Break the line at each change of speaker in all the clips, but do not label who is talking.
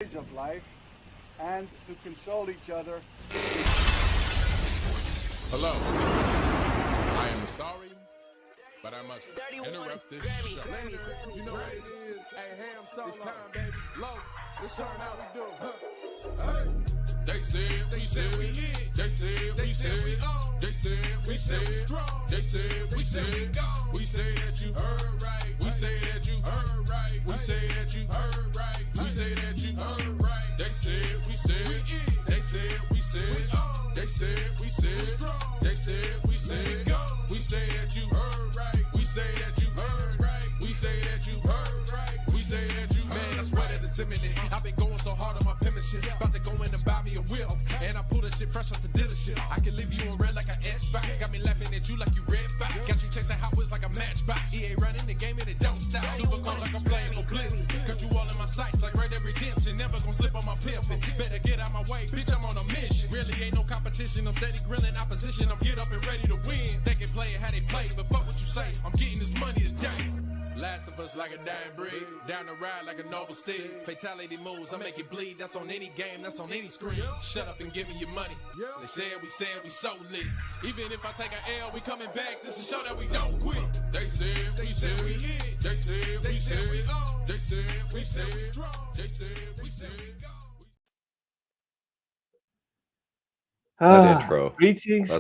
of life and to console each other.
Hello. I am sorry, but I must interrupt this show. Later, you know what it is. Hey, Ham, it's time, baby. Low, let's turn out we do. Hey. They said, we said we lit. They said, we said we on. They said, we said strong. They said, we said go. We say that you heard right. We say that you heard right. We say that you heard right. We say that you heard right. They said, we said we in. They said, we said on. They said, we said strong. They said, we said go. We say that you heard right. We say that you heard right. We say that you heard right. We say that you heard right. Man, I swear that it's imminent. I've been going so hard on my penmanship. About to go in and buy me a whip. And I pull that shit fresh off the dealership. I can leave you on red like an Xbox. Got me laughing at you like you red fox. Got you chasing Hot Wheels like a matchbox. EA running the game and it don't stop. Super cold like I'm playing for Blitz. Cause you all in my sights like Red Dead Redemption. Never gonna slip on my pimpin'. Better get out my way, bitch, I'm on a mission. Really ain't no competition. I'm steady grilling opposition. I'm get up and ready to win. They can play it how they play, but fuck what you say. I'm getting this money today. Last of us like a dying breed. Down the ride like a noble steed. Fatality moves, I make it bleed. That's on any game, that's on any screen. Shut up and give me your money. They said we so lit. Even if I take an L, we coming back just to show that we don't quit. They said we lit. They said we said we on. They said we said strong. They said we said go.
That intro.
Greetings.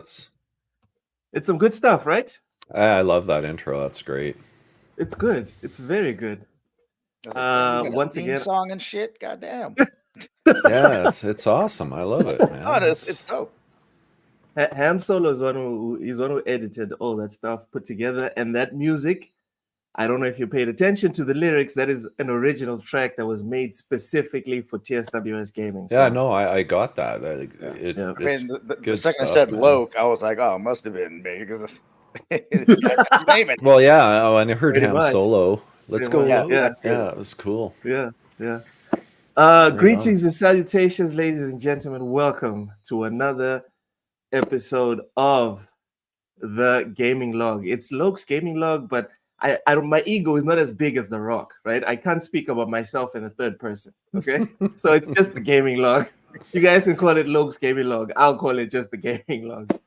It's some good stuff, right?
I love that intro. That's great.
It's good. It's very good. Once again,
song and shit. Goddamn.
Yeah, it's awesome. I love it, man.
Oh, it's dope.
Ham Solo is one who edited all that stuff, put together, and that music. I don't know if you paid attention to the lyrics. That is an original track that was made specifically for TSWS Gaming.
Yeah, no, I got that.
I mean, the second I said Loke, I was like, oh, it must have been me because it's
well, yeah. Oh, and I heard Ham
much.
Solo. Let's go.
Yeah,
it was cool.
Yeah. Greetings and salutations, ladies and gentlemen. Welcome to another episode of the Gaming Log. It's Loke's Gaming Log, but I my ego is not as big as The Rock, right? I can't speak about myself in the third person, okay? So it's just the Gaming Log. You guys can call it Loke's Gaming Log. I'll call it just the Gaming Log.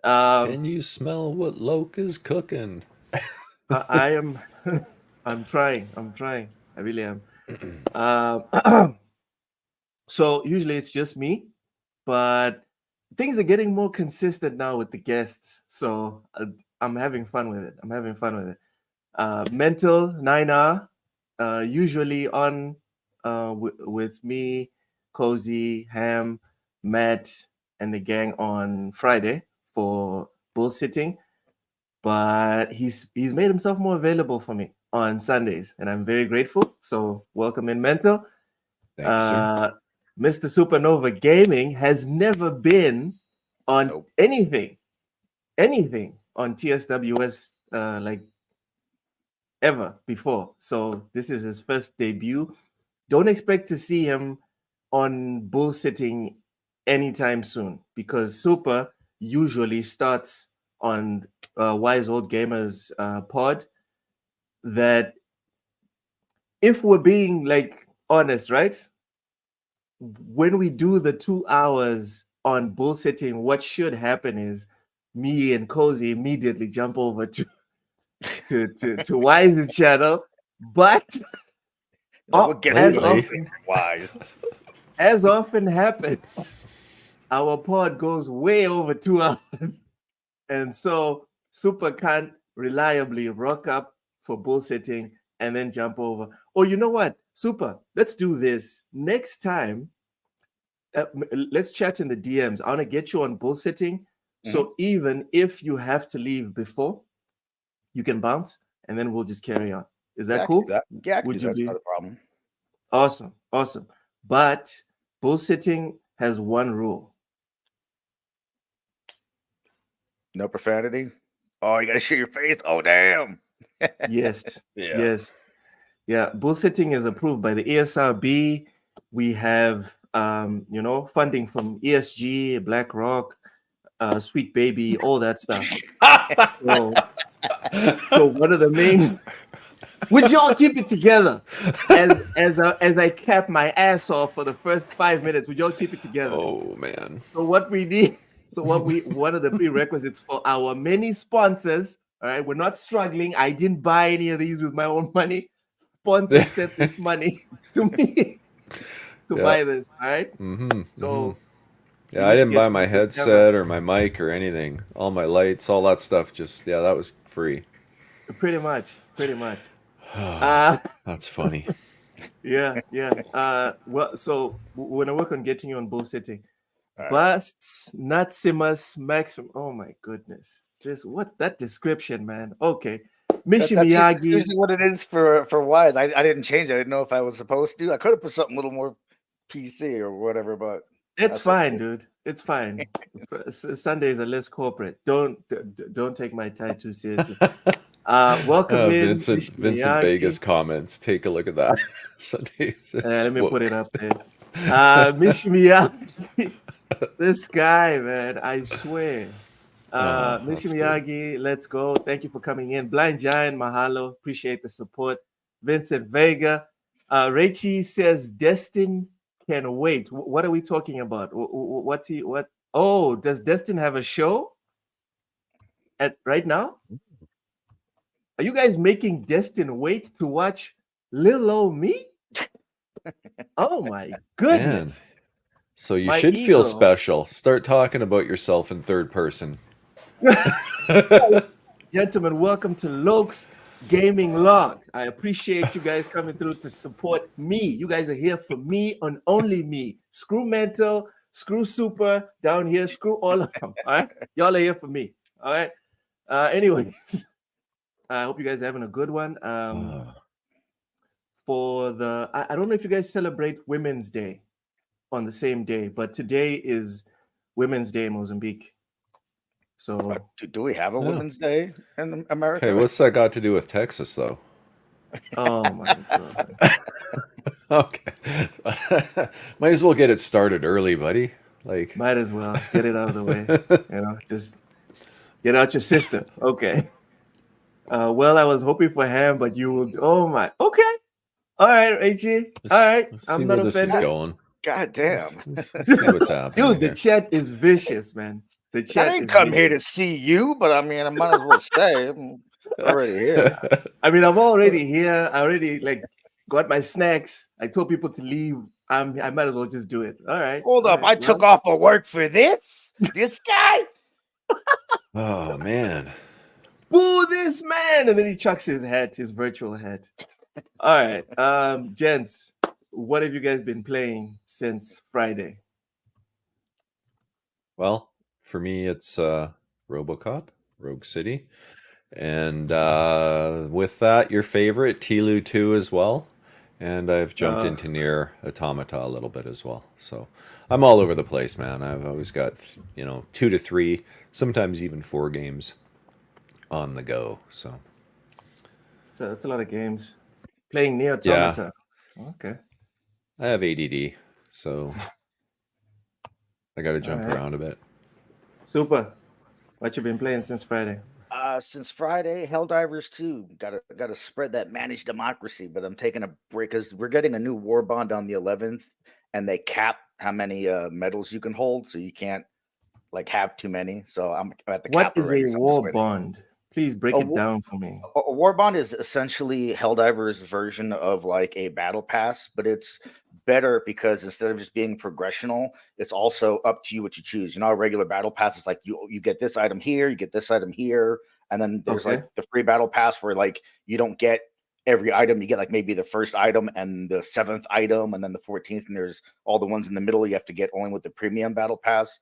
Can you smell what Loke is cooking?
I am. I'm trying. I really am. So usually it's just me, but things are getting more consistent now with the guests. So I'm having fun with it. Mental 9R, usually on with me, Cozy, Ham, Matt, and the gang on Friday for bullsitting. But he's made himself more available for me on Sundays, and I'm very grateful. So welcome in, Mental.
Thank you, sir.
Mr. Supernova Gaming has never been on anything on TSWS like ever before. So this is his first debut. Don't expect to see him on bullsitting anytime soon because Super usually starts on Wise Old Gamers pod. That if we're being like honest, right? When we do the 2 hours on bullsitting, what should happen is me and Cozy immediately jump over to Wise's channel, but as often happens, our pod goes way over 2 hours, and so Super can't reliably rock up for bullsitting and then jump over. Oh, you know what, Super? Let's do this next time. Let's chat in the DMs. I want to get you on bullsitting. So even if you have to leave before, you can bounce, and then we'll just carry on. Is that cool?
Would you be? Not a problem.
Awesome. But bullsitting has one rule.
No profanity. Oh, you gotta show your face. Oh, damn.
Yes. Yes. Yeah. Bullsitting is approved by the ESRB. We have funding from ESG, BlackRock, Sweet Baby, all that stuff. So one of the Would y'all keep it together? As I cap my ass off for the first 5 minutes, would y'all keep it together?
Oh man.
So what we need, one of the prerequisites for our many sponsors, all right, we're not struggling. I didn't buy any of these with my own money. Sponsors sent this money to me to buy this, all right? So
Yeah,
we
I
need to
didn't
get
buy my
together.
headset or my mic or anything. All my lights, all that stuff. Just that was free.
Pretty much.
That's funny.
Yeah. Well, so we're gonna work on getting you on bullshitting.
All right.
Busts, Natsimas, Maxim. Oh my goodness. That description, man. Okay.
That's
Miyagi.
usually what it is for Wise. I didn't change it. I didn't know if I was supposed to. I could have put something a little more PC or whatever, but
It's fine, dude. It's fine. Sundays are less corporate. Don't take my tie too seriously. Welcome in,
Vincent Vegas comments. Take a look at that. Sundays.
Let me put it up there. Mish Miyagi. This guy, man, I swear. Mish Miyagi, let's go. Thank you for coming in. Blind Giant, mahalo. Appreciate the support. Vincent Vega. Rachie says Destin can wait. What are we talking about? What's he? What? Oh, does Destin have a show right now? Are you guys making Destin wait to watch Lil Old Me? Oh my goodness.
Man. So you should feel special. Start talking about yourself in third person.
Gentlemen, welcome to Lokes Gaming Log. I appreciate you guys coming through to support me. You guys are here for me and only me. Screw Mental, screw Super, down here, screw all of them. All right? Y'all are here for me. All right? Anyways, I hope you guys are having a good one. For the, I don't know if you guys celebrate Women's Day on the same day, but today is Women's Day in Mozambique. So
do we have a Women's Day in America?
Okay, what's that got to do with Texas, though?
Oh my god.
Okay. Might as well get it started early, buddy. Like,
might as well get it out of the way. Just get out your sister. Okay. Well, I was hoping for ham, but you will. Oh my. Okay. All right, AG. All right. I'm not
offended. This is going.
God damn.
Let's see what's happening.
Dude, the chat is vicious, man. The chat.
I didn't come here to see you, but I mean, I might as well say I'm already here.
I mean, I'm already here. I already got my snacks. I told people to leave. I might as well just do it. All right.
Hold up. I took off of work for this? This guy?
Oh, man.
Boo this man. And then he chucks his hat, his virtual hat. All right. Gents, what have you guys been playing since Friday?
Well, for me, it's RoboCop, Rogue City. And with that, your favorite, Tilu 2 as well. And I've jumped into Nier Automata a little bit as well. So I'm all over the place, man. I've always got, 2 to 3, sometimes even 4 games on the go. So
that's a lot of games. Playing Nier Automata. Yeah. Okay.
I have ADD, so I got to jump around a bit.
Super. What you been playing since Friday?
Since Friday, Helldivers 2. Gotta spread that managed democracy, but I'm taking a break because we're getting a new war bond on the 11th, and they cap how many medals you can hold, so you can't have too many. So I'm at the cap.
What is a war bond? Please break it down for me.
A war bond is essentially Helldivers' version of a battle pass, but it's better because instead of just being progressional, it's also up to you what you choose. A regular battle pass is you get this item here, you get this item here, and then there's the free battle pass where you don't get every item. You get maybe the first item and the 7th item and then the 14th, and there's all the ones in the middle you have to get only with the premium battle pass.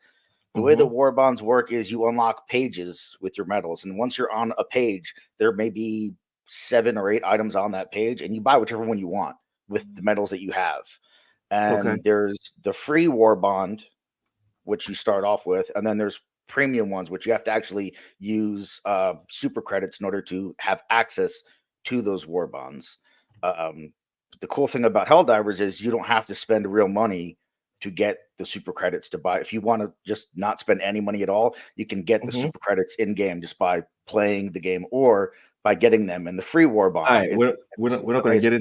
The way the war bonds work is you unlock pages with your medals, and once you're on a page, there may be 7 or 8 items on that page, and you buy whichever one you want with the medals that you have. And there's the free war bond, which you start off with, and then there's premium ones, which you have to actually use super credits in order to have access to those war bonds. The cool thing about Helldivers is you don't have to spend real money to get the super credits to buy. If you want to just not spend any money at all, you can get the super credits in game just by playing the game, or by getting them in the free war bond.
All right, we're not going to get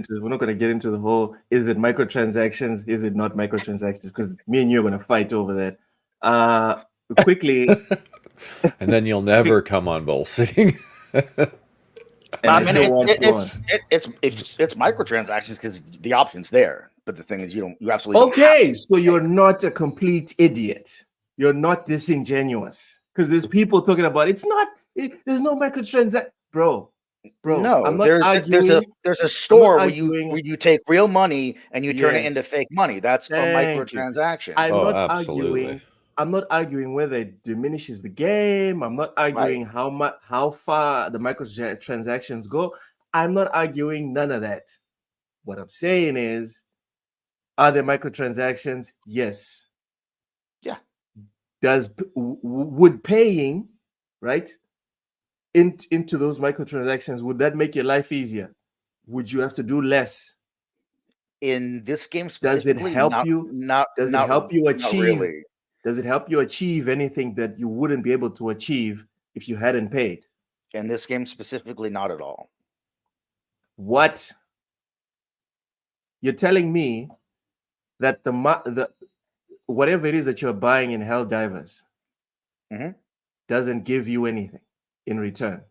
into the whole, is it microtransactions, is it not microtransactions, because me and you are going to fight over that. Quickly,
and then you'll never come on Bull Sitting.
and I
mean,
still want you on.
it's microtransactions because the option's there, but the thing is, you absolutely don't
Okay, so you're not a complete idiot. You're not disingenuous, because there's people talking about there's no microtransaction, bro.
No,
I'm not arguing.
There's a store where
arguing.
you take real money and you turn it
Yes.
into fake money. That's a
Thank you.
microtransaction.
Absolutely.
I'm not arguing whether it diminishes the game. I'm not arguing how far the microtransactions go. I'm not arguing none of that. What I'm saying is, are there microtransactions? Yes.
Yeah.
Would paying, right, into those microtransactions, would that make your life easier? Would you have to do less?
In this game
Does it
specifically,
help you? Does it help you achieve?
Really.
Does it help you achieve anything that you wouldn't be able to achieve if you hadn't paid?
In this game specifically, not at all.
What? You're telling me that the whatever it is that you're buying in Helldivers doesn't give you anything in return?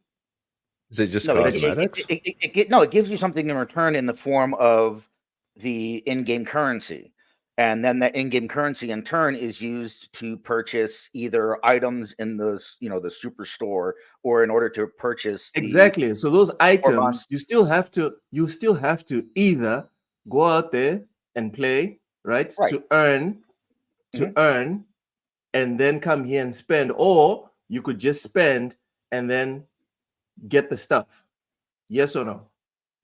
Is it just cosmetics?
It gives you something in return in the form of the in-game currency. And then that in-game currency in turn is used to purchase either items in the the superstore, or in order to purchase
exactly. So those items, you still have to either go out there and play, right? To earn, and then come here and spend, or you could just spend and then get the stuff. Yes or no?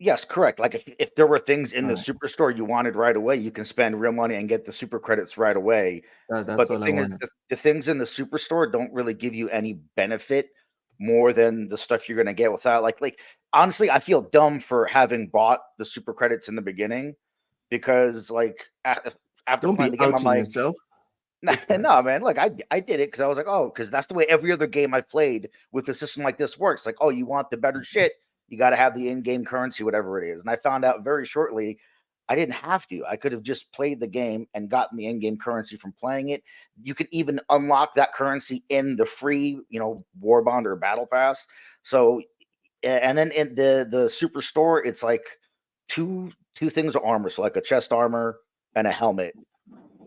Yes, correct. Like if there were things in the superstore you wanted right away, you can spend real money and get the super credits right away. But the thing is, the things in the superstore don't really give you any benefit more than the stuff you're going to get without. Like honestly, I feel dumb for having bought the super credits in the beginning, because after playing the game, I'm like,
yourself.
No, man. Like I did it because I was like, oh, because that's the way every other game I've played with a system like this works. Like, oh, you want the better shit, you got to have the in-game currency, whatever it is. And I found out very shortly I didn't have to. I could have just played the game and gotten the in-game currency from playing it. You can even unlock that currency in the free, war bond or battle pass. So, and then in the superstore, it's like two things of armor, so like a chest armor and a helmet.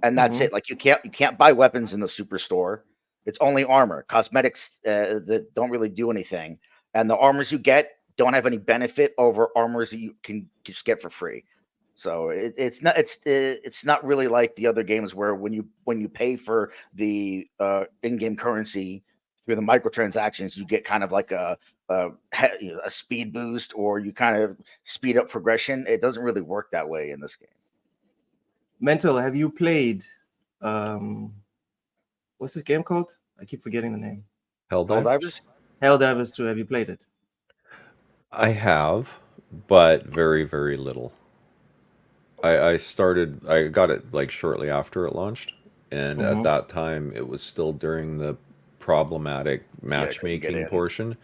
And that's it. Like you can't buy weapons in the superstore. It's only armor, cosmetics that don't really do anything. And the armors you get don't have any benefit over armors that you can just get for free. So it's not really like the other games where when you pay for the in-game currency through the microtransactions, you get kind of like a speed boost, or you kind of speed up progression. It doesn't really work that way in this game.
Mental, have you played what's this game called? I keep forgetting the name.
Helldivers?
Helldivers 2, have you played it?
I have, but very, very little. I got it like shortly after it launched, and at that time it was still during the problematic matchmaking portion.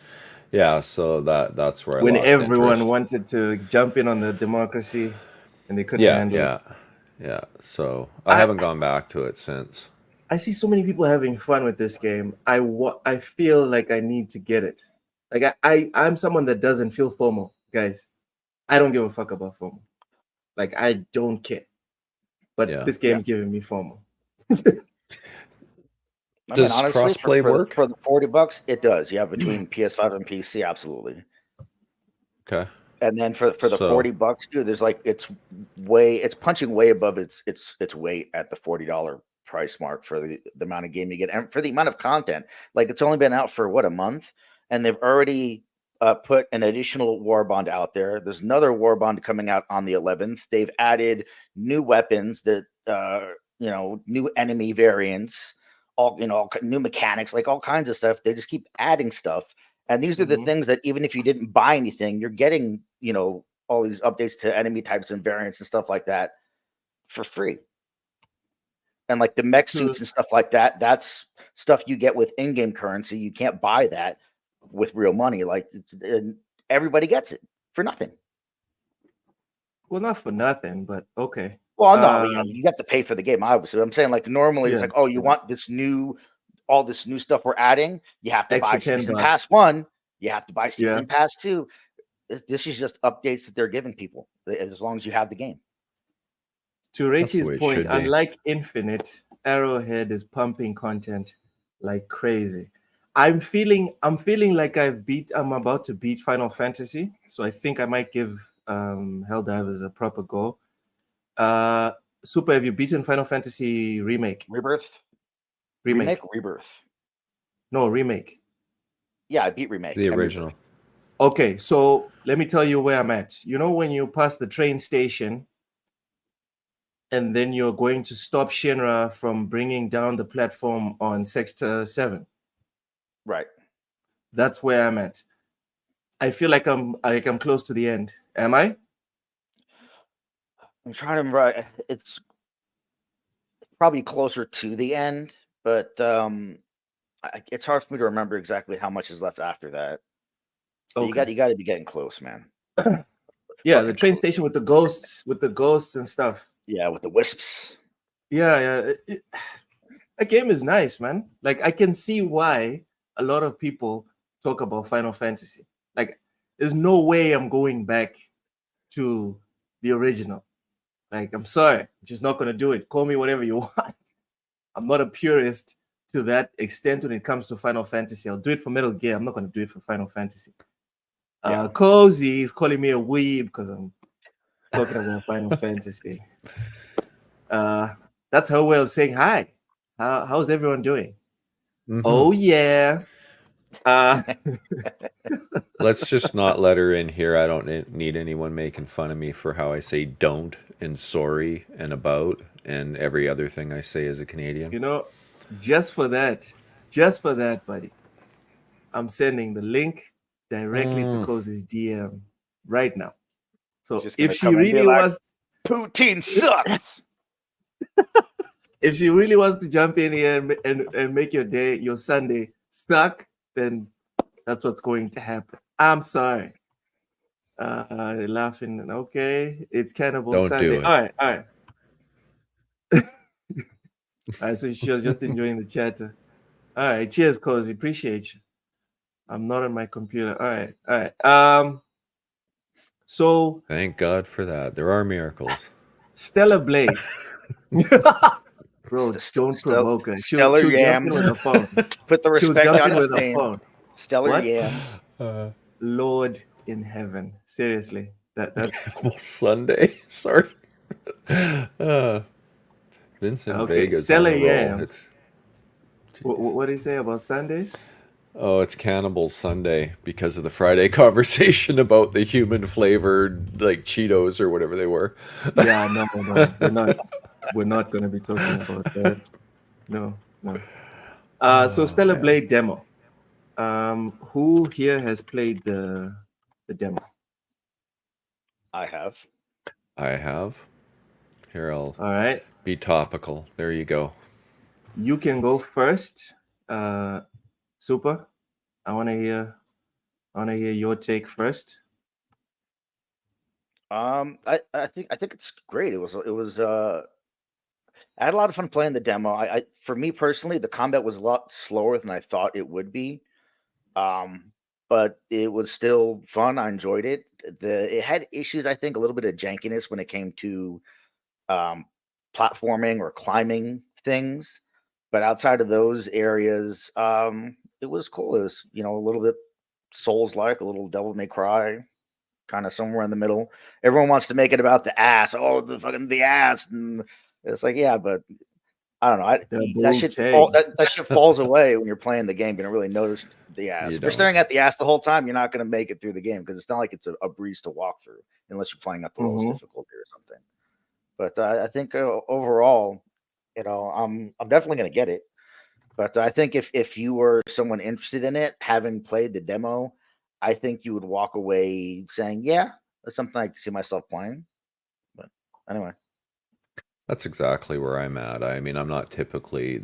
Yeah, so that's where I lost
everyone
interest.
wanted to jump in on the democracy and they couldn't handle it.
Yeah. So I haven't gone back to it since.
I see so many people having fun with this game. I feel like I need to get it. Like I'm someone that doesn't feel FOMO, guys. I don't give a fuck about FOMO. Like I don't care. But this game's giving me FOMO.
Does crossplay work
for the $40? It does. Yeah, between PS5 and PC, absolutely.
Okay.
And then for the $40, dude, there's like it's punching way above its weight at the $40 price mark for the amount of game you get, and for the amount of content. Like it's only been out for a month, and they've already put an additional war bond out there. There's another war bond coming out on the 11th. They've added new weapons that new enemy variants, all new mechanics, like all kinds of stuff. They just keep adding stuff. And these are the things that even if you didn't buy anything, you're getting, all these updates to enemy types and variants and stuff like that for free. And like the mech suits and stuff like that, that's stuff you get with in-game currency. You can't buy that with real money. Like everybody gets it for nothing.
Well, not for nothing, but okay.
Well, no, you have to pay for the game, obviously. I'm saying like normally it's
Yeah,
like, oh, you
yeah.
want all this new stuff we're adding. You have to
Extra
buy season
$10.
pass 1. You have to buy
Yeah.
season pass 2. This is just updates that they're giving people as long as you have the game.
To
That's the
Rachel's
way it
point,
should be.
unlike Infinite, Arrowhead is pumping content like crazy. I'm feeling like I'm about to beat Final Fantasy, so I think I might give Helldivers a proper go. Super, have you beaten Final Fantasy Remake?
Rebirth?
Remake.
Rebirth.
No, Remake.
Yeah, I beat Remake.
The
and
original.
Rebirth.
Okay, so let me tell you where I'm at. You know when you pass the train station and then you're going to stop Shinra from bringing down the platform on Sector 7?
Right.
That's where I'm at. I feel like I'm close to the end. Am I?
I'm trying to remember. It's probably closer to the end, but it's hard for me to remember exactly how much is left after that. But
Okay.
you got to be getting close, man.
Yeah,
Fucking
the train
close.
station with the ghosts and stuff.
Yeah, with the wisps.
Yeah. That game is nice, man. Like I can see why a lot of people talk about Final Fantasy. Like, there's no way I'm going back to the original. Like, I'm sorry, I'm just not gonna do it. Call me whatever you want. I'm not a purist to that extent when it comes to Final Fantasy. I'll do it for Metal Gear. I'm not gonna do it for Final Fantasy.
Yeah.
Cozy is calling me a weeb because I'm talking about Final Fantasy. That's her way of saying hi. How's everyone doing?
Mhm.
Oh yeah.
Let's just not let her in here. I don't need anyone making fun of me for how I say don't and sorry and about and every other thing I say as a Canadian.
You know, just for that, buddy, I'm sending the link directly to Cozy's DM right now. So
Just
if
gonna
she
come and be
really
like,
wants,
Poutine sucks.
if she really wants to jump in here and make your day, your Sunday stuck, then that's what's going to happen. I'm sorry. Laughing. Okay, it's Cannibal
Don't
Sunday.
do it.
All right. All right. So she was just enjoying the chatter. All right. Cheers, Cozy. Appreciate you. I'm not on my computer. All right. So
Thank God for that. There are miracles.
Stellar Blade. Bro, don't provoke her. She'll jump in
Yams.
with a phone.
Put the
She'll
respect
jump
on
in
his
with a
name.
phone.
Stellar
What?
Yams.
Lord in heaven. Seriously. That's
Sunday. Sorry. Vincent
okay.
Vega's
Stellar
on a roll.
Yams. What do you say about Sundays?
Oh, it's Cannibal Sunday because of the Friday conversation about the human flavored like Cheetos or whatever they were.
Yeah, no. We're not going to be talking about that. No. So Stellar Blade demo. Who here has played the demo?
I have.
Here, I'll
All right.
be topical. There you go.
You can go first. Super. I want to hear your take first.
I think it's great. It was I had a lot of fun playing the demo. For me personally, the combat was a lot slower than I thought it would be. But it was still fun. I enjoyed it. It had issues, I think, a little bit of jankiness when it came to platforming or climbing things. But outside of those areas, it was cool. It was, a little bit Souls-like, a little Devil May Cry, kind of somewhere in the middle. Everyone wants to make it about the ass. Oh, the ass, and it's like, yeah, but I don't know. That shit falls away when you're playing the game. You don't really notice the ass. If you're staring at the ass the whole time, you're not going to make it through the game because it's not like it's a breeze to walk through unless you're playing at the lowest difficulty or something. But I think overall, I'm definitely going to get it. But I think if you were someone interested in it, having played the demo, I think you would walk away saying, yeah, that's something I can see myself playing. But anyway.
That's exactly where I'm at. I mean, I'm not typically,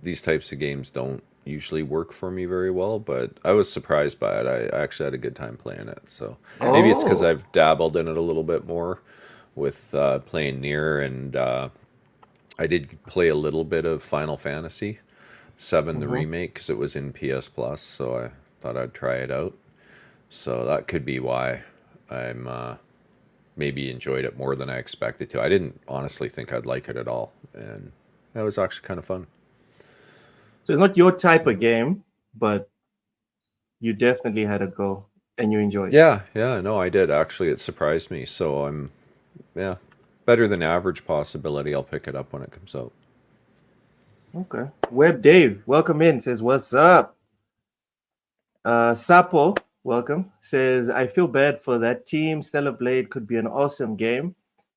these types of games don't usually work for me very well, but I was surprised by it. I actually had a good time playing it. So maybe it's because
Oh.
I've dabbled in it a little bit more with playing Nier, and I did play a little bit of Final Fantasy 7, the
Mhm.
remake, because it was in PS Plus, so I thought I'd try it out. So that could be why I'm maybe enjoyed it more than I expected to. I didn't honestly think I'd like it at all, and it was actually kind of fun.
So it's not your type of game, but you definitely had a go and you enjoyed it.
Yeah, no, I did actually. It surprised me, so I'm better than average possibility. I'll pick it up when it comes out.
Okay. Web Dave, welcome in. Says, what's up? Sapo, welcome. Says, I feel bad for that team. Stellar Blade could be an awesome game,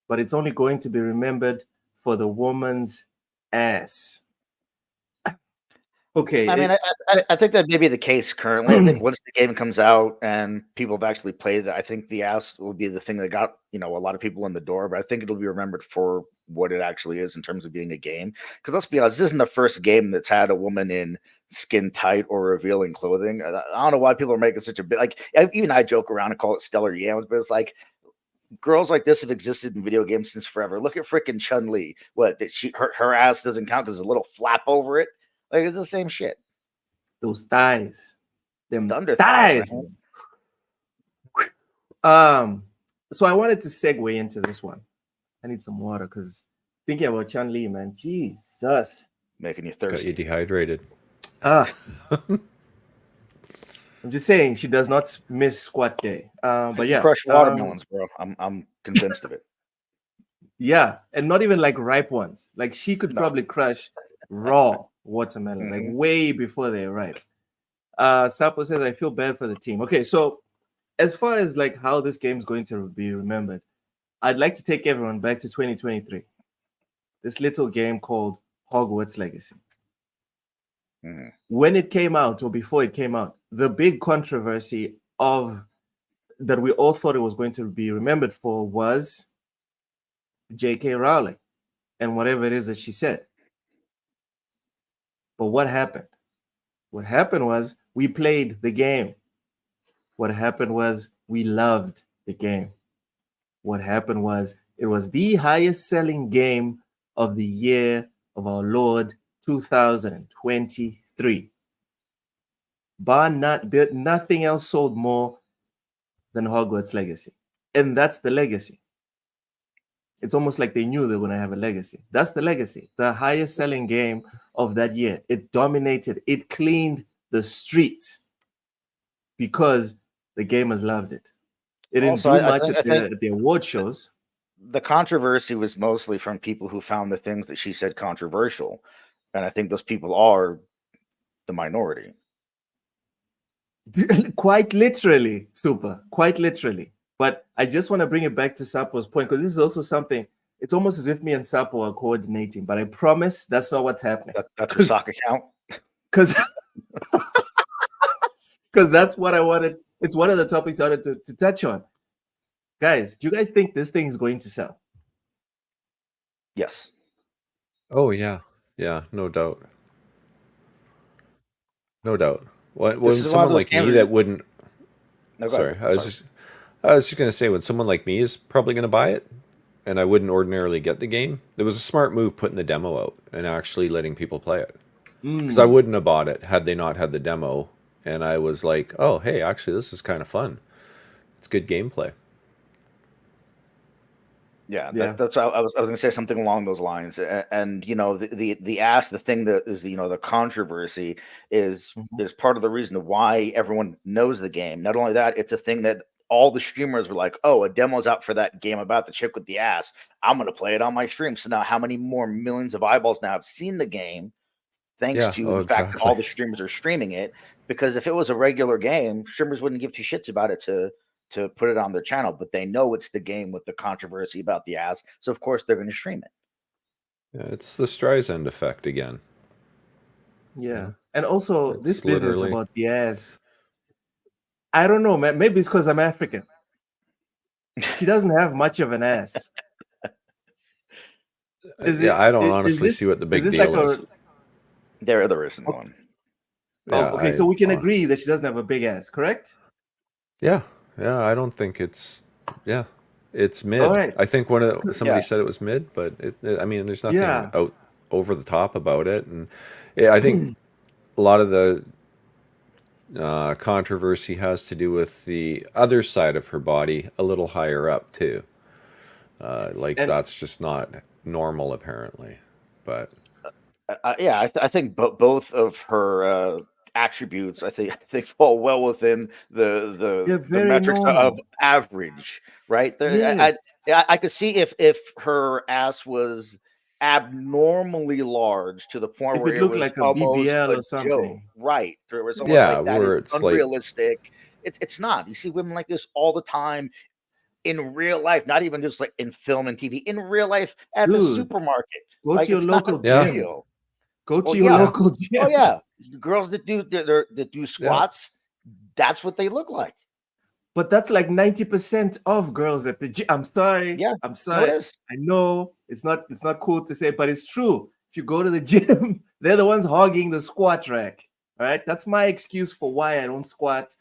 but it's only going to be remembered for the woman's ass. Okay.
I mean, I think that may be the case currently. I think once the game comes out and people have actually played it, I think the ass will be the thing that got a lot of people in the door. But I think it'll be remembered for what it actually is in terms of being a game. Because let's be honest, this isn't the first game that's had a woman in skin tight or revealing clothing. I don't know why people are making such a big even I joke around and call it stellar yams, but it's like girls like this have existed in video games since forever. Look at freaking Chun-Li. What did her ass doesn't count because there's a little flap over it. Like it's the same shit.
Those thighs. Them
Thunder
thighs.
man.
So I wanted to segue into this one. I need some water because thinking about Chun-Li, man. Jesus.
Making you
Got
thirsty.
you dehydrated.
I'm just saying she does not miss squat day. But yeah.
Crush watermelons, bro. I'm convinced of it.
Yeah, and not even like ripe ones. Like she could probably crush raw watermelon, like way before they're ripe. Sapo says, I feel bad for the team. Okay, so as far as like how this game is going to be remembered, I'd like to take everyone back to 2023. This little game called Hogwarts Legacy. When it came out, or before it came out, the big controversy of that we all thought it was going to be remembered for was J.K. Rowling and whatever it is that she said. But what happened? What happened was we played the game. What happened was we loved the game. What happened was it was the highest selling game of the year of our Lord 2023. Nothing else sold more than Hogwarts Legacy. And that's the legacy. It's almost like they knew they were going to have a legacy. That's the legacy. The highest selling game of that year. It dominated. It cleaned the streets because the gamers loved it. It didn't do much at the award shows.
The controversy was mostly from people who found the things that she said controversial. And I think those people are the minority.
Quite literally, Super. Quite literally. But I just want to bring it back to Sapo's point because this is also something, it's almost as if me and Sapo are coordinating, but I promise that's not what's happening.
That's your sock account?
Because that's what I wanted. It's one of the topics I wanted to touch on. Guys, do you guys think this thing is going to sell?
Yes.
Oh, yeah. Yeah, no doubt. No doubt. When someone like me that wouldn't...
No,
sorry, I was just going to say, when someone like me is probably going to buy it, and I wouldn't ordinarily get the game, it was a smart move putting the demo out and actually letting people play it. Because I wouldn't have bought it had they not had the demo, and I was like, oh, hey, actually, this is kind of fun. It's good gameplay.
Yeah. That's I was going to say something along those lines. And the thing that is the controversy is part of the reason why everyone knows the game. Not only that, it's a thing that all the streamers were like, oh, a demo's out for that game about the chick with the ass. I'm going to play it on my stream. So now how many more millions of eyeballs now have seen the game thanks to the fact that all the streamers are streaming it? Because if it was a regular game, streamers wouldn't give two shits about it to put it on their channel, but they know it's the game with the controversy about the ass. So of course they're going to stream it.
Yeah, it's the Streisand effect again.
Yeah. And also this business about the ass, I don't know, man. Maybe it's because I'm African. She doesn't have much of an ass.
I don't honestly see what the big deal is.
There isn't one.
Yeah,
okay, so we can agree that she doesn't have a big ass, correct?
Yeah, I don't think it's it's mid.
All right.
I think somebody
Yeah.
said it was mid, but I mean, there's nothing
Yeah.
out over the top about it, and I think a lot of the controversy has to do with the other side of her body, a little higher up too. Like
And
that's just not normal, apparently. But
I think both of her attributes, I think fall well within
they're
the
very
metrics of
normal.
average, right?
Yes.
I could see if her ass was abnormally large to the point
If
where
it
it
looked
was
like a
almost
BBL
a
or
joke,
something.
right? There was almost
yeah,
like that is
where it's like,
unrealistic. It's not. You see women like this all the time in real life, not even just like in film and TV, in real life at the
Dude,
supermarket.
go to
Like
your
it's not a
local
big
yeah,
gym.
deal.
Go
Well,
to your
yeah.
local
Oh
gym.
yeah, girls that do
yeah,
squats, that's what they look like.
But that's like 90% of girls at the gym. I'm sorry.
Yeah,
I'm
no, it
sorry.
is.
I know it's not cool to say, but it's true. If you go to the gym, they're the ones hogging the squat rack. All right. That's my excuse for why I don't squat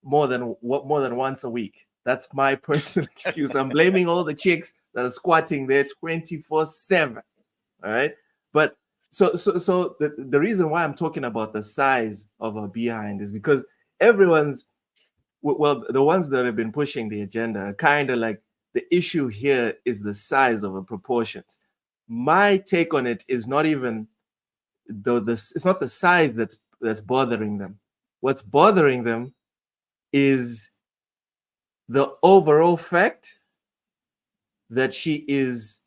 more than once a week. That's my personal excuse. I'm blaming all the chicks that are squatting there 24/7. All right. But so the reason why I'm talking about the size of a behind is because everyone's well, the ones that have been pushing the agenda are kind of like the issue here is the size of a proportions. My take on it is not even it's not the size that's bothering them. What's bothering them is the overall fact that she is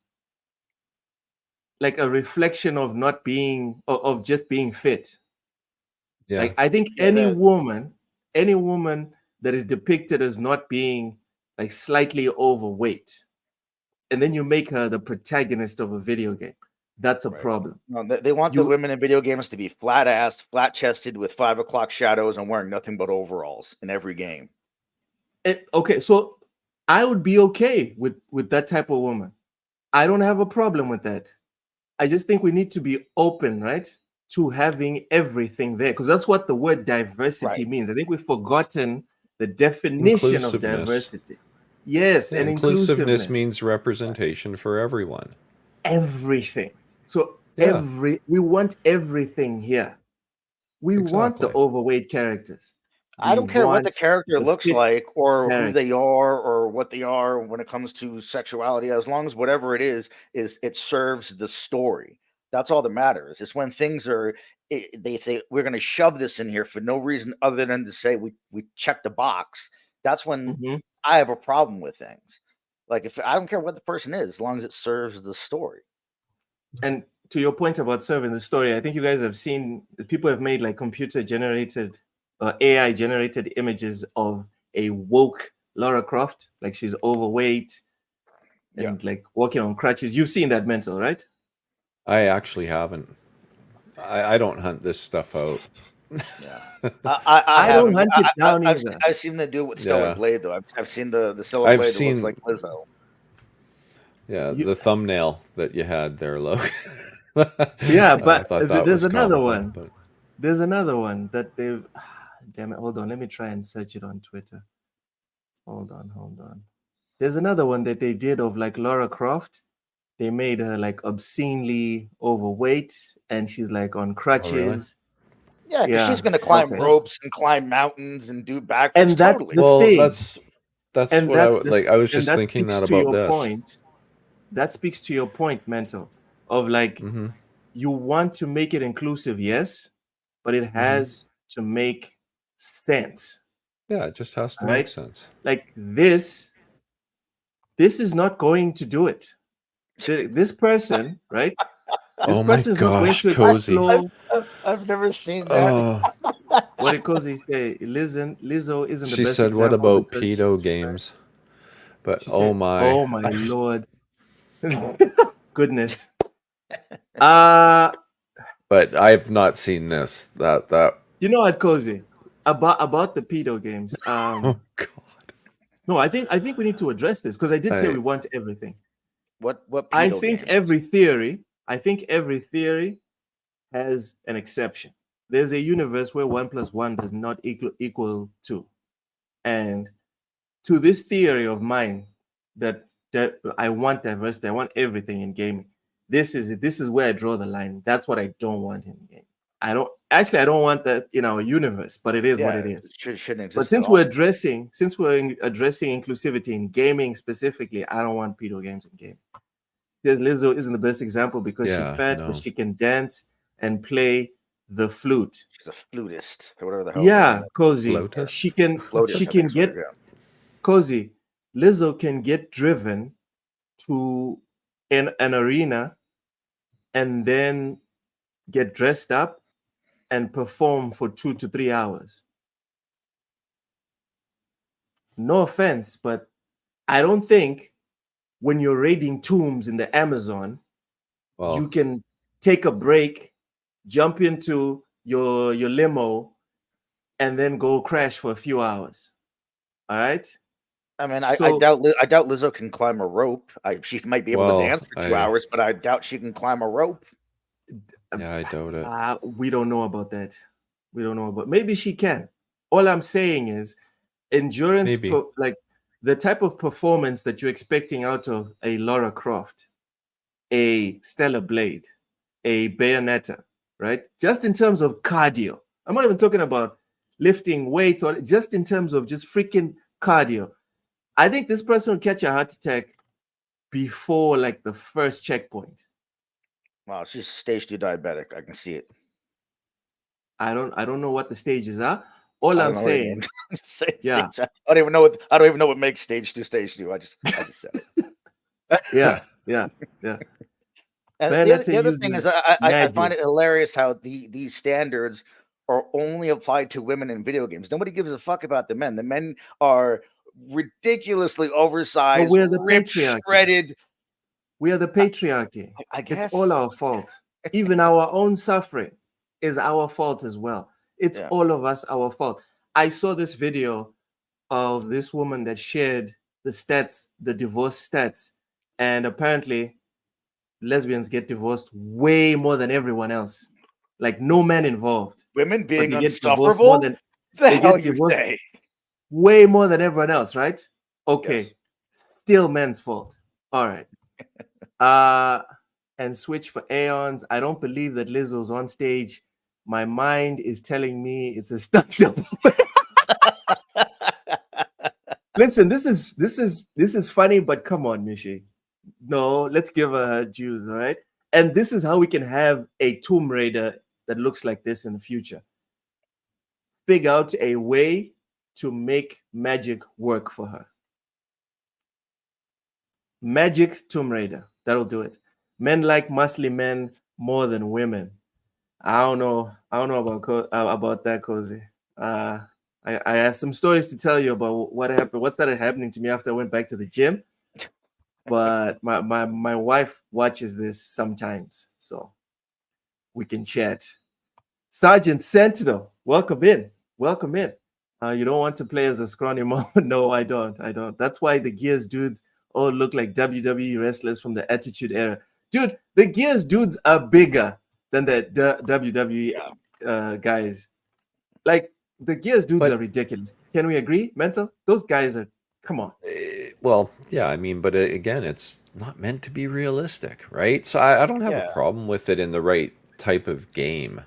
like a reflection of not being of just being fit.
yeah.
Like I think
Yeah,
any woman that is depicted as not being like slightly overweight, and then you make her the protagonist of a video game, that's a
right.
problem.
No, they want the
You
women in video games to be flat assed, flat chested, with 5 o'clock shadows, and wearing nothing but overalls in every game.
okay, so I would be okay with that type of woman. I don't have a problem with that. I just think we need to be open, right, to having everything there, because that's what the word diversity
Right.
means. I think we've forgotten the definition of
Inclusiveness.
diversity. Yes,
Yeah,
and
inclusiveness
inclusiveness.
means representation for everyone.
Everything. So
Yeah,
we want everything here. We want the
exactly.
overweight characters.
I
We
don't care what the
want
character
the
looks
fit
like or who they
characters.
are or what they are when it comes to sexuality, as long as whatever it is it serves the story. That's all that matters. It's when things are they say we're going to shove this in here for no reason other than to say we check the box. That's when
Mhm.
I have a problem with things. Like if I don't care what the person is, as long as it serves the story.
And to your point about serving the story, I think you guys have seen people have made like computer generated AI generated images of a woke Lara Croft, like she's overweight
Yeah.
and like walking on crutches. You've seen that, Mental, right?
I actually haven't. I don't hunt this stuff out.
Yeah, I
I don't
haven't.
hunt it down either.
I've seen them do it with Stellar
Yeah,
Blade though. I've seen the Stellar
I've
Blade that looks
seen.
like Lizzo.
Yeah,
You,
the thumbnail that you had there, Logan.
yeah,
I
but
thought that
there's
was
another
comical,
one.
but
There's another one that they've. Damn it! Hold on. Let me try and search it on Twitter. Hold on. There's another one that they did of like Lara Croft. They made her like obscenely overweight, and she's like on
oh really?
crutches.
Yeah, because she's
Yeah.
gonna climb
Okay.
ropes and climb mountains and do backflips.
And that's
Totally.
the
Well,
thing.
that's
And
what I
that's
would like. I was
and
just
that
thinking
speaks
that
to
about
your
this.
point. That speaks to your point, Mental, of like
Mm-hmm.
you want to make it inclusive, yes, but it
Mm-hmm.
has to make sense.
Yeah, it just has to
All
make
right.
sense.
Like this is not going to do it. This person, right? This
Oh my
person is not going
gosh,
to
cozy.
explore
I've never seen that.
Oh,
what it calls. He say, Lizzo isn't the
she
best
said, "What
example
about
because
pedo games?" But
she
oh
said,
my,
"Oh my lord, goodness." Uh
but I've not seen this. That.
you know what, Cozy? About the pedo games.
Oh god.
No, I think we need to address this because I did say
I
we want everything.
What
I
pedo
think
games?
every theory has an exception. there's a universe where 1 + 1 does not equal 2. And to this theory of mine that I want diversity, I want everything in gaming. This is where I draw the line. That's what I don't want in game. I don't want that in our universe, but it is what it is.
Shouldn't exist.
But since we're addressing inclusivity in gaming specifically, I don't want pedo games in gaming. There's Lizzo isn't the best example because she's fat, but she can dance and play the flute.
She's a flutist or whatever the hell.
Yeah, Cozy.
Flotist?
She can get Cozy. Lizzo can get driven to an arena and then get dressed up and perform for 2 to 3 hours. No offense, but I don't think when you're raiding tombs in the Amazon, you can take a break, jump into your limo, and then go crash for a few hours. All right?
I mean, I doubt Lizzo can climb a rope. She might be able to dance for 2 hours, but I doubt she can climb a rope.
Yeah, I doubt it.
We don't know about that. We don't know about. Maybe she can. All I'm saying is endurance, like the type of performance that you're expecting out of a Lara Croft, a Stellar Blade, a Bayonetta, right? Just in terms of cardio. I'm not even talking about lifting weights or just in terms of just freaking cardio. I think this person will catch a heart attack before like the first checkpoint.
Wow, she's stage 2 diabetic. I can see it.
I don't know what the stages are. All I'm saying,
yeah. I don't even know what makes stage 2 stage 2. I just said it.
yeah.
And the other thing is, I find it hilarious how these standards are only applied to women in video games. Nobody gives a fuck about the men. The men are ridiculously oversized, ripped, shredded.
We are the patriarchy.
I guess
it's all our fault. Even our own suffering is our fault as well. It's all of us our fault. I saw this video of this woman that shared the stats, the divorce stats, and apparently lesbians get divorced way more than everyone else. Like no man involved.
Women being insufferable? They get divorced
way more than everyone else, right? Okay. Yes. Still men's fault. All right. And switch for Aeons. I don't believe that Lizzo's on stage. My mind is telling me it's a stunt double. Listen, this is funny, but come on, Mishi. No, let's give her dues, all right? And this is how we can have a Tomb Raider that looks like this in the future. Figure out a way to make magic work for her. Magic Tomb Raider. That'll do it. Men like muscly men more than women. I don't know about that, Cozy. I have some stories to tell you about what happened. What started happening to me after I went back to the gym. But my wife watches this sometimes, so we can chat. Sergeant Sentinel, welcome in. You don't want to play as a scrawny mom? No, I don't. That's why the Gears dudes all look like WWE wrestlers from the Attitude Era. Dude, the Gears dudes are bigger than the WWE guys. Like, the Gears dudes are ridiculous. Can we agree, Mental? Those guys are, come on.
Well, yeah, I mean, but again, it's not meant to be realistic, right? So I don't have a problem with it in the right type of game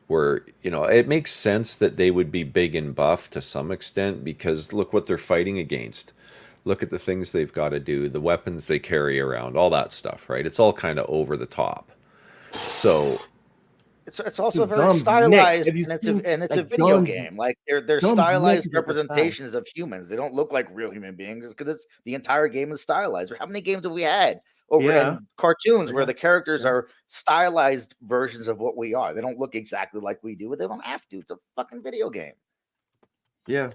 where, it makes sense that they would be big and buff to some extent because look what they're fighting against. Look at the things they've got to do, the weapons they carry around, all that stuff, right? It's all kind of over the top. So
it's also very stylized, and it's a video game. Like they're stylized representations of humans. They don't look like real human beings because the entire game is stylized. How many games have we had over in cartoons where the characters are stylized versions of what we are? They don't look exactly like we do, but they don't have to. It's a fucking video game.
Yeah.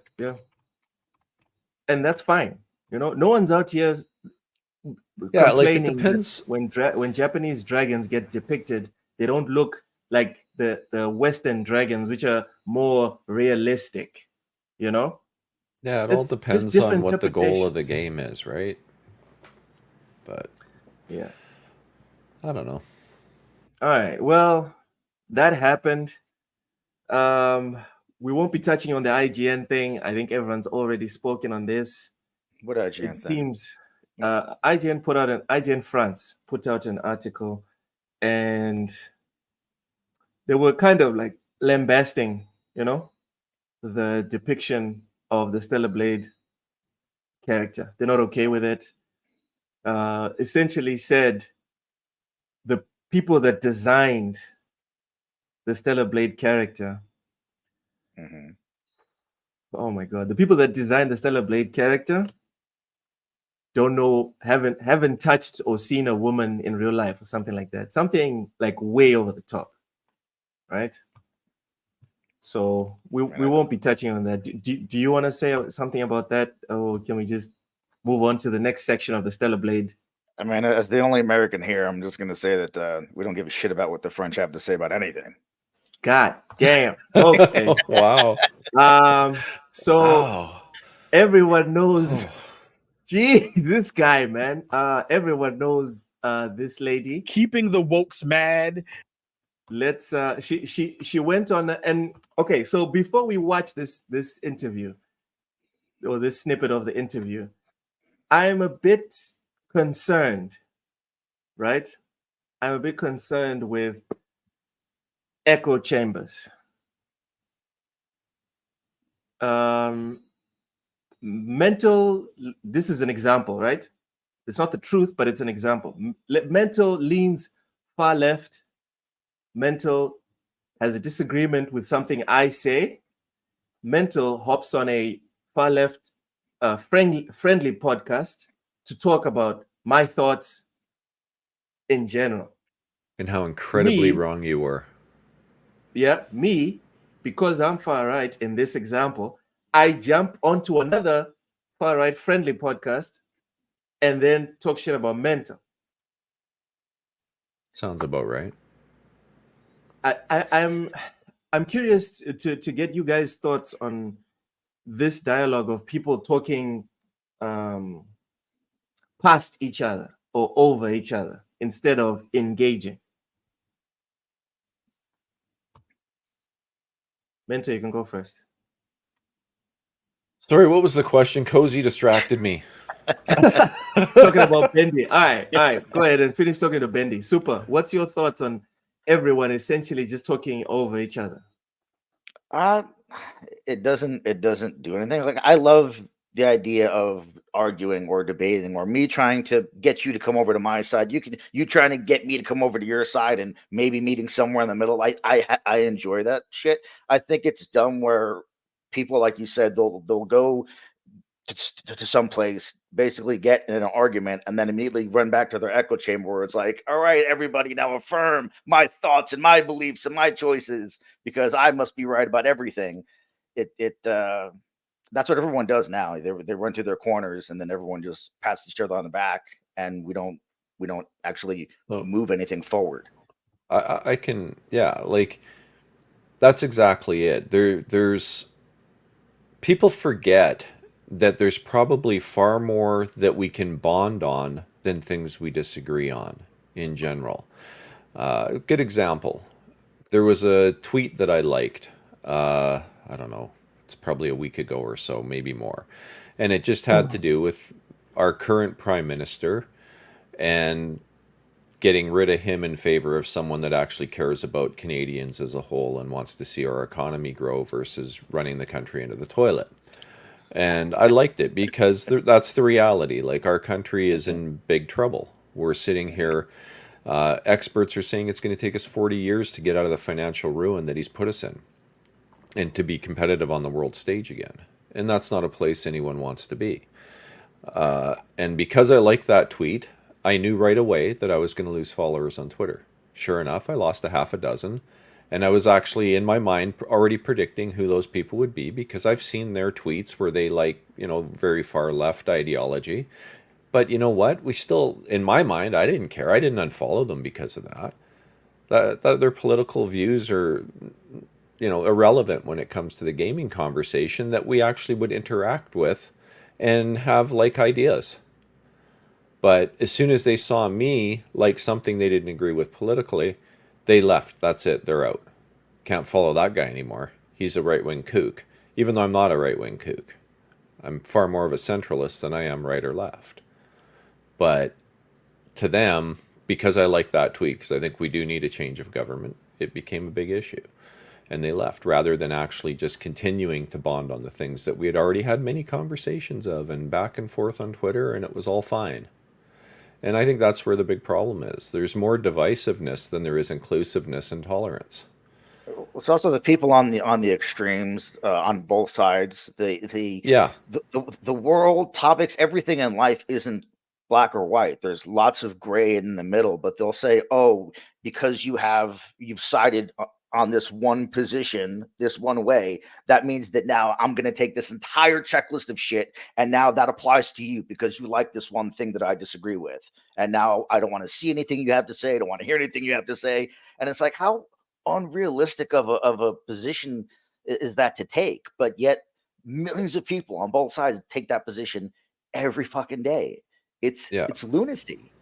And that's fine. No one's out here complaining
like it depends.
When Japanese dragons get depicted, they don't look like the Western dragons, which are more realistic.
Yeah, it all depends on what the goal of the game is, right? But
yeah,
I don't know.
All right, well, that happened. We won't be touching on the IGN thing. I think everyone's already spoken on this.
What IGN
It
thing?
seems IGN France put out an article, and they were kind of like lambasting, the depiction of the Stellar Blade character. They're not okay with it. Essentially said the people that designed the Stellar Blade character.
Mm-hmm.
Oh my God! The people that designed the Stellar Blade character don't know, haven't touched or seen a woman in real life or something like that. Something like way over the top, right? So we won't be touching on that. Do you want to say something about that, or can we just move on to the next section of the Stellar Blade?
I mean, as the only American here, I'm just going to say that we don't give a shit about what the French have to say about anything.
God damn. Okay.
Wow.
So
Wow.
everyone knows. Gee, this guy, man. Everyone knows this lady.
Keeping the wokes mad.
Let's she went on and okay, so before we watch this interview or this snippet of the interview, I'm a bit concerned, right? I'm a bit concerned with echo chambers. Mental, this is an example, right? It's not the truth, but it's an example. Mental leans far left. Mental has a disagreement with something I say. Mental hops on a far left friendly podcast to talk about my thoughts in general.
And how incredibly wrong you were.
Yeah, me, because I'm far right in this example, I jump onto another far right friendly podcast and then talk shit about Mental.
Sounds about right.
I'm curious to get you guys' thoughts on this dialogue of people talking past each other or over each other instead of engaging. Mentor, you can go first.
Sorry, what was the question? Cozy distracted me.
Talking about Bendy. All right. Go ahead and finish talking to Bendy. Super. What's your thoughts on everyone essentially just talking over each other?
It doesn't do anything. Like, I love the idea of arguing or debating, or me trying to get you to come over to my side. You trying to get me to come over to your side, and maybe meeting somewhere in the middle. I enjoy that shit. I think it's dumb where people, like you said, they'll go to some place, basically get in an argument, and then immediately run back to their echo chamber where it's like, all right, everybody, now affirm my thoughts and my beliefs and my choices because I must be right about everything. That's what everyone does now. They run to their corners, and then everyone just pats each other on the back, and we don't actually move anything forward.
I can, yeah, like that's exactly it. There's people forget that there's probably far more that we can bond on than things we disagree on in general. Good example. There was a tweet that I liked. I don't know. It's probably a week ago or so, maybe more. And it just had to do with our current prime minister and getting rid of him in favor of someone that actually cares about Canadians as a whole and wants to see our economy grow versus running the country into the toilet. And I liked it because that's the reality. Like, our country is in big trouble. We're sitting here. Experts are saying it's going to take us 40 years to get out of the financial ruin that he's put us in and to be competitive on the world stage again. And that's not a place anyone wants to be. And because I liked that tweet, I knew right away that I was going to lose followers on Twitter. Sure enough, I lost a half a dozen. And I was actually, in my mind, already predicting who those people would be because I've seen their tweets where they very far left ideology. But you know what? We still, in my mind, I didn't care. I didn't unfollow them because of that. That their political views are, irrelevant when it comes to the gaming conversation that we actually would interact with and have like ideas. But as soon as they saw me like something they didn't agree with politically, they left. That's it. They're out. can't follow that guy anymore. He's a right-wing kook, even though I'm not a right-wing kook. I'm far more of a centralist than I am right or left. But to them, because I like that tweet, because I think we do need a change of government, it became a big issue. And they left rather than actually just continuing to bond on the things that we had already had many conversations of and back and forth on Twitter, and it was all fine. And I think that's where the big problem is. There's more divisiveness than there is inclusiveness and tolerance.
It's also the people on the extremes on both sides.
Yeah.
The world topics, everything in life isn't black or white. There's lots of gray in the middle, but they'll say, "Oh, because you've sided on this one position, this one way, that means that now I'm going to take this entire checklist of shit, and now that applies to you because you like this one thing that I disagree with, and now I don't want to see anything you have to say. I don't want to hear anything you have to say." And it's like, how unrealistic of a position is that to take? But yet millions of people on both sides take that position every fucking day. It's lunacy.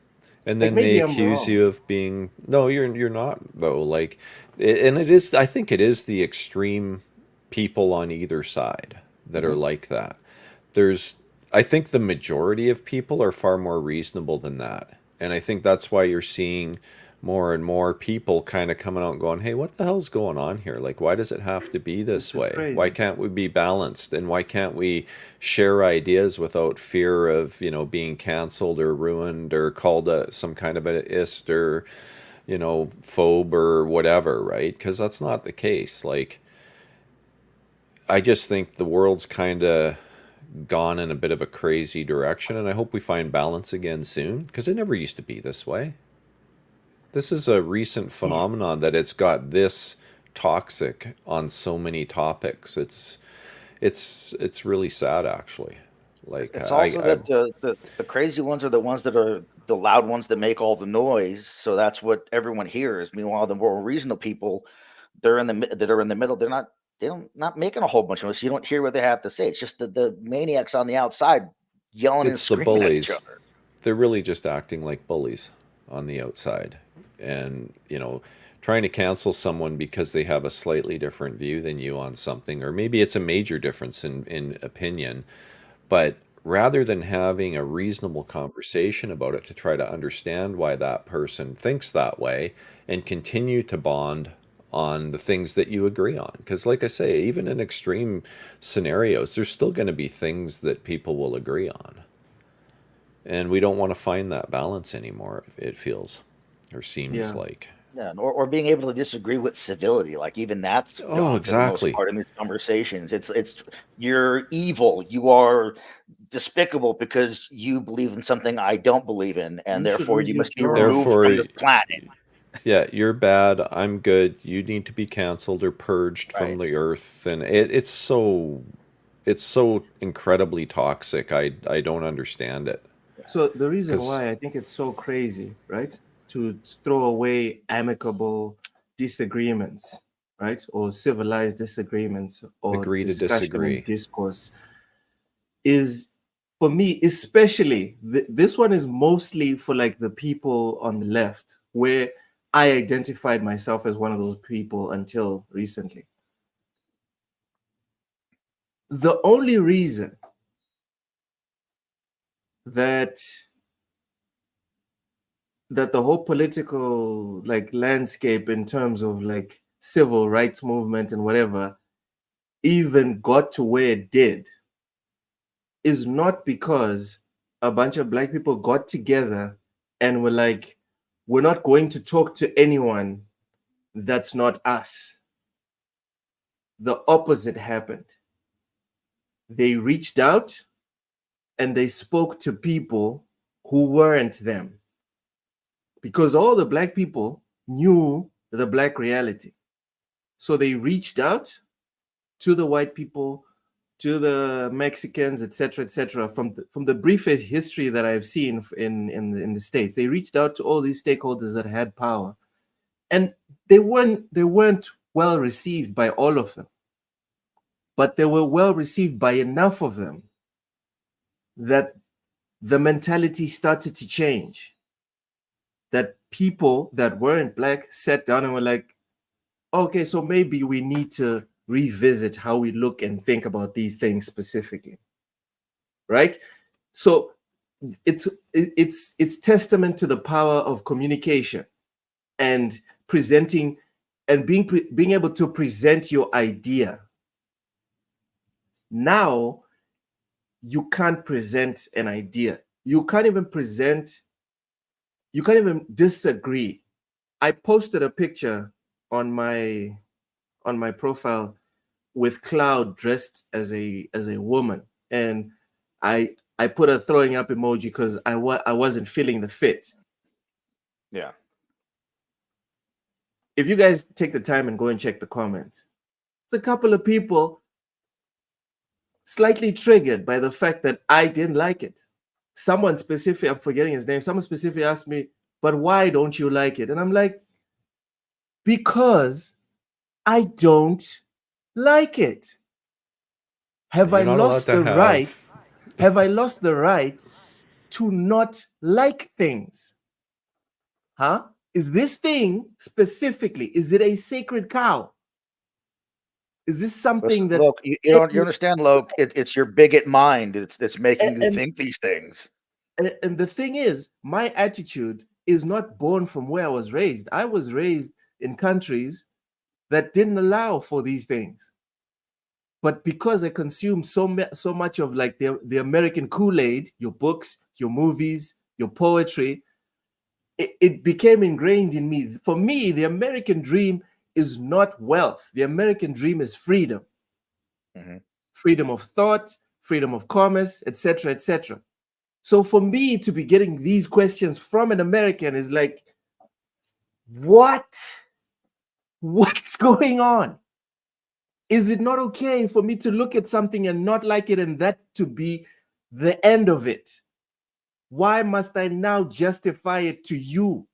And then they accuse you of being you're not though. Like, and it is. I think it is the extreme people on either side that are like that. I think the majority of people are far more reasonable than that, and I think that's why you're seeing more and more people kind of coming out and going, "Hey, what the hell's going on here? Like, why does it have to be this way? Crazy. Why can't we be balanced? And why can't we share ideas without fear of, being canceled or ruined or called some kind of an ist or, phobe or whatever, right? Because that's not the case. Like, I just think the world's kind of gone in a bit of a crazy direction, and I hope we find balance again soon, because it never used to be this way. This is a recent phenomenon that it's got this toxic on so many topics. It's really sad, actually. Like,
it's also that the crazy ones are the ones that are the loud ones that make all the noise. So that's what everyone hears. Meanwhile, the more reasonable people, that are in the middle. They're not making a whole bunch of noise. So you don't hear what they have to say. It's just the maniacs on the outside yelling and screaming at each other.
They're really just acting like bullies on the outside. And, trying to cancel someone because they have a slightly different view than you on something, or maybe it's a major difference in opinion, but rather than having a reasonable conversation about it to try to understand why that person thinks that way and continue to bond on the things that you agree on. Because like I say, even in extreme scenarios, there's still going to be things that people will agree on. And we don't want to find that balance anymore, it feels. Or seems like.
Yeah, or being able to disagree with civility, like even that's
exactly
for the most part in these conversations. It's you're evil, you are despicable because you believe in something I don't believe in, and therefore you must be removed from this planet.
Yeah, you're bad, I'm good, you need to be canceled or purged from the earth, and it's so incredibly toxic. I don't understand it.
So the reason why I think it's so crazy, right? To throw away amicable disagreements, right? Or civilized disagreements, or
agree to disagree.
Discourse is, for me, especially, this one is mostly for like the people on the left, where I identified myself as one of those people until recently. The only reason that the whole political landscape in terms of like civil rights movement and whatever even got to where it did is not because a bunch of black people got together and were like, we're not going to talk to anyone that's not us. The opposite happened. They reached out and they spoke to people who weren't them. Because all the black people knew the black reality. So they reached out to the white people, to the Mexicans, etc., etc. From the brief history that I've seen in the States, they reached out to all these stakeholders that had power. And they weren't well received by all of them. But they were well received by enough of them that the mentality started to change. That people that weren't black sat down and were like, okay, so maybe we need to revisit how we look and think about these things specifically, right? So it's testament to the power of communication and presenting and being able to present your idea. Now you can't present an idea. You can't even disagree. I posted a picture on my profile with Cloud dressed as a woman, and I put a throwing up emoji because I wasn't feeling the fit.
Yeah.
If you guys take the time and go and check the comments, it's a couple of people slightly triggered by the fact that I didn't like it. Someone specific, I'm forgetting his name, someone specific asked me, but why don't you like it? And I'm like, because I don't like it. Have I lost the right? Have I lost the right to not like things? Huh? Is this thing specifically, is it a sacred cow? Is this something that
Look, you understand, Loke? It's your bigot mind. It's making you think these things.
And the thing is, my attitude is not born from where I was raised. I was raised in countries that didn't allow for these things. But because I consumed so much of like the American Kool-Aid, your books, your movies, your poetry, it became ingrained in me. For me, the American dream is not wealth. The American dream is freedom.
Mm-hmm.
Freedom of thought, freedom of commerce, etc., etc. So for me to be getting these questions from an American is like, what's going on? Is it not okay for me to look at something and not like it and that to be the end of it? Why must I now justify it to you?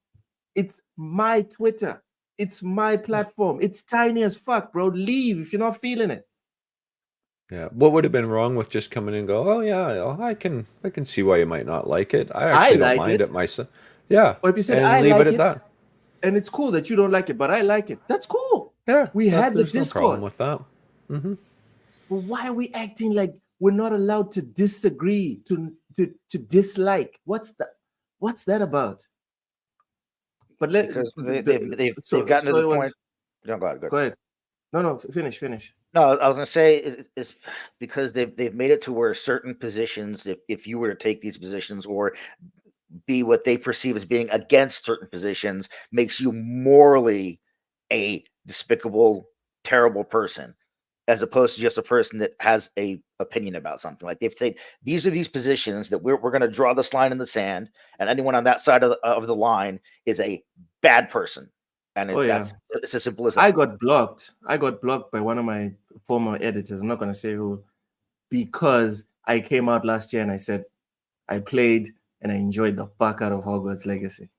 It's my Twitter. It's my platform. It's tiny as fuck, bro. Leave if you're not feeling it.
Yeah. What would have been wrong with just coming and go, oh yeah, I can see why you might not like it. I actually don't mind it myself. Yeah.
Or if you said
and
I
leave
like
it at that.
And it's cool that you don't like it, but I like it. That's cool.
Yeah.
We had the
there's no
discourse.
problem with that. Mm-hmm.
But why are we acting like we're not allowed to disagree, to dislike? What's that about? But
because they've gotten to the point. No, go ahead.
Go ahead. No, finish.
No, I was going to say it's because they've made it to where certain positions, if you were to take these positions or be what they perceive as being against certain positions, makes you morally a despicable, terrible person, as opposed to just a person that has a opinion about something. Like they've said, these are these positions that we're going to draw this line in the sand, and anyone on that side of the line is a bad person. And it's as simple as that.
I got blocked by one of my former editors. I'm not going to say who, because I came out last year and I said I played and I enjoyed the fuck out of Hogwarts Legacy.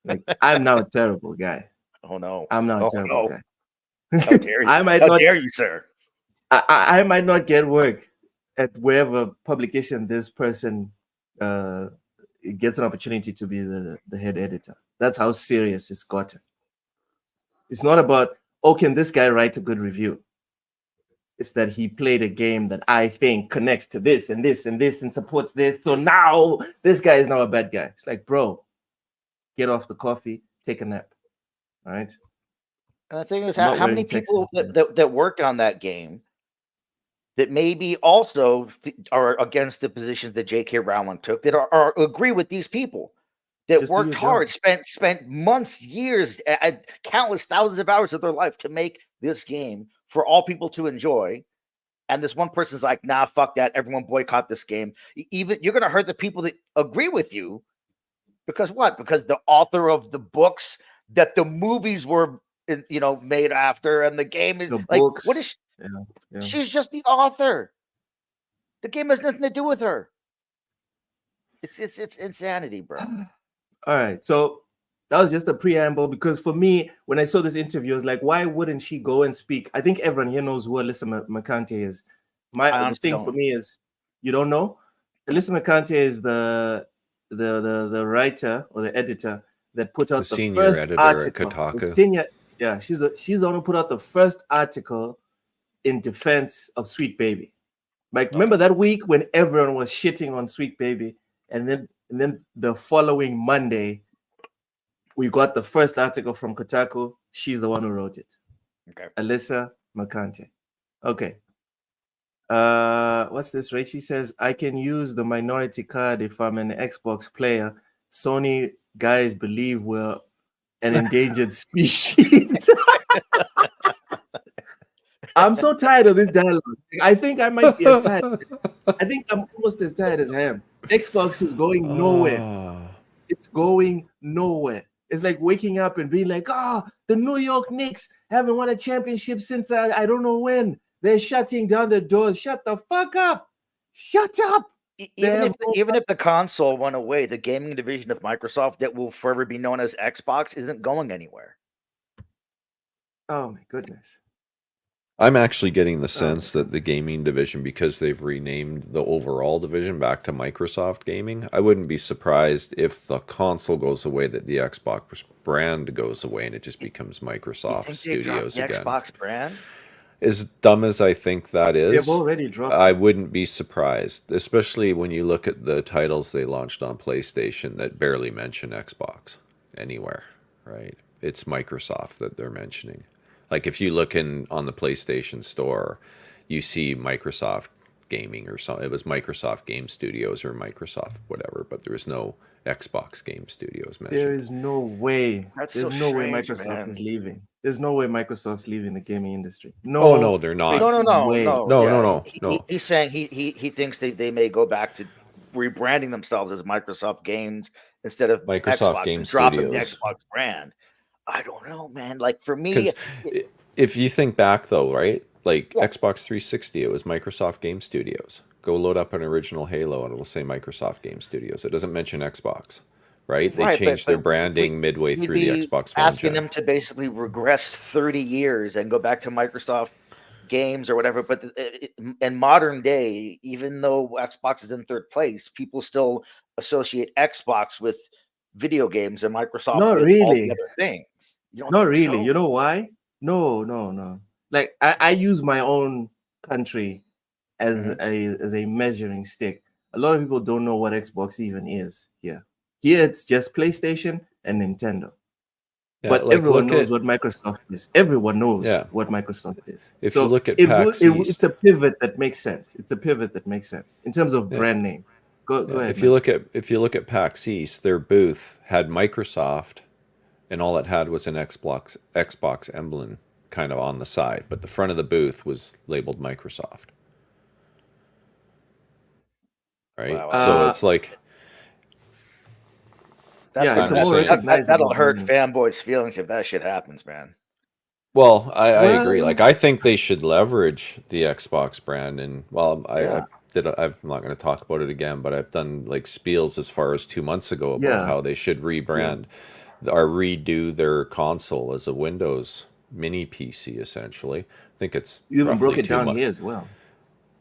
Like, I'm now a terrible guy.
Oh no!
I'm now a terrible guy.
How dare you? How dare you, sir?
I might not get work at wherever publication this person gets an opportunity to be the head editor. That's how serious it's gotten. It's not about, oh, can this guy write a good review? It's that he played a game that I think connects to this and this and this and supports this. So now this guy is now a bad guy. It's like, bro, get off the coffee, take a nap. All right.
And the thing is, how many people that worked on that game that maybe also are against the positions that J.K. Rowling took, that are agree with these people, that just worked hard, spent months, years, countless thousands of hours of their life to make this game for all people to enjoy. And this one person's like, nah, fuck that. Everyone boycott this game. Even you're going to hurt the people that agree with you. Because what? Because the author of the books that the movies were, made after, and the game is like, books. What is she? Yeah. She's just the author. The game has nothing to do with her. It's insanity, bro.
All right. So that was just a preamble, because for me, when I saw this interview, I was like, why wouldn't she go and speak? I think everyone here knows who Alyssa McCanty is. The thing for me is, you don't know? Alyssa McCanty is the writer or the editor that put out the first article. Yeah, she's the one who put out the first article in defense of Sweet Baby. Like, remember that week when everyone was shitting on Sweet Baby, and then the following Monday, we got the first article from Kotaku. She's the one who wrote it.
Okay.
Alyssa McCante. Okay. What's this? Rachel says, I can use the minority card if I'm an Xbox player. Sony guys believe we're an endangered species. I'm so tired of this dialogue. I think I might be as tired. I think I'm almost as tired as him. Xbox is going nowhere. It's going nowhere. It's like waking up and being like, the New York Knicks haven't won a championship since I don't know when. They're shutting down the doors. Shut the fuck up. Shut up.
Even if the console went away, the gaming division of Microsoft that will forever be known as Xbox isn't going anywhere.
Oh my goodness.
I'm actually getting the sense that the gaming division, because they've renamed the overall division back to Microsoft Gaming, I wouldn't be surprised if the console goes away, that the Xbox brand goes away and it just becomes Microsoft Studios
the
again.
Xbox brand?
As dumb as I think that is,
They've already dropped
I wouldn't be surprised, especially when you look at the titles they launched on PlayStation that barely mention Xbox anywhere, right? It's Microsoft that they're mentioning. Like if you look on the PlayStation Store, you see Microsoft Gaming or something. It was Microsoft Game Studios or Microsoft whatever, but there was no Xbox Game Studios mentioned.
There is no way.
That's
There's
so
no way
strange,
Microsoft
man.
is leaving. There's no way Microsoft's leaving the gaming industry. No.
Oh no, they're not.
No. He's saying he thinks they may go back to rebranding themselves as Microsoft Games instead of
Microsoft
Xbox,
Game
dropping the
Studios.
Xbox brand. I don't know, man. Like for me,
Because if you think back though, right? Like Xbox 360, it was Microsoft Game Studios. Go load up an original Halo and it'll say Microsoft Game Studios. It doesn't mention Xbox, right? They changed their branding midway through the Xbox One
asking
gen.
them to basically regress 30 years and go back to Microsoft Games or whatever. But in modern day, even though Xbox is in third place, people still associate Xbox with video games and Microsoft
Not
with
really.
all the other things.
Not really. So? You know why? No. Like I use my own country as a measuring stick. A lot of people don't know what Xbox even is here. Here it's just PlayStation and Nintendo. Yeah, but like everyone knows what Microsoft is. Everyone knows what Microsoft is.
If you look at PAX East,
it's a pivot that makes sense. It's a pivot that makes sense in terms of brand name. Go ahead.
If you look at PAX East, their booth had Microsoft, and all it had was an Xbox emblem kind of on the side, but the front of the booth was labeled Microsoft. Right, so it's like.
That'll hurt fanboys' feelings if that shit happens, man.
Well, I agree. Like, I think they should leverage the Xbox brand, and I'm not going to talk about it again, but I've done like spiels as far as 2 months ago about how they should rebrand or redo their console as a Windows mini PC, essentially. I think it's
you even broke it down here as well.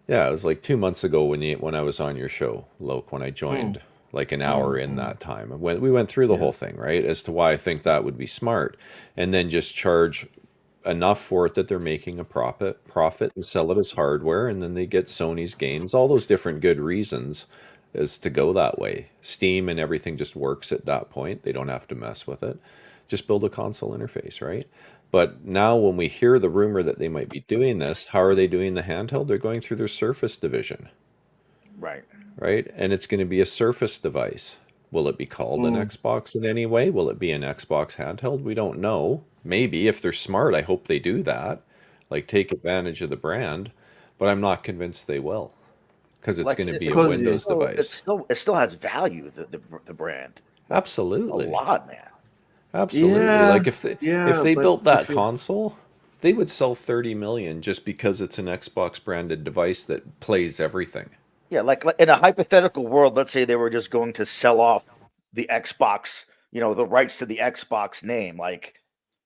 Yeah, it was like 2 months ago when I was on your show, Loke, when I joined. Like an hour in that time. We went through the whole thing, right? As to why I think that would be smart. And then just charge enough for it that they're making a profit and sell it as hardware. And then they get Sony's games, all those different good reasons as to go that way. Steam and everything just works at that point. They don't have to mess with it. Just build a console interface, right? But now when we hear the rumor that they might be doing this, how are they doing the handheld? They're going through their Surface division. Right? And it's going to be a Surface device. Will it be called an Xbox in any way? Will it be an Xbox handheld? We don't know. Maybe if they're smart, I hope they do that. Like take advantage of the brand. But I'm not convinced they will. Because it's going to be a Windows device.
It still has value, the brand.
Absolutely.
A lot, man.
Absolutely. Like if they built that console, they would sell 30 million just because it's an Xbox branded device that plays everything.
Yeah, like in a hypothetical world, let's say they were just going to sell off the Xbox, the rights to the Xbox name. Like,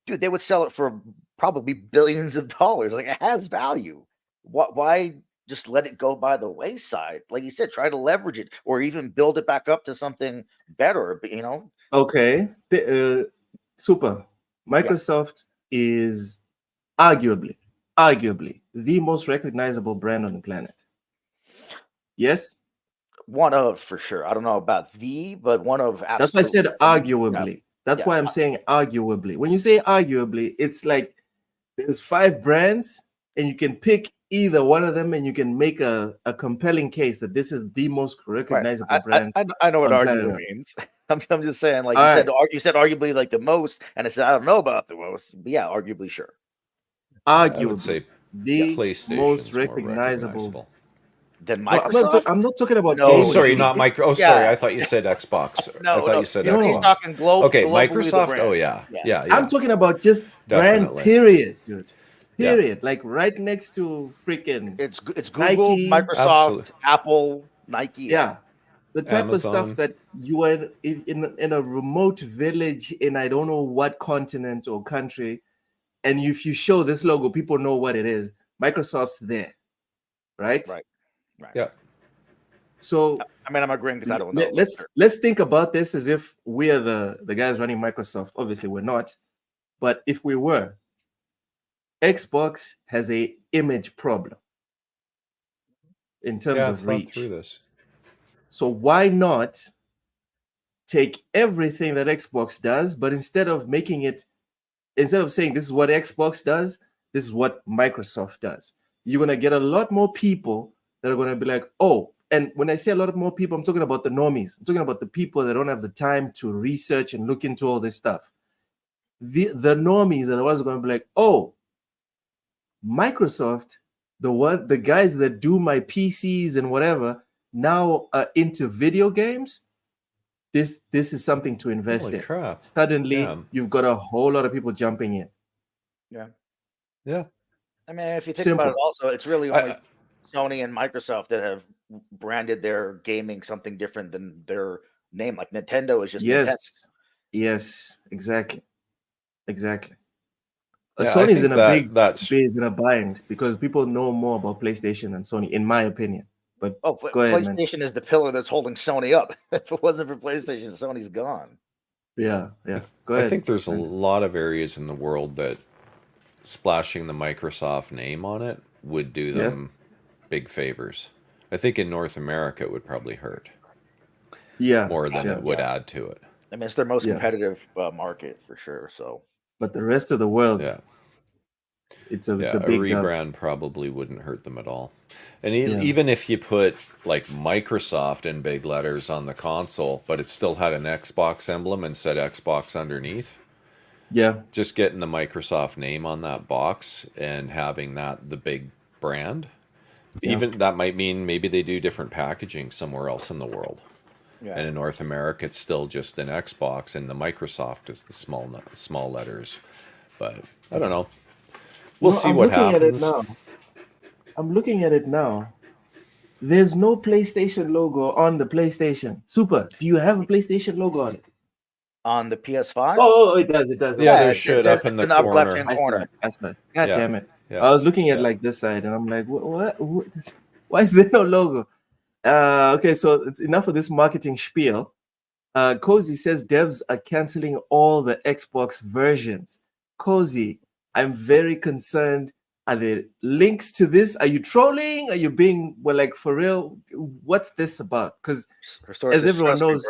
dude, they would sell it for probably billions of dollars. Like, it has value. Why just let it go by the wayside? Like you said, try to leverage it or even build it back up to something better,
Okay. Super. Microsoft is arguably the most recognizable brand on the planet. Yes?
One of, for sure. I don't know about the, but one of.
That's why I said arguably.
Yeah.
That's
Yeah.
why I'm saying arguably. When you say arguably, it's like there's 5 brands and you can pick either one of them and you can make a compelling case that this is the most recognizable
Right.
brand.
I know what
on planet
arguably
Earth.
means. I'm just saying, like
All
you said arguably like the most, and I said I don't know about the most, but yeah, arguably sure.
I would
Arguably
say
the
PlayStation's
most
more
recognizable.
recognizable.
Then
No,
Microsoft.
I'm not talking about
No,
Oh,
gaming.
sorry, not micro. Oh,
yeah.
sorry. I thought you said Xbox. I thought you said
He's
Xbox.
talking global.
Okay,
globally the
Microsoft.
brand.
Oh yeah,
Yeah.
yeah.
I'm talking about just
Definitely.
brand period, dude.
Yeah.
Period. Like right next to freaking
It's Google,
Nike.
Microsoft,
Absolutely.
Apple, Nike.
Yeah. The type of
Amazon.
stuff that you are in a remote village in I don't know what continent or country, and if you show this logo, people know what it is. Microsoft's there, right?
Right.
Yeah.
So
I mean, I'm agreeing because I don't know.
let's think about this as if we are the guys running Microsoft. Obviously, we're not, but if we were, Xbox has a image problem in terms
Yeah, I've
of
thought
reach.
through this.
So why not take everything that Xbox does, but instead of saying this is what Xbox does, this is what Microsoft does. You're gonna get a lot more people that are gonna be like, oh, and when I say a lot more people, I'm talking about the normies. I'm talking about the people that don't have the time to research and look into all this stuff. The normies are the ones who are gonna be like, oh, Microsoft, the guys that do my PCs and whatever now are into video games. This is something to invest
Holy
in.
crap.
Suddenly,
Yeah.
you've got a whole lot of people jumping in.
Yeah.
Yeah.
I mean, if you think about it, also, it's really only Sony and Microsoft that have branded their gaming something different than their name. Like Nintendo is just Nintendo.
Yes, exactly.
Yeah,
Sony's in a
that's
is in a bind because people know more about PlayStation than Sony, in my opinion. But go ahead,
PlayStation is the pillar that's holding Sony up. If it wasn't for PlayStation, Sony's gone.
Yeah. Go ahead.
I think there's a lot of areas in the world that splashing the Microsoft name on it would do them big favors. I think in North America it would probably hurt.
Yeah.
More than it would add to it.
I mean, it's their most competitive market for sure. So,
but the rest of the world, it's a big
rebrand probably wouldn't hurt them at all. And even if you put like Microsoft in big letters on the console, but it still had an Xbox emblem and said Xbox underneath.
Yeah.
Just getting the Microsoft name on that box and having that the big brand. Even that might mean maybe they do different packaging somewhere else in the world. Yeah. And in North America, it's still just an Xbox, and the Microsoft is the small letters. But I don't know. We'll see what happens.
I'm looking at it now. There's no PlayStation logo on the PlayStation. Super. Do you have a PlayStation logo on it?
On the PS5?
Oh, it does.
Yeah, there's shit up in the corner.
Left-hand corner.
That's not. God damn it.
Yeah.
I was looking at like this side, and I'm like, what? Why is there no logo? Okay, so it's enough of this marketing spiel. Cozy says devs are canceling all the Xbox versions. Cozy, I'm very concerned. Are there links to this? Are you trolling? Are you being like for real? What's this about? Because as everyone knows,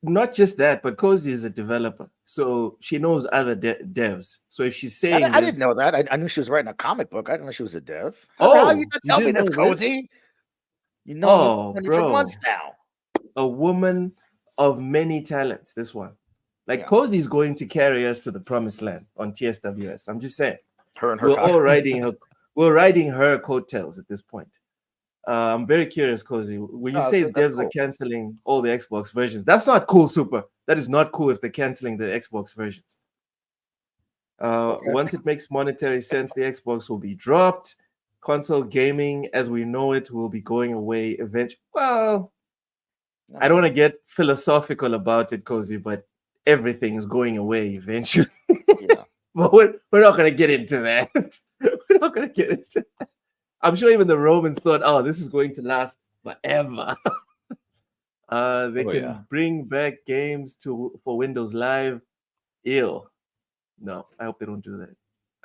not just that, but Cozy is a developer, so she knows other devs. So if she's saying,
I didn't know that. I knew she was writing a comic book. I didn't know she was a dev.
How
you not tell me this, Cozy? You know, for months now.
A woman of many talents. This one, Cozy is going to carry us to the promised land on TSWS. I'm just saying. We're all riding her. We're riding her coattails at this point. I'm very curious, Cozy. When you say devs are canceling all the Xbox versions, that's not cool, Super. That is not cool if they're canceling the Xbox versions. Once it makes monetary sense, the Xbox will be dropped. Console gaming, as we know it, will be going away eventually. Well, I don't want to get philosophical about it, Cozy, but everything is going away eventually.
Yeah.
But we're not going to get into that. We're not going to get into that. I'm sure even the Romans thought, oh, this is going to last forever. They can bring back games for Windows Live. Ew. No, I hope they don't do that.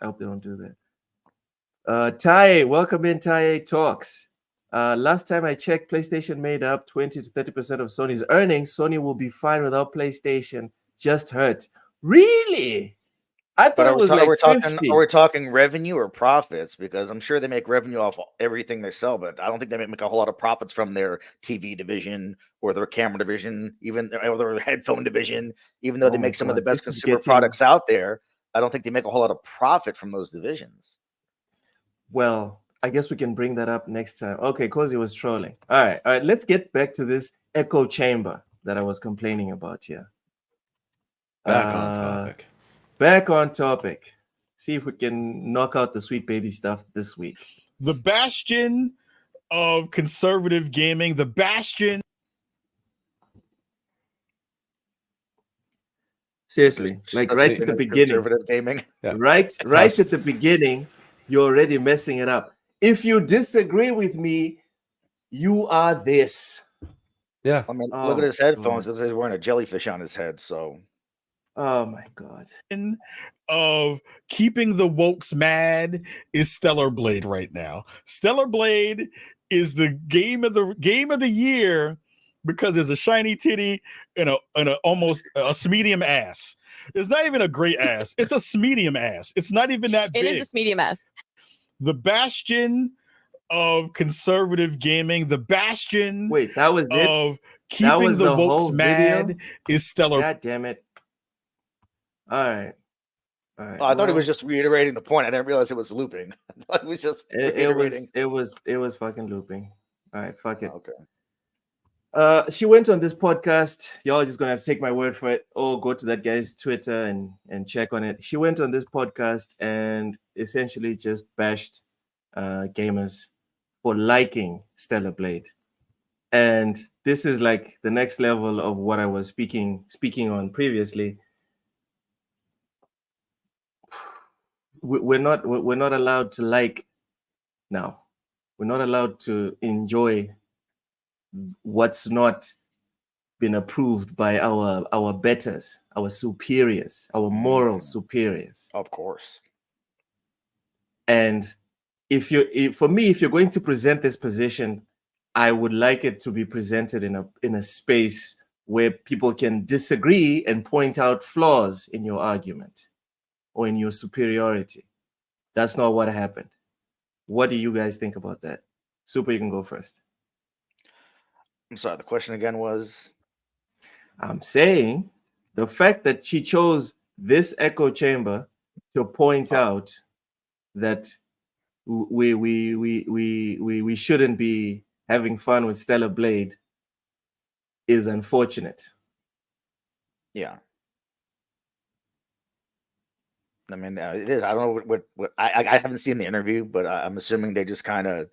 I hope they don't do that. Taye, welcome in Taye Talks. Last time I checked, PlayStation made up 20 to 30% of Sony's earnings. Sony will be fine without PlayStation. Just hurt. Really? I thought it was like 50.
Are we talking revenue or profits? Because I'm sure they make revenue off everything they sell, but I don't think they make a whole lot of profits from their TV division or their camera division, even or their headphone division. Even though they make some of the best consumer products out there, I don't think they make a whole lot of profit from those divisions.
Well, I guess we can bring that up next time. Okay, Cozy was trolling. All right. Let's get back to this echo chamber that I was complaining about here.
Back on topic.
Back on topic. See if we can knock out the sweet baby stuff this week.
The bastion of conservative gaming, the bastion.
Seriously, like right at the beginning.
Conservative gaming.
Yeah. Right at the beginning, you're already messing it up. If you disagree with me, you are this.
Yeah.
I mean, look at his headphones. It looks like he's wearing a jellyfish on his head, so.
Oh my God.
Of keeping the wokes mad is Stellar Blade right now. Stellar Blade is the game of the year because there's a shiny titty and a almost a medium ass. It's not even a great ass. It's a medium ass. It's not even that big.
It is a medium ass.
The bastion of conservative gaming, the bastion
that was it?
Of keeping the wokes mad is Stellar.
God damn it. All right.
Oh, I thought he was just reiterating the point. I didn't realize it was looping. I thought it was just reiterating.
It was fucking looping. All right, fuck it.
Okay.
She went on this podcast. Y'all are just gonna have to take my word for it, or go to that guy's Twitter and check on it. She went on this podcast and essentially just bashed gamers for liking Stellar Blade. And this is like the next level of what I was speaking on previously. We're not allowed to like now. We're not allowed to enjoy what's not been approved by our betters, our superiors, our moral superiors.
Of course.
And if you're going to present this position, I would like it to be presented in a space where people can disagree and point out flaws in your argument or in your superiority. That's not what happened. What do you guys think about that? Super, you can go first.
I'm sorry, the question again was?
I'm saying the fact that she chose this echo chamber to point out that we shouldn't be having fun with Stellar Blade is unfortunate.
Yeah. I mean, it is. I don't know what I haven't seen the interview, but I'm assuming they just kind of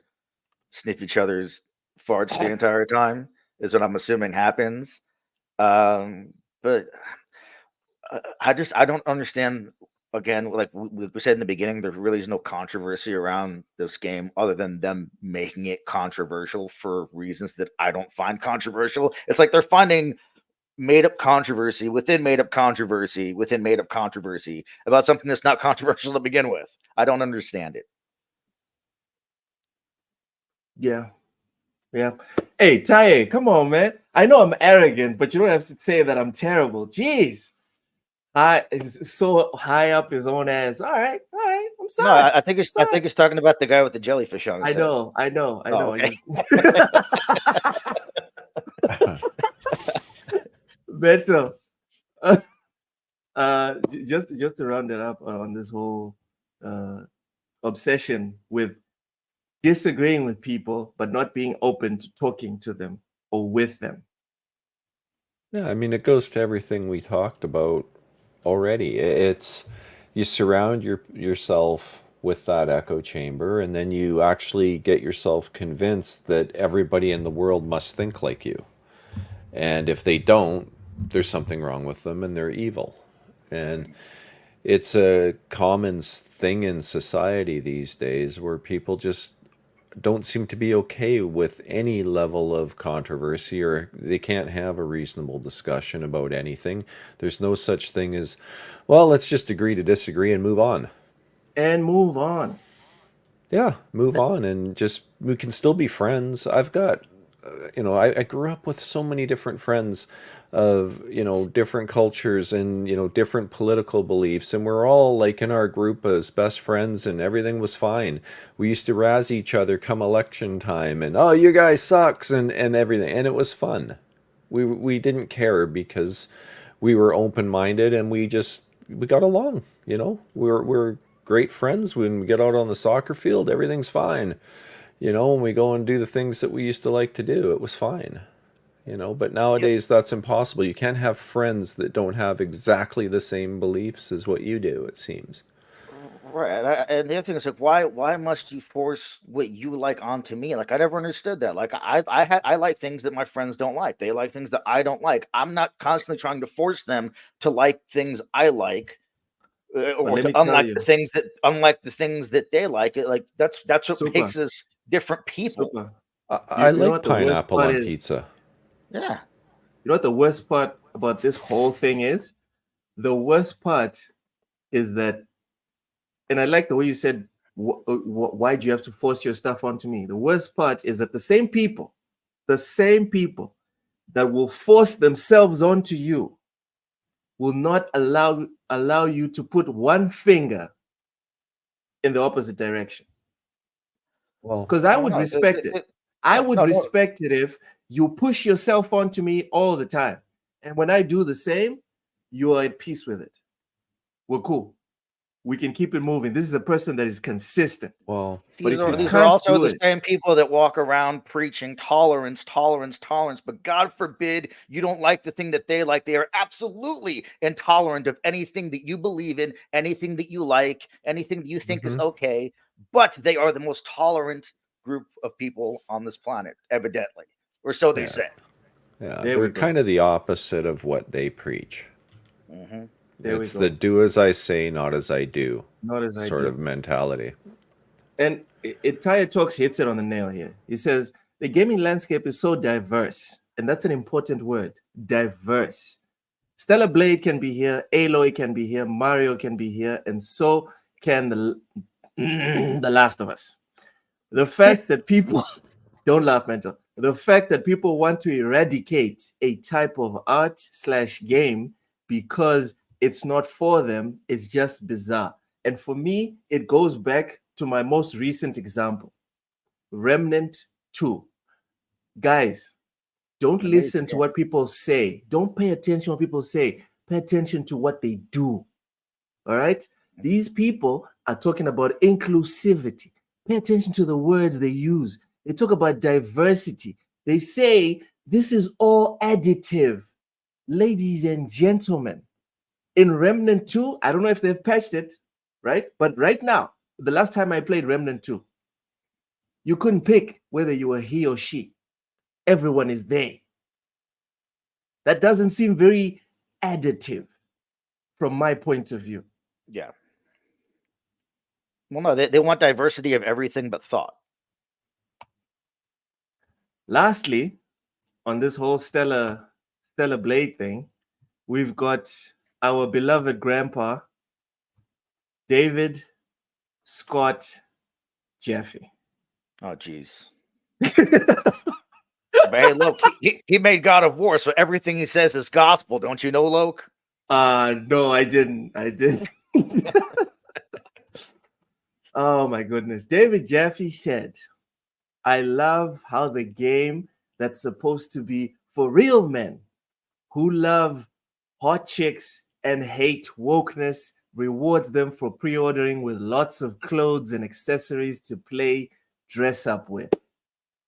sniff each other's farts the entire time is what I'm assuming happens. But I don't understand. Again, like we said in the beginning, there really is no controversy around this game other than them making it controversial for reasons that I don't find controversial. It's like they're finding made up controversy within made up controversy within made up controversy about something that's not controversial to begin with. I don't understand it.
Yeah. Hey, Taye, come on, man. I know I'm arrogant, but you don't have to say that I'm terrible. Jeez. It's so high up his own ass. All right. I'm sorry.
No, I think he's talking about the guy with the jellyfish on his head.
I know.
Oh, okay.
Beto. Just to round it up on this whole obsession with disagreeing with people but not being open to talking to them or with them.
Yeah, I mean, it goes to everything we talked about already. It's you surround yourself with that echo chamber, and then you actually get yourself convinced that everybody in the world must think like you. And if they don't, there's something wrong with them and they're evil. And it's a common thing in society these days where people just don't seem to be okay with any level of controversy, or they can't have a reasonable discussion about anything. There's no such thing as, well, let's just agree to disagree and move on.
And move on.
Yeah, move on, and just we can still be friends. I've got, I grew up with so many different friends of, different cultures and, different political beliefs, and we're all like in our group as best friends, and everything was fine. We used to razz each other come election time, and oh, you guys sucks, and everything, and it was fun. We didn't care because we were open minded, and we got along. We're great friends. When we get out on the soccer field, everything's fine. When we go and do the things that we used to like to do, it was fine. But nowadays that's impossible. You can't have friends that don't have exactly the same beliefs as what you do, it seems.
Right, and the other thing is like, why must you force what you like onto me? Like, I never understood that. Like, I like things that my friends don't like. They like things that I don't like. I'm not constantly trying to force them to like things I like,
But
or
let
to
me tell you,
unlike the things that they like. Like, that's what
super,
makes us different people.
super.
I
You know
like
what the worst
pineapple
part
on
is?
pizza.
Yeah,
You know what the worst part about this whole thing is? The worst part is that, and I like the way you said, why do you have to force your stuff onto me? The worst part is that the same people that will force themselves onto you will not allow you to put one finger in the opposite direction.
Well,
Because I
no,
would
no,
respect it. I would
no,
respect it if you push yourself onto me all the time. And when I do the same, you are at peace with it. We're cool. We can keep it moving. This is a person that is consistent.
well,
But if you
These are
can't
also
do
the
it,
same people that walk around preaching tolerance, tolerance, tolerance. But God forbid you don't like the thing that they like. They are absolutely intolerant of anything that you believe in, anything that you like, anything that you think is okay. But they are the most tolerant group of people on this planet, evidently, or so they
yeah,
say.
yeah,
there
they're
we go.
kind of the opposite of what they preach.
Mm-hmm.
There we
It's
go.
the do as I say, not as I do
Not as I
sort
do.
of mentality.
And Tire Talks hits it on the nail here. He says the gaming landscape is so diverse, and that's an important word, diverse. Stellar Blade can be here, Aloy can be here, Mario can be here, and so can the Last of Us. The fact that people don't laugh, mental. The fact that people want to eradicate a type of art/game because it's not for them is just bizarre. And for me, it goes back to my most recent example, Remnant 2. Guys, don't listen to what people say. Don't pay attention to what people say. Pay attention to what they do. All right? These people are talking about inclusivity. Pay attention to the words they use. They talk about diversity. They say this is all additive. Ladies and gentlemen, in Remnant 2, I don't know if they've patched it, right? But right now, the last time I played Remnant 2, you couldn't pick whether you were he or she. Everyone is they. That doesn't seem very additive from my point of view.
Yeah. Well, no, they want diversity of everything but thought.
Lastly, on this whole Stellar Blade thing, we've got our beloved grandpa, David Scott Jeffy.
Oh, jeez. But hey, look, he made God of War, so everything he says is gospel. Don't you know, Loke?
No, I didn't. Oh my goodness. David Jeffy said, I love how the game that's supposed to be for real men who love hot chicks and hate wokeness rewards them for pre-ordering with lots of clothes and accessories to play dress up with.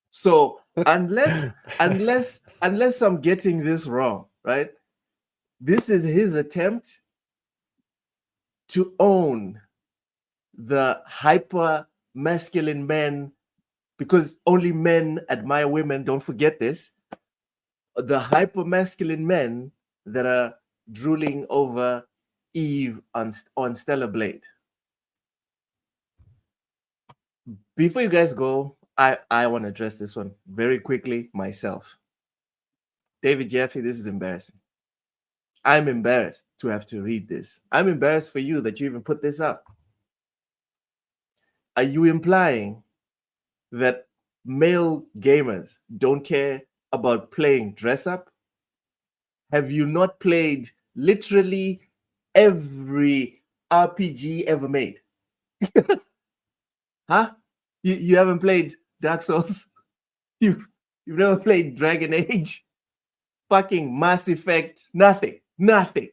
So unless I'm getting this wrong, right? This is his attempt to own the hyper masculine men, because only men admire women. Don't forget this. The hyper masculine men that are drooling over Eve on Stellar Blade. Before you guys go, I want to address this one very quickly myself. David Jeffy, this is embarrassing. I'm embarrassed to have to read this. I'm embarrassed for you that you even put this up. Are you implying that male gamers don't care about playing dress up? Have you not played literally every RPG ever made? Huh? You haven't played Dark Souls? You've never played Dragon Age? Fucking Mass Effect? Nothing. Nothing.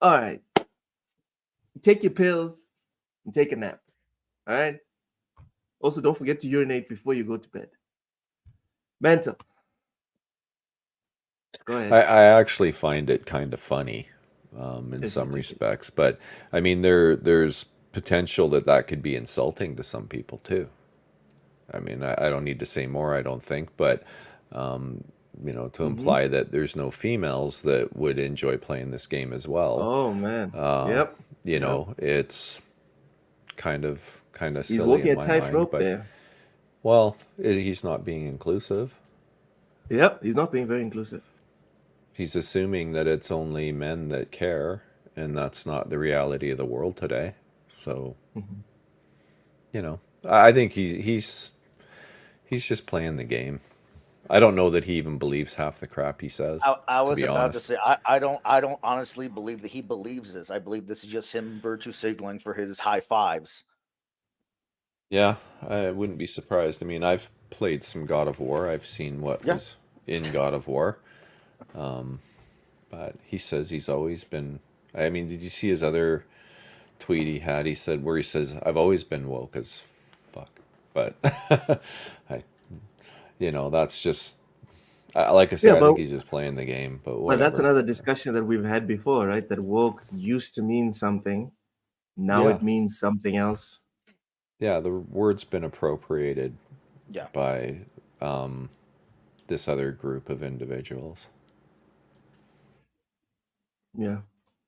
All right. Take your pills and take a nap. All right? Also, don't forget to urinate before you go to bed. Mental. Go ahead.
I actually find it kind of funny in some respects, but I mean there's potential that could be insulting to some people too. I mean, I don't need to say more, I don't think, but to imply that there's no females that would enjoy playing this game as well.
Oh man. Yep.
It's kind of silly.
He's walking
in
a
my
tightrope
mind,
there.
Well, he's not being inclusive.
Yep, he's not being very inclusive.
He's assuming that it's only men that care, and that's not the reality of the world today. So, I think he's just playing the game. I don't know that he even believes half the crap he says.
I was
to be
about
honest.
to say I don't honestly believe that he believes this. I believe this is just him virtue signaling for his high fives.
Yeah, I wouldn't be surprised. I mean, I've played some God of War. I've seen what was in God of War. But he says he's always been. I mean, did you see his other tweet he had? He says, "I've always been woke as fuck." But that's just like I said. I think he's just playing the game. But whatever.
But that's another discussion that we've had before, right? That woke used to mean something, now it means something else.
Yeah, the word's been appropriated.
Yeah.
By this other group of individuals.
Yeah.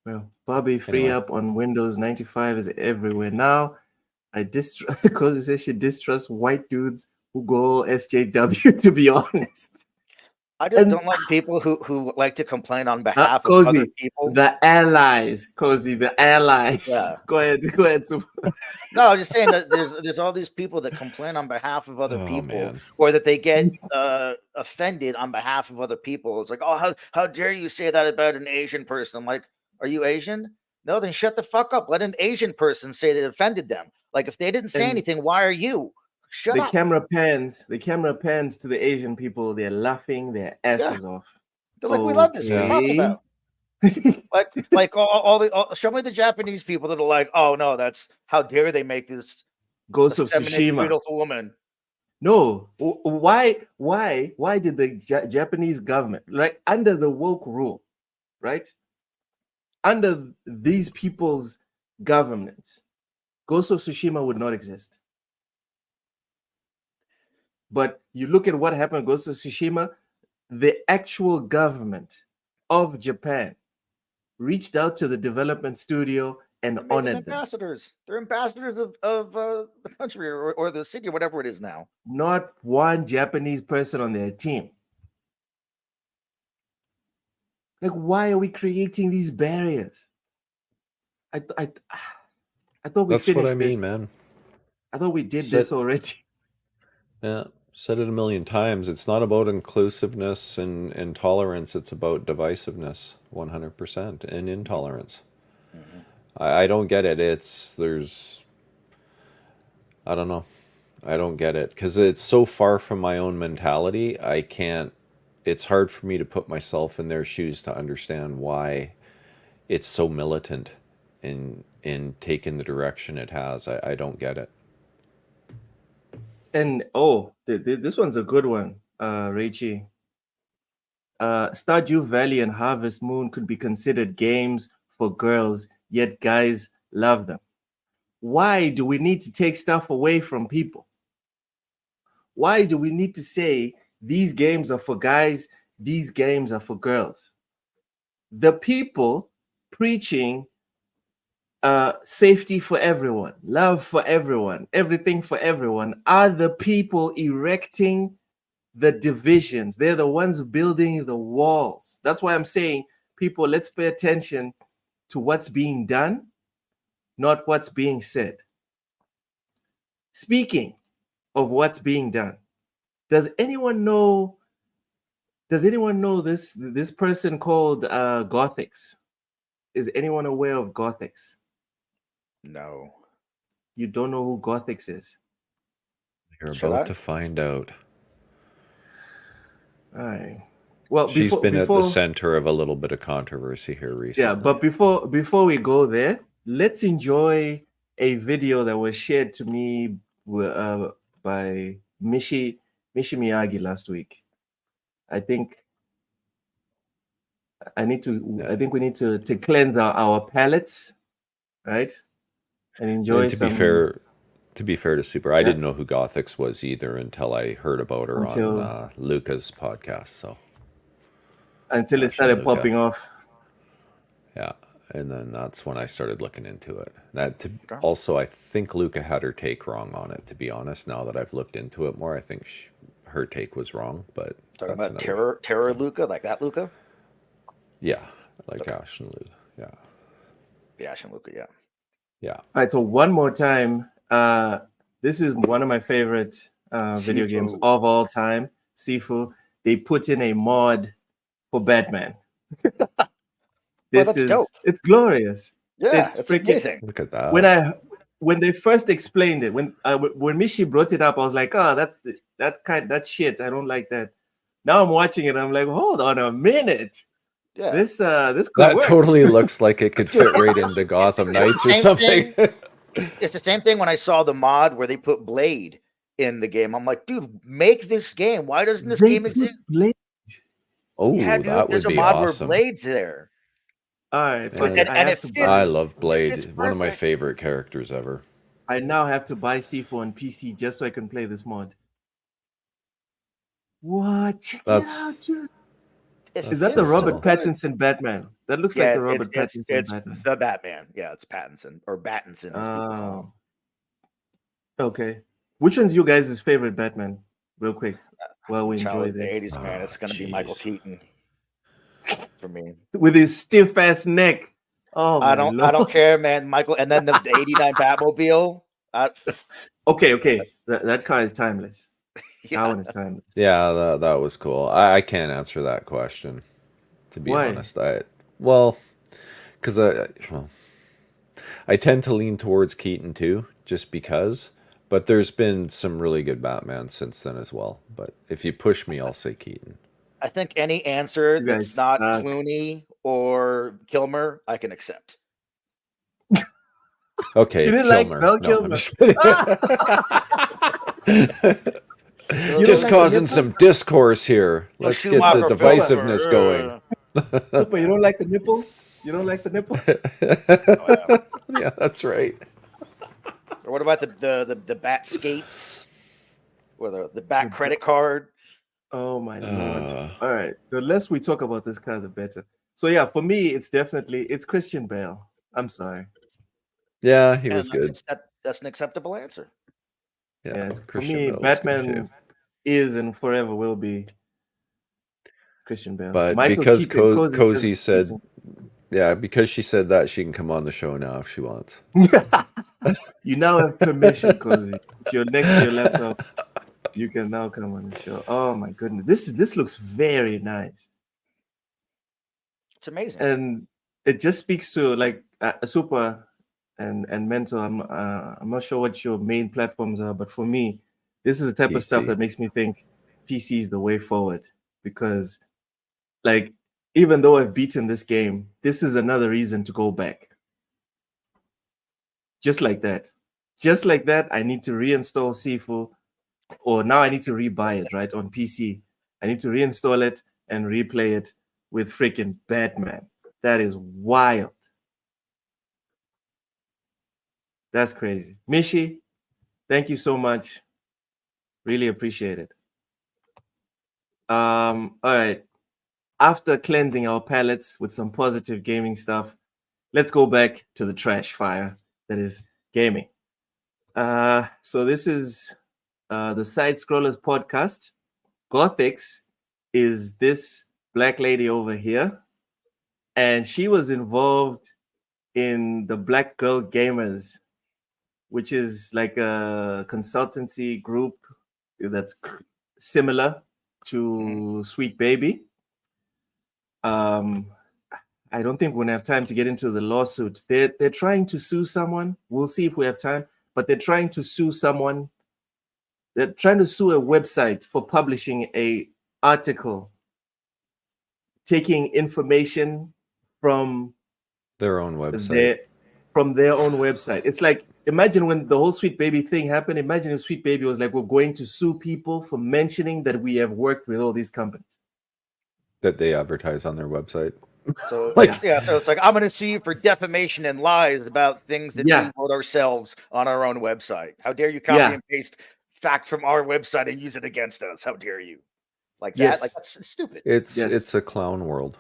Well, Bobby free up on Windows 95 is everywhere now. I distrust because it says she distrusts white dudes who go SJW, to be honest.
I just don't like people who like to complain on behalf of
Cozy,
other people.
The allies, Cozy, the allies.
Yeah.
Go ahead.
No, I'm just saying that there's all these people that complain on behalf of other people,
man.
or that they get offended on behalf of other people. It's like, oh, how dare you say that about an Asian person? I'm like, are you Asian? No, then shut the fuck up. Let an Asian person say that it offended them. Like, if they didn't say anything, why are you? Shut up. The camera pans to the Asian people. They're laughing their asses off. They're like, we love this. What are you talking about? Show me the Japanese people that are like, oh no, that's how dare they make this
Ghost of Tsushima
beautiful woman.
No, why did the Japanese government, like under the woke rule, right? Under these people's governments, Ghost of Tsushima would not exist. But you look at what happened in Ghost of Tsushima, the actual government of Japan reached out to the development studio and honored them.
Ambassadors. They're ambassadors of the country or the city or whatever it is now.
Not one Japanese person on their team. Like, why are we creating these barriers? I thought we
That's
finished
what I mean,
this.
man.
I thought we did this already.
Yeah, said it a million times. It's not about inclusiveness and tolerance. It's about divisiveness, 100%, and intolerance. Mm-hmm. I don't get it. I don't know. I don't get it because it's so far from my own mentality. It's hard for me to put myself in their shoes to understand why it's so militant in taking the direction it has. I don't get it.
And this one's a good one, Raichi. Stardew Valley and Harvest Moon could be considered games for girls, yet guys love them. Why do we need to take stuff away from people? Why do we need to say these games are for guys, these games are for girls? The people preaching safety for everyone, love for everyone, everything for everyone are the people erecting the divisions. They're the ones building the walls. That's why I'm saying, people, let's pay attention to what's being done, not what's being said. Speaking of what's being done, does anyone know this person called Gothics? Is anyone aware of Gothics?
No.
You don't know who Gothics is?
You're
Should
about
I?
to find out.
All right. Well,
She's been at the
before
center of a little bit of controversy here recently.
yeah, but before we go there, let's enjoy a video that was shared to me by Mishi Miyagi last week. I think we need to cleanse our palates, right? And enjoy
And to
some.
be fair to Super, I didn't know who Gothics was either until I heard about her on Luca's podcast. So
until it started popping off.
Yeah, and then that's when I started looking into it. Also, I think Luca had her take wrong on it. To be honest, now that I've looked into it more, I think her take was wrong. But
Talking about terror Luca, like that Luca.
Yeah, like Ash and Luca. Yeah.
The Ash and Luca. Yeah.
Yeah.
All right. So one more time, this is one of my favorite video games of all time. Sifu. They put in a mod for Batman. Dope. It's glorious.
Yeah,
it's
freaking amazing.
Look at that.
When they first explained it, when Mishi brought it up, I was like, oh, that's shit. I don't like that. Now I'm watching it, I'm like, hold on a minute.
Yeah.
This could
that
work.
Totally looks like it could fit right into Gotham Knights or something.
It's the same thing when I saw the mod where they put Blade in the game. I'm like, dude, make this game. Why doesn't this game exist?
Blade?
Oh,
yeah, dude,
that would
there's
be
a mod
awesome.
where Blade's there.
All right,
I love Blade. One of my favorite characters ever.
I now have to buy Sifu on PC just so I can play this mod. What? Check it out, dude. Is that the Robert Pattinson Batman? That looks like the Robert Pattinson Batman.
The Batman. Yeah, it's Pattinson or Battinson.
Oh. Okay. Which one's you guys' favorite Batman? Real quick, while we enjoy this.
The 80s, man. It's going to be Michael Keaton for me.
With his stiff ass neck. Oh,
I don't care, man. Michael, and then the 89 Batmobile.
Okay. That car is timeless.
Yeah.
That one is timeless.
Yeah, that was cool. I can't answer that question, to be honest. Because I tend to lean towards Keaton too, just because. But there's been some really good Batman since then as well. But if you push me, I'll say Keaton.
I think any answer that's not Clooney or Kilmer, I can accept.
Okay, it's Kilmer.
Like Kilmer.
Just causing some discourse here. Let's get the divisiveness going.
Super, you don't like the nipples? You don't like the nipples?
Yeah, that's right.
Or what about the bat skates? Or the bat credit card?
Oh my lord! All right, the less we talk about this car, the better. So yeah, for me, it's Christian Bale. I'm sorry.
Yeah, he was good.
That's an acceptable answer.
Yeah, for me, Batman is and forever will be Christian Bale.
But because Cozy said, because she said that, she can come on the show now if she wants.
You now have permission, Cozy. If you're next to your laptop, you can now come on the show. Oh my goodness, this looks very nice.
It's amazing,
and it just speaks to like Super and Mental. I'm not sure what your main platforms are, but for me, this is the type of stuff that makes me think PC is the way forward. Because, like, even though I've beaten this game, this is another reason to go back. Just like that, I need to reinstall Sifu, or now I need to rebuy it right on PC. I need to reinstall it and replay it with freaking Batman. That is wild. That's crazy. Mishi, thank you so much. Really appreciate it. All right. After cleansing our palates with some positive gaming stuff, let's go back to the trash fire that is gaming. So this is the Side Scrollers podcast. Gothix is this black lady over here, and she was involved in the Black Girl Gamers, which is like a consultancy group that's similar to Sweet Baby. I don't think we're gonna have time to get into the lawsuit. They're trying to sue someone. We'll see if we have time, but they're trying to sue someone. They're trying to sue a website for publishing a article taking information from
Their own website.
From their own website. It's like, imagine when the whole Sweet Baby thing happened. Imagine if Sweet Baby was like, we're going to sue people for mentioning that we have worked with all these companies
that they advertise on their website.
So
Like-
so it's like, I'm going to sue you for defamation and lies about things that we wrote ourselves on our own website. How dare you copy and paste facts from our website and use it against us? How dare you? Like that?
Yes.
Like, that's stupid.
It's a clown world.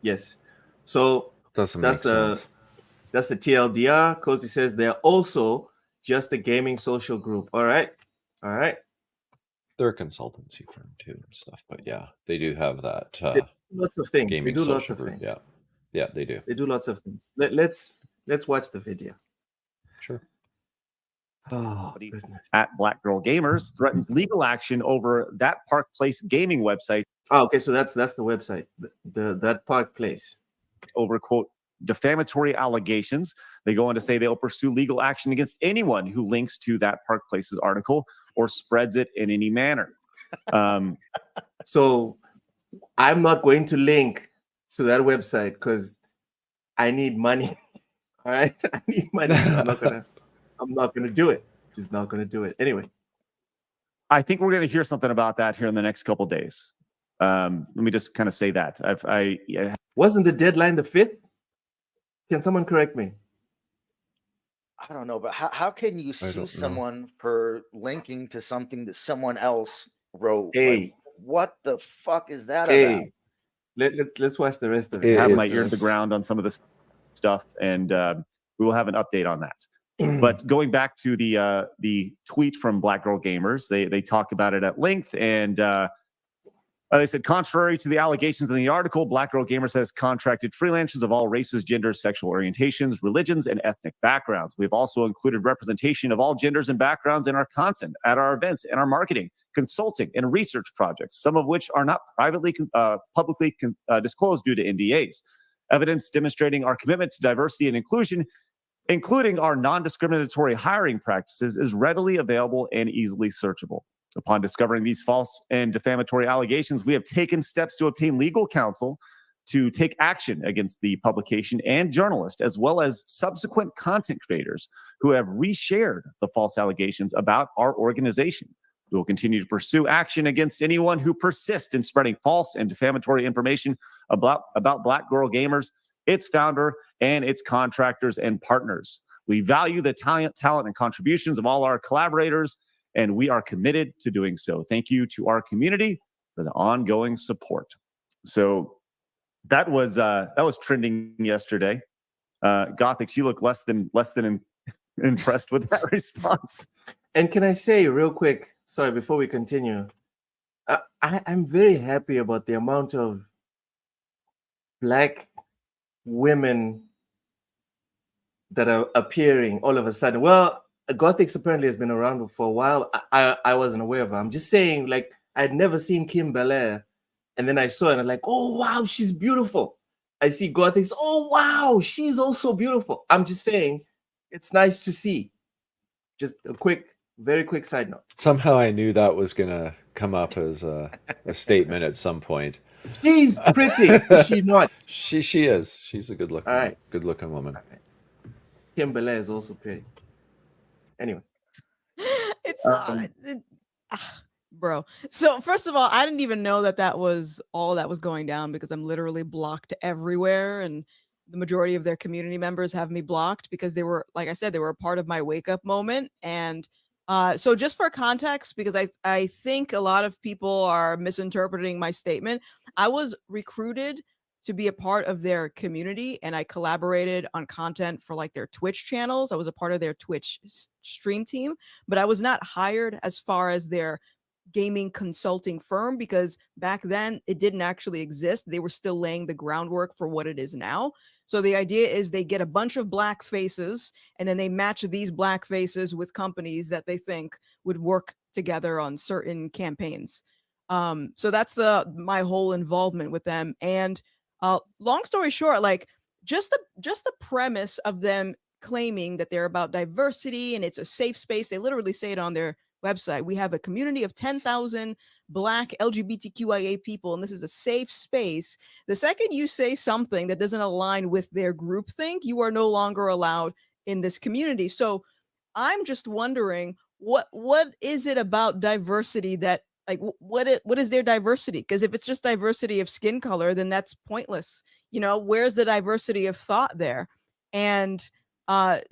Yes. So
Doesn't make sense.
That's the TLDR. Cozy says they're also just a gaming social group. All right.
They're a consultancy firm too and stuff, but yeah, they do have that
They do lots of things.
gaming
They do lots
social
of
group.
things.
Yeah, they do.
They do lots of things. Let's watch the video.
Sure.
Oh, goodness.
At Black Girl Gamers threatens legal action over that Park Place gaming website
Oh, okay, so that's the website. That Park Place.
over, quote, defamatory allegations. They go on to say they'll pursue legal action against anyone who links to that Park Place's article or spreads it in any manner.
So I'm not going to link to that website because I need money. All right, I need money. So I'm not gonna do it. Just not gonna do it. Anyway,
I think we're going to hear something about that here in the next couple of days. Let me just kind of say that.
wasn't the deadline the 5th? Can someone correct me?
I don't know, but how can you
I don't
sue
know.
someone for linking to something that someone else wrote?
Hey.
Like, what the fuck is that about?
Hey, let's watch the rest of
I
it.
have my ear to
It's-
the ground on some of this stuff, and we will have an update on that. But going back to the tweet from Black Girl Gamers, they talk about it at length, and they said, contrary to the allegations in the article, Black Girl Gamers has contracted freelancers of all races, genders, sexual orientations, religions, and ethnic backgrounds. We've also included representation of all genders and backgrounds in our content, at our events, and our marketing, consulting, and research projects, some of which are not publicly disclosed due to NDAs. Evidence demonstrating our commitment to diversity and inclusion, including our non-discriminatory hiring practices, is readily available and easily searchable. Upon discovering these false and defamatory allegations, we have taken steps to obtain legal counsel to take action against the publication and journalist, as well as subsequent content creators who have reshared the false allegations about our organization. We will continue to pursue action against anyone who persists in spreading false and defamatory information about Black Girl Gamers, its founder, and its contractors and partners. We value the talent and contributions of all our collaborators, and we are committed to doing so. Thank you to our community for the ongoing support. So that was trending yesterday. Gothix, you look less than impressed with that response.
And can I say real quick, sorry, before we continue, I'm very happy about the amount of Black women that are appearing all of a sudden. Well, Gothix apparently has been around for a while. I wasn't aware of her. I'm just saying, like, I'd never seen Kim Belair, and then I saw her and I'm like, oh wow, she's beautiful. I see Gothix, oh wow, she's also beautiful. I'm just saying, it's nice to see. Just a very quick side note.
Somehow I knew that was gonna come up as a statement at some point.
She's pretty, is she not?
She is. She's a good looking
All right.
woman.
Kim Belair is also pretty. Anyway.
It's bro. So first of all, I didn't even know that was all that was going down because I'm literally blocked everywhere, and the majority of their community members have me blocked because they were, like I said, they were a part of my wake up moment. And so just for context, because I think a lot of people are misinterpreting my statement, I was recruited to be a part of their community, and I collaborated on content for like their Twitch channels. I was a part of their Twitch stream team, but I was not hired as far as their gaming consulting firm, because back then it didn't actually exist. They were still laying the groundwork for what it is now. So the idea is they get a bunch of black faces and then they match these black faces with companies that they think would work together on certain campaigns. So that's my whole involvement with them. And long story short, like just the premise of them claiming that they're about diversity and it's a safe space. They literally say it on their website. We have a community of 10,000 Black LGBTQIA people, and this is a safe space. The second you say something that doesn't align with their groupthink, you are no longer allowed in this community. So I'm just wondering, what is it about diversity that, like, what is their diversity? Because if it's just diversity of skin color, then that's pointless. You know, where's the diversity of thought there? And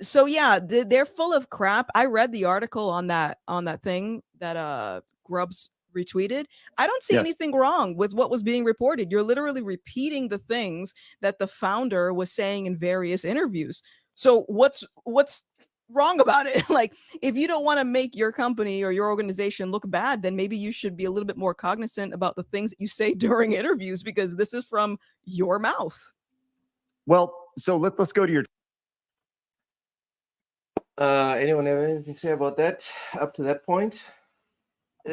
so yeah, they're full of crap. I read the article on that thing that Grubbs retweeted. I don't see
Yes.
anything wrong with what was being reported. You're literally repeating the things that the founder was saying in various interviews. So what's wrong about it? Like, if you don't want to make your company or your organization look bad, then maybe you should be a little bit more cognizant about the things that you say during interviews, because this is from your mouth.
Well, so let's go to your.
Anyone have anything to say about that up to that point?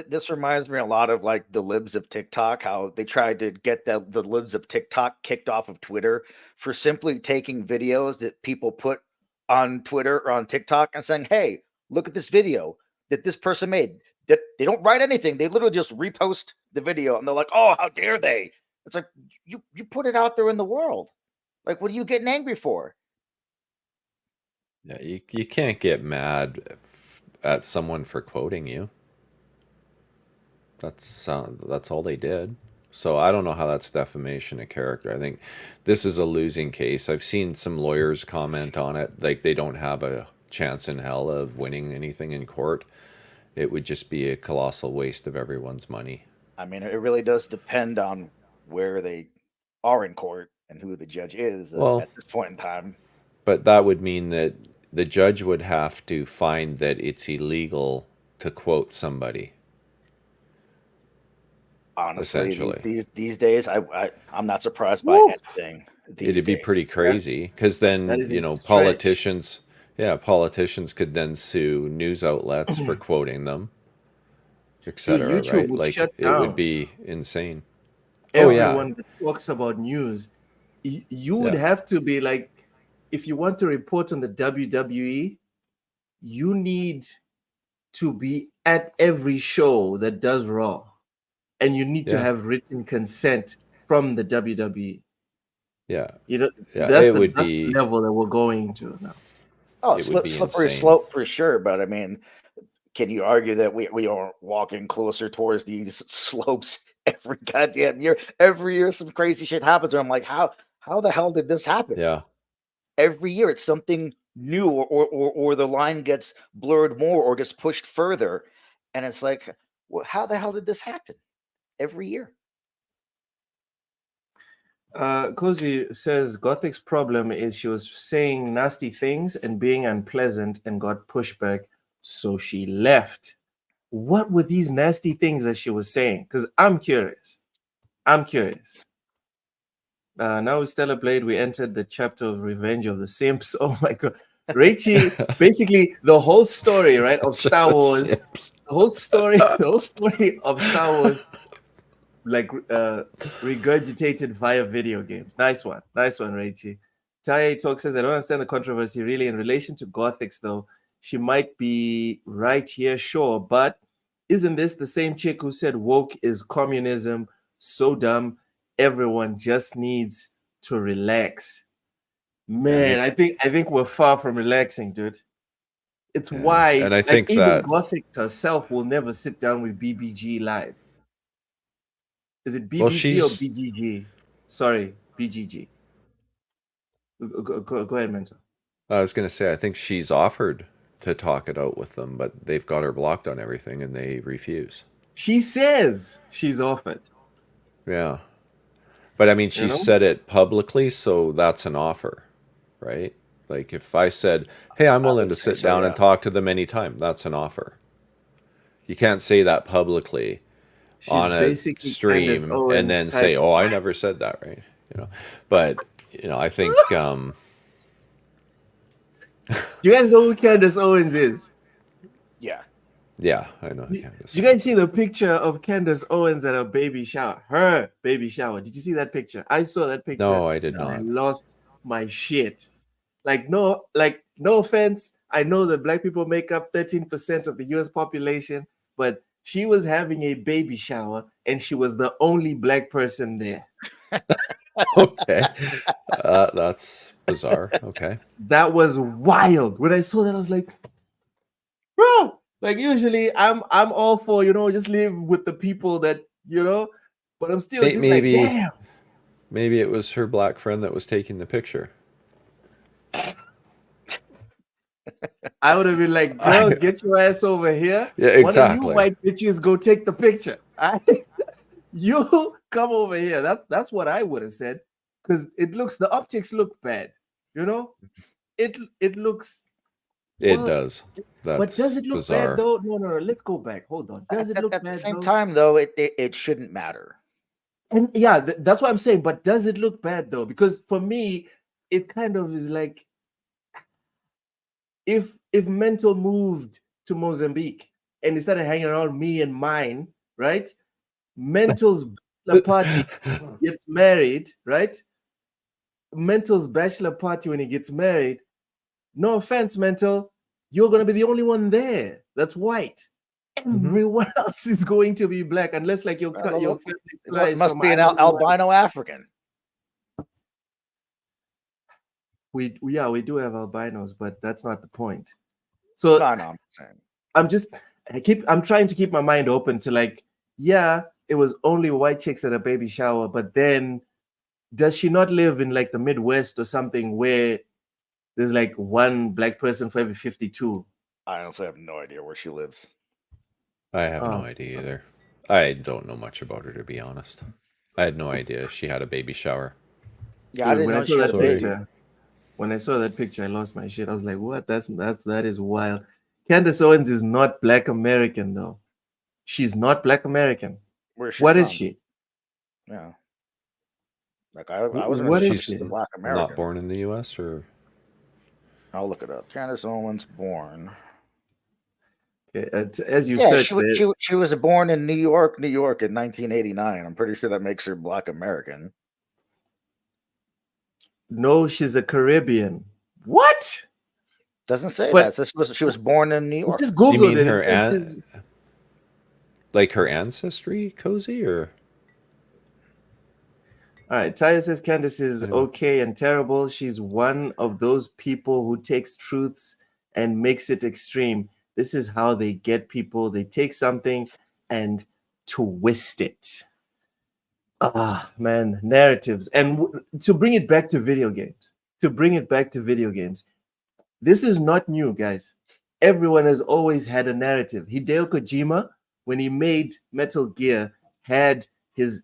This reminds me a lot of like the libs of TikTok, how they tried to get the libs of TikTok kicked off of Twitter for simply taking videos that people put on Twitter or on TikTok and saying, hey, look at this video that this person made. That they don't write anything. They literally just repost the video and they're like, oh, how dare they? It's like, you put it out there in the world. Like, what are you getting angry for?
Yeah, you can't get mad at someone for quoting you. That's all they did. So I don't know how that's defamation of character. I think this is a losing case. I've seen some lawyers comment on it, like they don't have a chance in hell of winning anything in court. It would just be a colossal waste of everyone's money.
I mean, it really does depend on where they are in court and who the judge is at this point in time.
But that would mean that the judge would have to find that it's illegal to quote somebody.
Honestly, these days, I'm not surprised by anything.
It'd be pretty crazy, because then, you know, politicians could then sue news outlets for quoting them, etc. Right? Like, it would be insane.
Everyone that talks about news, you would have to be like, if you want to report on the WWE, you need to be at every show that does Raw. And you need to have written consent from the WWE.
Yeah.
You know, that's the level that we're going to now.
Oh, slippery slope for sure. But I mean, can you argue that we are walking closer towards these slopes every goddamn year? Every year some crazy shit happens. And I'm like, how the hell did this happen?
Yeah.
Every year it's something new, or the line gets blurred more or gets pushed further. And it's like, well, how the hell did this happen? Every year.
Cozy says Gothic's problem is she was saying nasty things and being unpleasant and got pushback, so she left. What were these nasty things that she was saying? Because I'm curious. Now with Stellar Blade, we entered the chapter of Revenge of the Simps. Oh my god. Rachie, basically the whole story, right, of Star Wars. The whole story of Star Wars, like regurgitated via video games. Nice one, Rachie. Taye Talk says, I don't understand the controversy really in relation to Gothics, though. She might be right here, sure, but isn't this the same chick who said woke is communism? So dumb. Everyone just needs to relax. Man, I think we're far from relaxing, dude. It's why,
and I think
even
that
Gothics herself will never sit down with BBG live. Is it BBG or BGG? Sorry, BGG. Go ahead, Mentor.
I was going to say, I think she's offered to talk it out with them, but they've got her blocked on everything and they refuse.
She says she's offered.
Yeah. But I mean, she
You know?
said it publicly, so that's an offer, right? Like if I said, "Hey, I'm
I
willing
would
to
say
sit
so,
down
yeah.
and talk to them anytime," that's an offer. You can't say that publicly
She's
on a
basically Candace
stream and
Owens
then
type.
say, "Oh, I never said that," right? You know, but I think
You guys know who Candace Owens is?
Yeah.
yeah, I know.
You,
Candace
you guys
Owens
see
is.
the picture of Candace Owens at a baby shower? Her baby shower. Did you see that picture? I saw that picture.
No, I did
and I
not.
lost my shit. No offense. I know that black people make up 13% of the US population, but she was having a baby shower and she was the only black person there.
Okay, that's bizarre. Okay,
That was wild. When I saw that, I was like, bro, like usually I'm all for, just live with the people that, but I'm still just like, damn.
Maybe it was her black friend that was taking the picture.
I would have been like, girl, get your ass over here.
Yeah,
One of you
exactly.
white bitches go take the picture. You come over here. That's what I would have said. Because the optics look bad. It looks.
It
well,
does. That's
but does it look
bizarre.
bad though? No. Let's go back. Hold on. Does it look
At
bad
the same
though?
time, though, it shouldn't matter.
And yeah, that's what I'm saying. But does it look bad though? Because for me, it kind of is like if Mental moved to Mozambique and he started hanging around me and mine, right? Mental's bachelor party gets married, right? Mental's bachelor party when he gets married. No offense, Mental, you're gonna be the only one there that's white. Everyone else is going to be black, unless like your family flies
must
from
be an albino African.
We do have albinos, but that's not the point. So
No, I'm saying.
I'm trying to keep my mind open to like, yeah, it was only white chicks at a baby shower, but then does she not live in like the Midwest or something where there's like one black person for every 52?
I honestly have no idea where she lives.
I have no idea either. I don't know much about her, to be honest. I had no idea she had a baby shower.
Yeah, I didn't know she had a baby.
When I saw that picture, I lost my shit. I was like, what? That is wild. Candace Owens is not black American though. She's not black American.
Where is she
What
from?
is she?
Yeah. Like I wasn't
What
even
is
she's
she?
black American.
Not born in the U.S. or
I'll look it up. Candace Owens born.
Okay, as you search
she was born in New York in 1989. I'm pretty sure that makes her black American.
No, she's a Caribbean. What?
Doesn't say that. It says she was born in New York.
Just Google it.
Her like her ancestry, Cozy, or?
All right, Taya says Candace is okay and terrible. She's one of those people who takes truths and makes it extreme. This is how they get people. They take something and twist it. Ah, man, narratives. And to bring it back to video games, this is not new, guys. Everyone has always had a narrative. Hideo Kojima, when he made Metal Gear, had his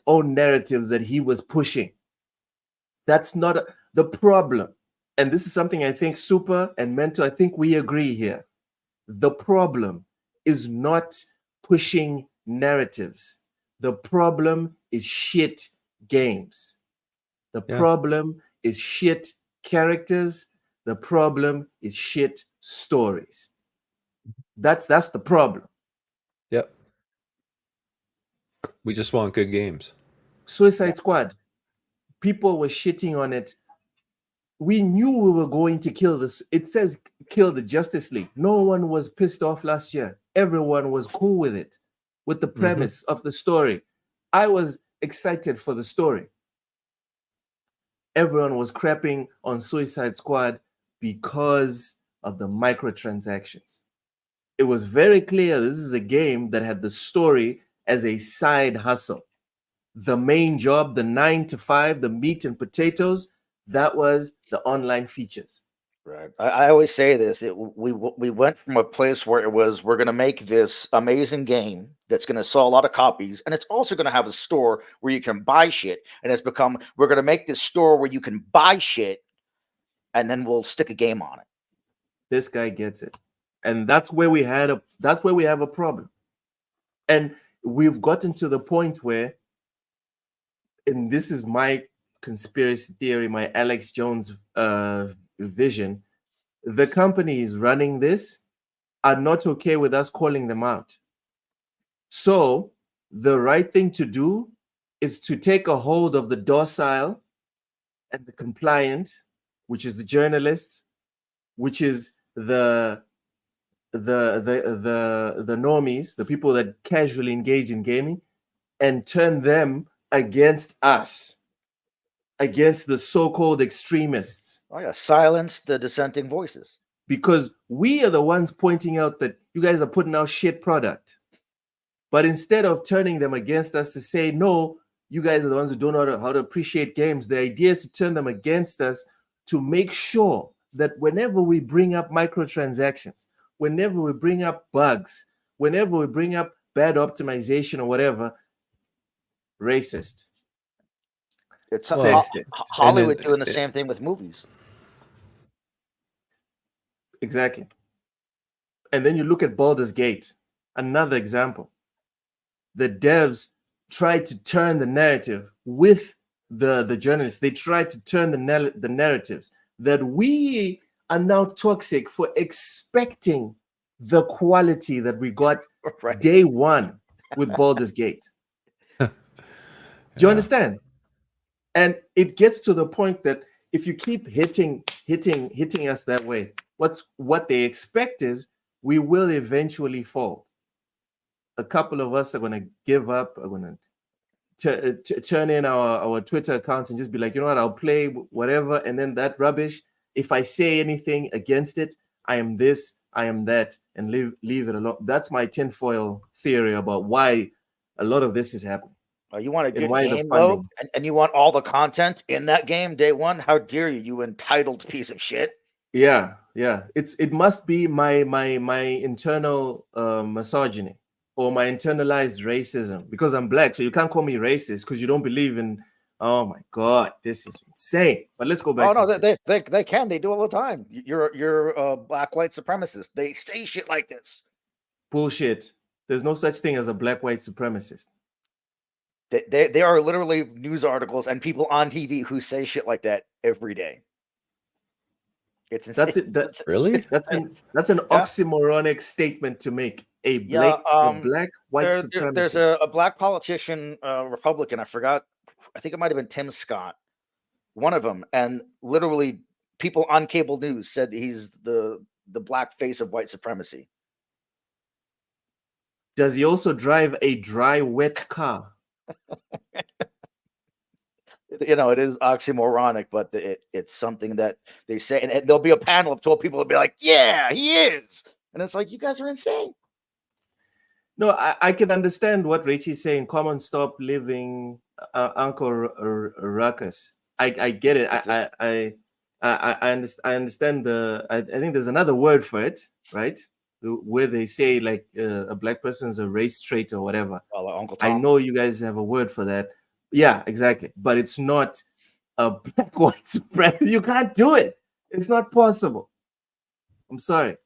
own narratives that he was pushing. That's not the problem. And this is something I think Super and Mental, I think we agree here. The problem is not pushing narratives. The problem is shit games. The problem is shit characters. The problem is shit stories. That's the problem.
Yep. We just want good games.
Suicide Squad. People were shitting on it. We knew we were going to kill this. It says kill the Justice League. No one was pissed off last year. Everyone was cool with it, with the premise of the story. I was excited for the story. Everyone was crapping on Suicide Squad because of the microtransactions. It was very clear this is a game that had the story as a side hustle. The main job, the 9 to 5, the meat and potatoes, that was the online features.
Right. I always say this. We went from a place where it was we're going to make this amazing game that's going to sell a lot of copies, and it's also going to have a store where you can buy shit. And it's become we're going to make this store where you can buy shit, and then we'll stick a game on it.
This guy gets it, and that's where we have a problem. And we've gotten to the point where, and this is my conspiracy theory, my Alex Jones vision, the companies running this are not okay with us calling them out. So the right thing to do is to take a hold of the docile and the compliant, which is the journalists, which is the normies, the people that casually engage in gaming, and turn them against us, against the so-called extremists.
Oh yeah, silence the dissenting voices.
Because we are the ones pointing out that you guys are putting out shit product. But instead of turning them against us to say, no, you guys are the ones who don't know how to appreciate games, the idea is to turn them against us to make sure that whenever we bring up microtransactions, whenever we bring up bugs, whenever we bring up bad optimization or whatever, racist.
It's
sexist.
Hollywood doing the same thing with movies.
Exactly. And then you look at Baldur's Gate, another example. The devs tried to turn the narrative with the journalists. They tried to turn the narratives that we are now toxic for expecting the quality that we got
Right.
day one with Baldur's Gate. Do you understand? And it gets to the point that if you keep hitting us that way, what they expect is we will eventually fall. A couple of us are going to give up, are going to turn in our Twitter accounts and just be like, you know what, I'll play whatever. And then that rubbish, if I say anything against it, I am this, I am that, and leave it alone. That's my tinfoil theory about why a lot of this is happening.
You want a good game mode, and you want all the content in that game day one? How dare you, you entitled piece of shit?
Yeah. It must be my internal misogyny or my internalized racism, because I'm black. So you can't call me racist because you don't believe in. Oh my God, this is insane. But let's go back.
Oh no, they can. They do all the time. You're a black white supremacist. They say shit like this.
Bullshit. There's no such thing as a black white supremacist.
They are literally news articles and people on TV who say shit like that every day. It's insane.
That's it. That's
really
that's an oxymoronic statement to make. A black white supremacist.
There's a black politician, Republican. I forgot. I think it might have been Tim Scott, one of them, and literally people on cable news said he's the black face of white supremacy.
Does he also drive a dry, wet car?
You know, it is oxymoronic, but it's something that they say, and there'll be a panel of 12 people that'll be like, "Yeah, he is," and it's like, you guys are insane.
No, I can understand what Richie's saying. Come on, stop living, Uncle Ruckus. I get it. I understand I think there's another word for it, right? Where they say like a black person is a race trait or whatever.
Well, Uncle Tom.
I know you guys have a word for that. Yeah, exactly. But it's not a black white supremacy. You can't do it. It's not possible. I'm sorry.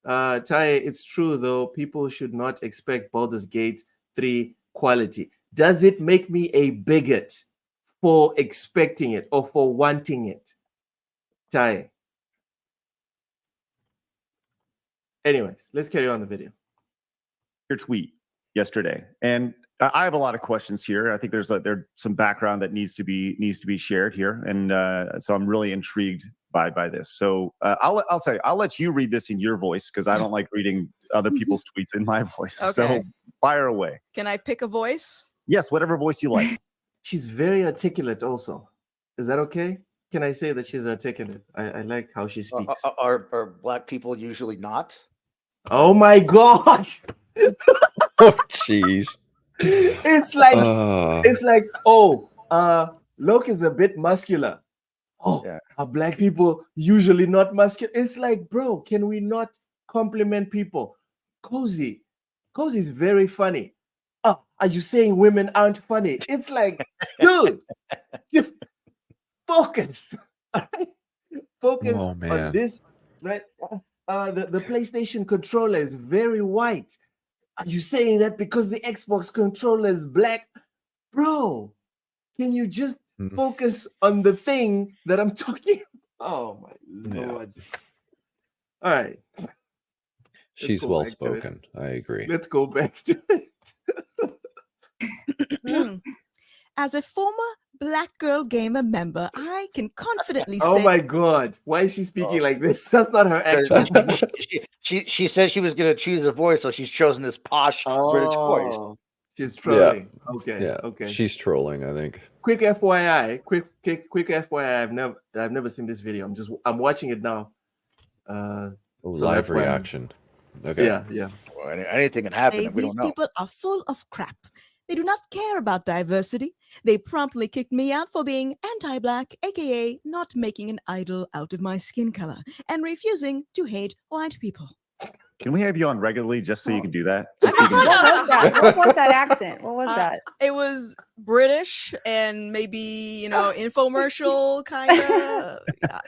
Ty, it's true though. People should not expect Baldur's Gate 3 quality. Does it make me a bigot for expecting it or for wanting it? Ty. Anyways, let's carry on the video.
Your tweet yesterday, and I have a lot of questions here. I think there's some background that needs to be shared here, and so I'm really intrigued by this. So I'll tell you, I'll let you read this in your voice because I don't like reading other people's tweets in my voice. Okay. So fire away.
Can I pick a voice?
Yes, whatever voice you like.
She's very articulate also. Is that okay? Can I say that she's articulate? I like how she speaks.
Are black people usually not?
Oh my God.
Oh jeez.
It's like Loke is a bit muscular. oh,
Yeah.
are black people usually not masculine? It's like, bro, can we not compliment people? Cozy is very funny. Oh, are you saying women aren't funny? It's like, dude, just focus. All right? Focus
Oh
on
man.
this, right? The PlayStation controller is very white. Are you saying that because the Xbox controller is black? Bro, can you just
Mm.
focus on the thing that I'm talking about? Oh my
Yeah.
lord. All right.
She's
go
well
back to it.
spoken. I agree.
Let's go back to it.
As a former Black Girl Gamer member, I can confidently
Oh
say
my god. Why is she speaking like this? That's not her actual voice.
She said she was gonna choose a voice, so she's chosen this posh British voice.
Oh, she's trolling. Okay.
Yeah.
Okay.
She's trolling, I think.
Quick FYI. Quick FYI. I've never seen this video. I'm watching it now.
Oh,
So
live
that's why I'm-
reaction. Okay.
Yeah.
Well, anything can happen.
Hey,
We
these
don't know.
people are full of crap. They do not care about diversity. They promptly kicked me out for being anti-black, aka not making an idol out of my skin color, and refusing to hate white people.
Can we have you on regularly just so you can do that?
I
Just so you
mean,
can-
What was that? What was that accent? What was
Uh,
that?
It was British and maybe, infomercial kind of.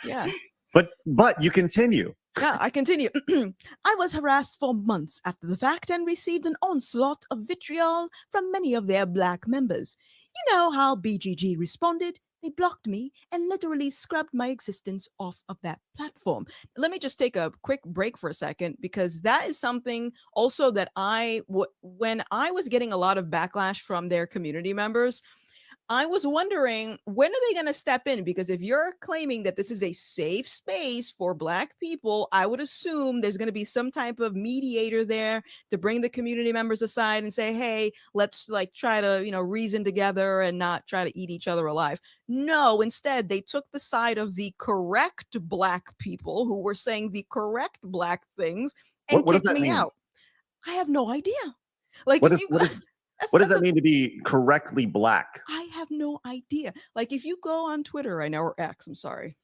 Yeah.
But you continue.
Yeah, I continue. I was harassed for months after the fact and received an onslaught of vitriol from many of their black members. You know how BGG responded? They blocked me and literally scrubbed my existence off of that platform. Let me just take a quick break for a second because that is something also that when I was getting a lot of backlash from their community members, I was wondering, when are they going to step in? Because if you're claiming that this is a safe space for Black people, I would assume there's going to be some type of mediator there to bring the community members aside and say, hey, let's try to, reason together and not try to eat each other alive. No, instead, they took the side of the correct Black people who were saying the correct Black things and
What does
kicked
that
me
mean?
out. I have no idea.
What does that mean to be correctly black?
I have no idea. If you go on Twitter right now, or X, I'm sorry.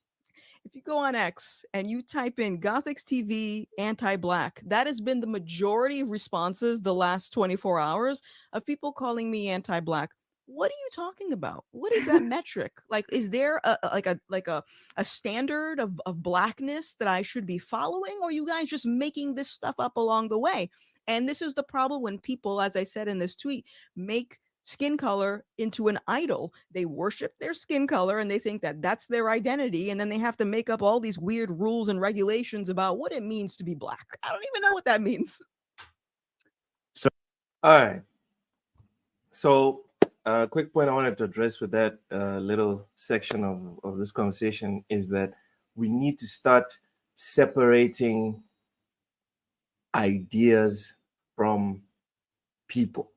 If you go on X and you type in Gothix TV anti-black, that has been the majority of responses the last 24 hours of people calling me anti-black. What are you talking about? What is that metric? Is there a standard of blackness that I should be following, or are you guys just making this stuff up along the way? And this is the problem when people, as I said in this tweet, make skin color into an idol. They worship their skin color and they think that that's their identity. And then they have to make up all these weird rules and regulations about what it means to be Black. I don't even know what that means.
All right. So, quick point I wanted to address with that little section of this conversation is that we need to start separating ideas from people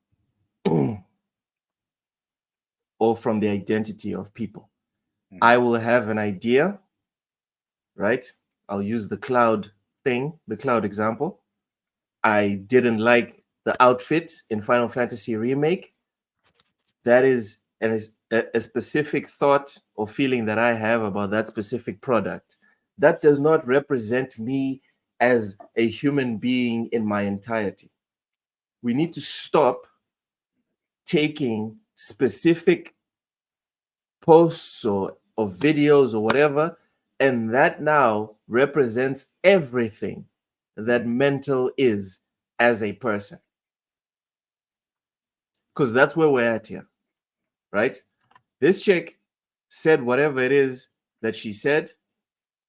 or from the identity of people. I will have an idea, right? I'll use the cloud example. I didn't like the outfit in Final Fantasy Remake. That is a specific thought or feeling that I have about that specific product. That does not represent me as a human being in my entirety. We need to stop taking specific posts or videos or whatever, and that now represents everything that mental is as a person. Because that's where we're at here, right? This chick said whatever it is that she said.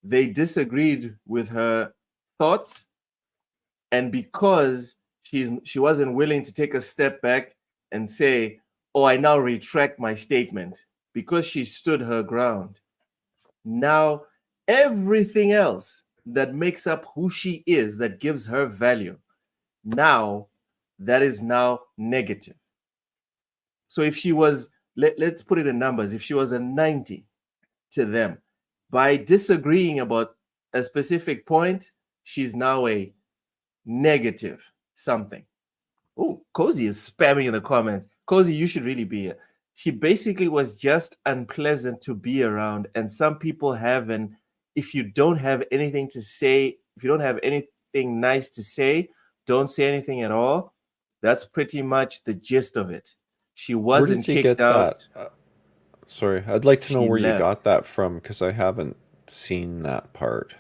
They disagreed with her thoughts, and because she wasn't willing to take a step back and say, oh, I now retract my statement, because she stood her ground, now everything else that makes up who she is, that gives her value, now that is now negative. So if she was, let's put it in numbers, if she was a 90 to them, by disagreeing about a specific point, she's now a negative something. Oh, Cozy is spamming in the comments. Cozy, you should really be here. she basically was just unpleasant to be around. And some people have, and if you don't have anything to say, if you don't have anything nice to say, don't say anything at all. That's pretty much the gist of it. She
Where
wasn't
did you
kicked
get
out.
that? Sorry, I'd like to know
She
where you
left.
got that from because I haven't seen that part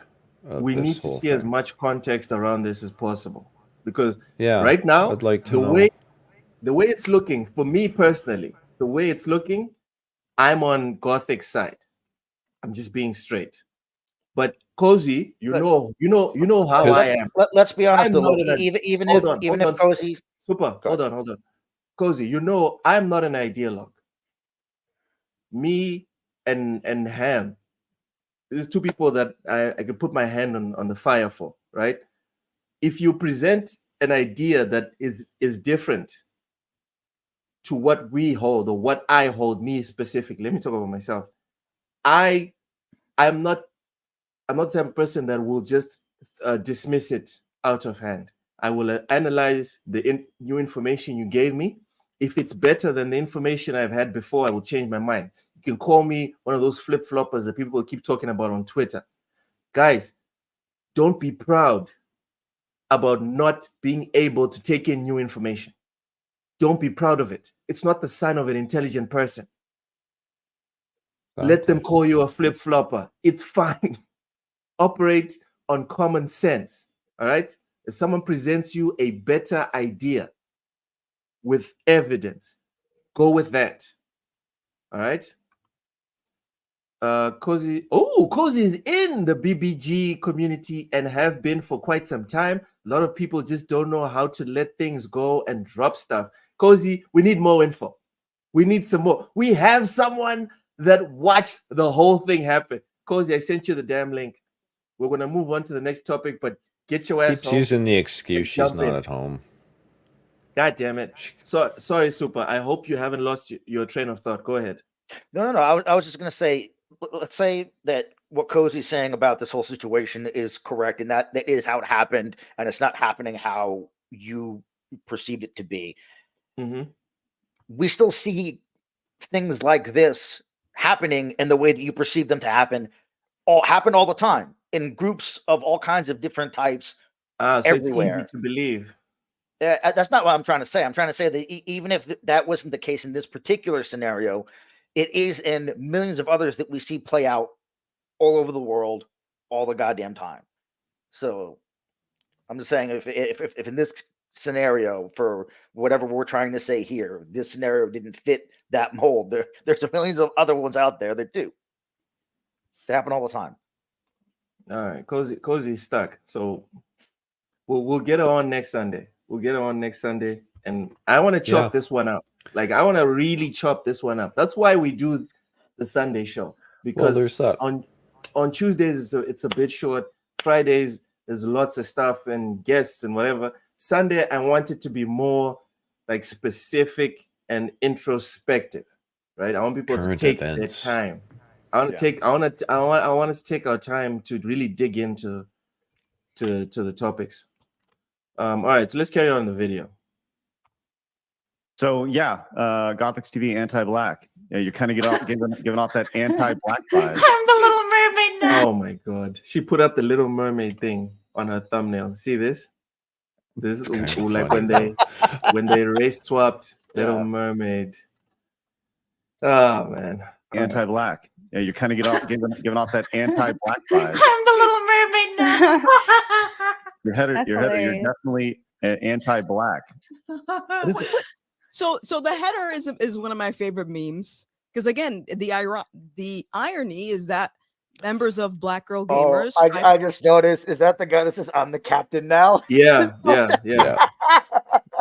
of
We
this
need to
whole
see as
thing.
much context around this as possible, because
Yeah,
right now
I'd like to
the
know.
way it's looking for me personally, the way it's looking, I'm on Gothic's side. I'm just being straight. But Cozy, you
But-
know how I am.
Let's be honest,
I'm
though.
not
Look,
an-
even
hold
if
on,
even
hold
if
on.
Cozy,
Super.
Go
Hold on. Cozy, you know I'm not an ideologue. Me and Ham, there's two people that I could put my hand on the fire for, right? If you present an idea that is different to what we hold or what I hold, me specifically, let me talk about myself. I'm not the type of person that will just dismiss it out of hand. I will analyze the new information you gave me. If it's better than the information I've had before, I will change my mind. You can call me one of those flip-floppers that people keep talking about on Twitter. Guys, don't be proud about not being able to take in new information. Don't be proud of it. It's not the sign of an intelligent person. Let them call you a flip-flopper. It's fine. Operate on common sense. All right. If someone presents you a better idea with evidence, go with that. All right. Cozy is in the BBG community and have been for quite some time. A lot of people just don't know how to let things go and drop stuff. Cozy, we need more info. We need some more. We have someone that watched the whole thing happen. Cozy, I sent you the damn link. We're gonna move on to the next topic, but get your ass
Keeps
home.
using the excuse she's
jump
not
in.
at home.
God damn it. Sorry, Super. I hope you haven't lost your train of thought. Go ahead.
No. I was just gonna say, let's say that what Cozy's saying about this whole situation is correct, and that is how it happened, and it's not happening how you perceived it to be.
Mm-hmm.
We still see things like this happening in the way that you perceive them to happen all the time in groups of all kinds of different types.
So
everywhere.
it's easy to believe.
That's not what I'm trying to say. I'm trying to say that even if that wasn't the case in this particular scenario, it is in millions of others that we see play out all over the world all the goddamn time. So I'm just saying, if in this scenario, for whatever we're trying to say here, this scenario didn't fit that mold, there's a millions of other ones out there that do. They happen all the time.
All right, Cozy's stuck. So we'll get her on next Sunday. And I want to chop this one up. Like, I want to really chop this one up. That's why we do the Sunday show, because
there's that.
on Tuesdays it's a bit short. Fridays there's lots of stuff and guests and whatever. Sunday I want it to be more like specific and introspective, right? I want people
Current
to take
events.
their time. I want us to take our time to really dig into the topics. All right, so let's carry on the video.
So yeah, Gothic's TV anti-black. Yeah, you're kind of giving off that anti-black vibe.
I'm the Little Mermaid now.
Oh my god, she put up the Little Mermaid thing on her thumbnail. See this? This is
kinda
like
funny,
when they race swapped Little
Yeah.
Mermaid. Oh man,
Anti-black. Yeah, you're kind of giving off that anti-black vibe.
I'm the Little Mermaid now. That's
You're
hilarious.
definitely anti-black.
So the header is one of my favorite memes, because again, the irony is that members of Black Girl Gamers.
I just noticed. Is that the guy that says I'm the captain now?
yeah.
Yeah.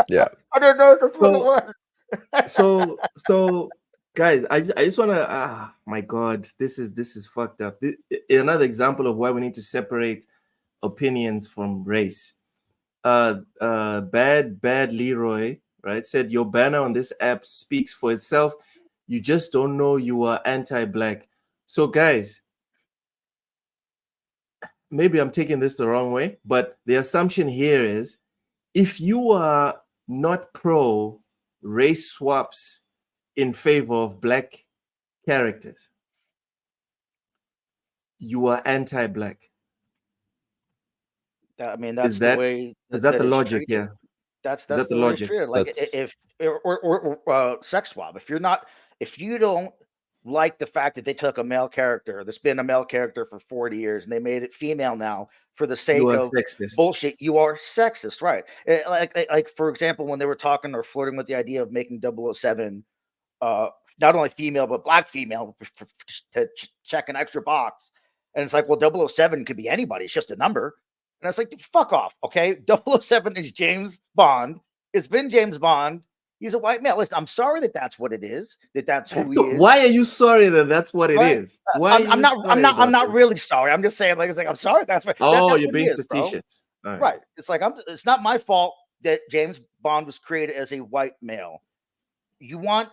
I didn't know that's what it was.
So guys, I just want to my god, this is fucked up. Another example of why we need to separate opinions from race. Bad Leroy, right, said your banner on this app speaks for itself. You just don't know you are anti-black. So guys, maybe I'm taking this the wrong way, but the assumption here is if you are not pro race swaps in favor of black characters, you are anti-black.
I mean,
Is
that's the
that
way
is that
that
the
it's
logic?
treated.
Yeah.
That's
Is that the
the way it's
logic?
treated. Like
That's
if sex swap. If you don't like the fact that they took a male character that's been a male character for 40 years and they made it female now for the
You
sake
are
of
sexist.
bullshit, you are sexist, right? Like for example, when they were talking or flirting with the idea of making 007 not only female but black female to check an extra box, and it's like, well, 007 could be anybody. It's just a number. And it's like, fuck off, okay? 007 is James Bond. It's been James Bond. He's a white male. Listen, I'm sorry that that's what it is. That's who he is.
Why are you sorry that that's what it
Right?
is? Why
I'm not. I'm not. I'm not
this?
really sorry. I'm just saying. Like it's like I'm sorry. That's what.
Oh,
That's
you're
what
being
he is, bro.
facetious. All right.
Right. It's like It's not my fault that James Bond was created as a white male. You want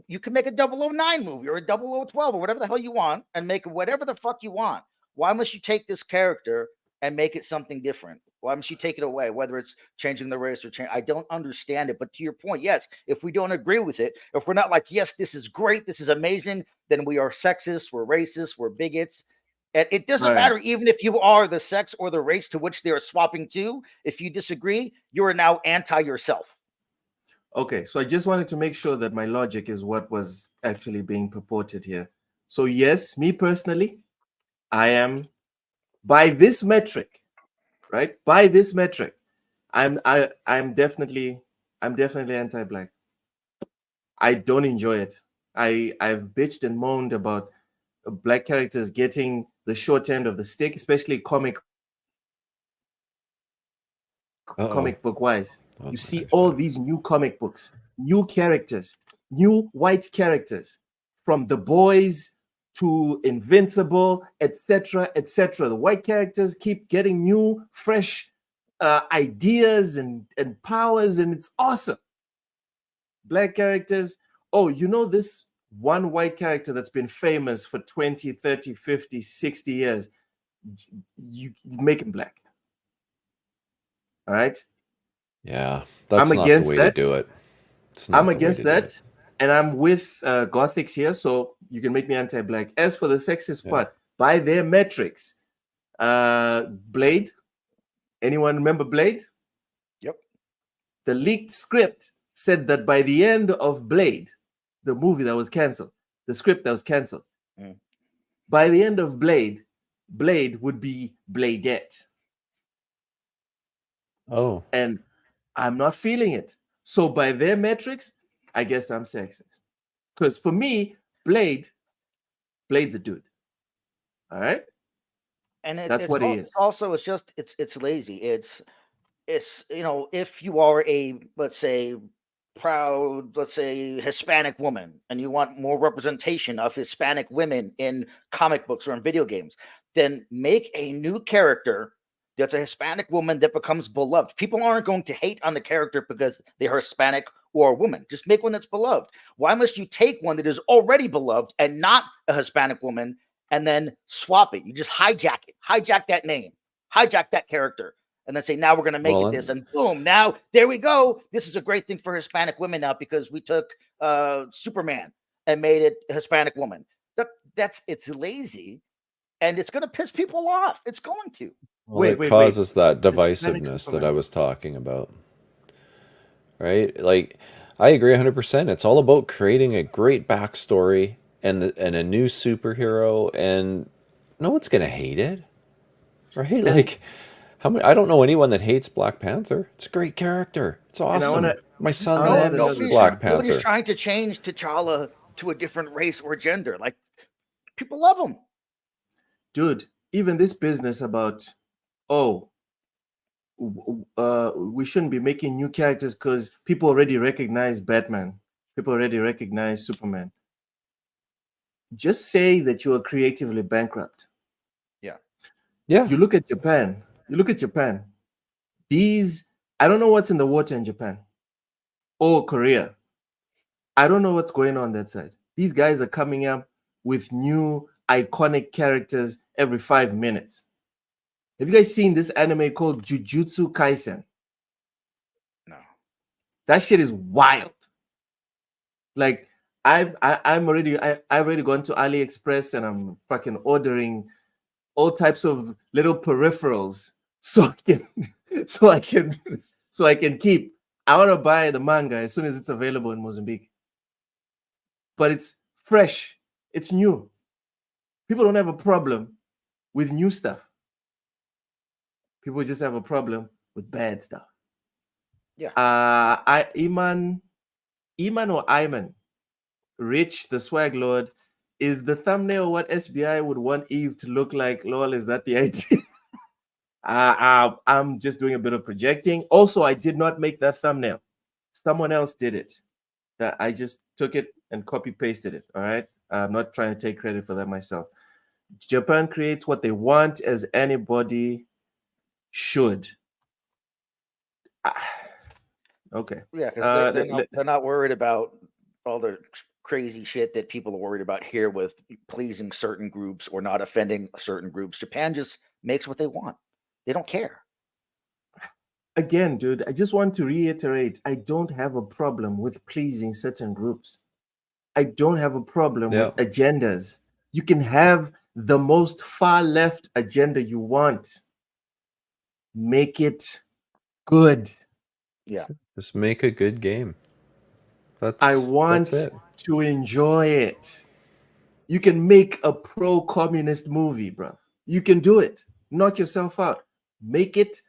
you can make a 009 movie or a 0012 or whatever the hell you want and make whatever the fuck you want. Why must you take this character and make it something different? Why must you take it away? Whether it's changing the race or change, I don't understand it. But to your point, yes, if we don't agree with it, if we're not like, yes, this is great, this is amazing, then we are sexist, we're racist, we're bigots. And it doesn't matter even if you are the sex or the race to which they are swapping to. If you disagree, you are now anti yourself.
Okay, so I just wanted to make sure that my logic is what was actually being purported here. So yes, me personally, I am, by this metric, right? By this metric, I'm definitely anti-black. I don't enjoy it. I've bitched and moaned about black characters getting the short end of the stick, especially comic book wise. You see all these new comic books, new characters, new white characters, from The Boys to Invincible, etc., etc. The white characters keep getting new, fresh ideas and powers, and it's awesome. Black characters, oh, you know this one white character that's been famous for 20, 30, 50, 60 years, you make him black. All right?
Yeah, that's
I'm
not
against
the way
that.
to do it.
I'm against that, and I'm with Gothics here, so you can make me anti-black. As for the sexist part, by their metrics, Blade, anyone remember Blade?
Yep.
The leaked script said that by the end of Blade, the movie that was canceled, the script that was canceled, by the end of Blade, Blade would be Bladette.
Oh.
And I'm not feeling it. So by their metrics, I guess I'm sexist. Because for me, Blade's a dude. All right?
And
that's what he is.
Also, it's just it's lazy. It's if you are a, let's say, proud, let's say, Hispanic woman, and you want more representation of Hispanic women in comic books or in video games, then make a new character that's a Hispanic woman that becomes beloved. People aren't going to hate on the character because they're Hispanic or a woman. Just make one that's beloved. Why must you take one that is already beloved and not a Hispanic woman and then swap it? You just hijack it, hijack that name, hijack that character, and then say, now we're going to make it this, and boom, now there we go. This is a great thing for Hispanic women now because we took Superman and made it a Hispanic woman. It's lazy, and it's going to piss people off. It's going to.
Well, it causes that divisiveness that I was talking about. Right? Like, I agree 100%. It's all about creating a great backstory and a new superhero, and no one's going to hate it. Right? Like, I don't know anyone that hates Black Panther. It's a great character. It's awesome. My son loves Black Panther.
Nobody's trying to change T'Challa to a different race or gender. Like, people love him.
Dude, even this business about, we shouldn't be making new characters because people already recognize Batman. People already recognize Superman. Just say that you are creatively bankrupt.
Yeah.
You look at Japan. I don't know what's in the water in Japan or Korea. I don't know what's going on that side. These guys are coming up with new iconic characters every 5 minutes. Have you guys seen this anime called Jujutsu Kaisen?
No.
That shit is wild. Like I'm already I already gone to AliExpress and I'm fucking ordering all types of little peripherals so I can so I can so I can keep. I want to buy the manga as soon as it's available in Mozambique. But it's fresh, it's new. People don't have a problem with new stuff. People just have a problem with bad stuff.
Yeah.
Iman or Iman, Rich the Swag Lord, is the thumbnail what SBI would want Eve to look like? Lol, is that the idea? I'm just doing a bit of projecting. Also, I did not make that thumbnail. Someone else did it. That I just took it and copy pasted it. All right. I'm not trying to take credit for that myself. Japan creates what they want, as anybody should. Okay.
Yeah, because they're not worried about all the crazy shit that people are worried about here with pleasing certain groups or not offending certain groups. Japan just makes what they want. They don't care.
Again, dude, I just want to reiterate, I don't have a problem with pleasing certain groups. I don't have a problem with agendas. You can have the most far left agenda you want. Make it good.
Yeah.
Just make a good game.
I want to enjoy it. You can make a pro-communist movie, bro. You can do it. Knock yourself out. Make it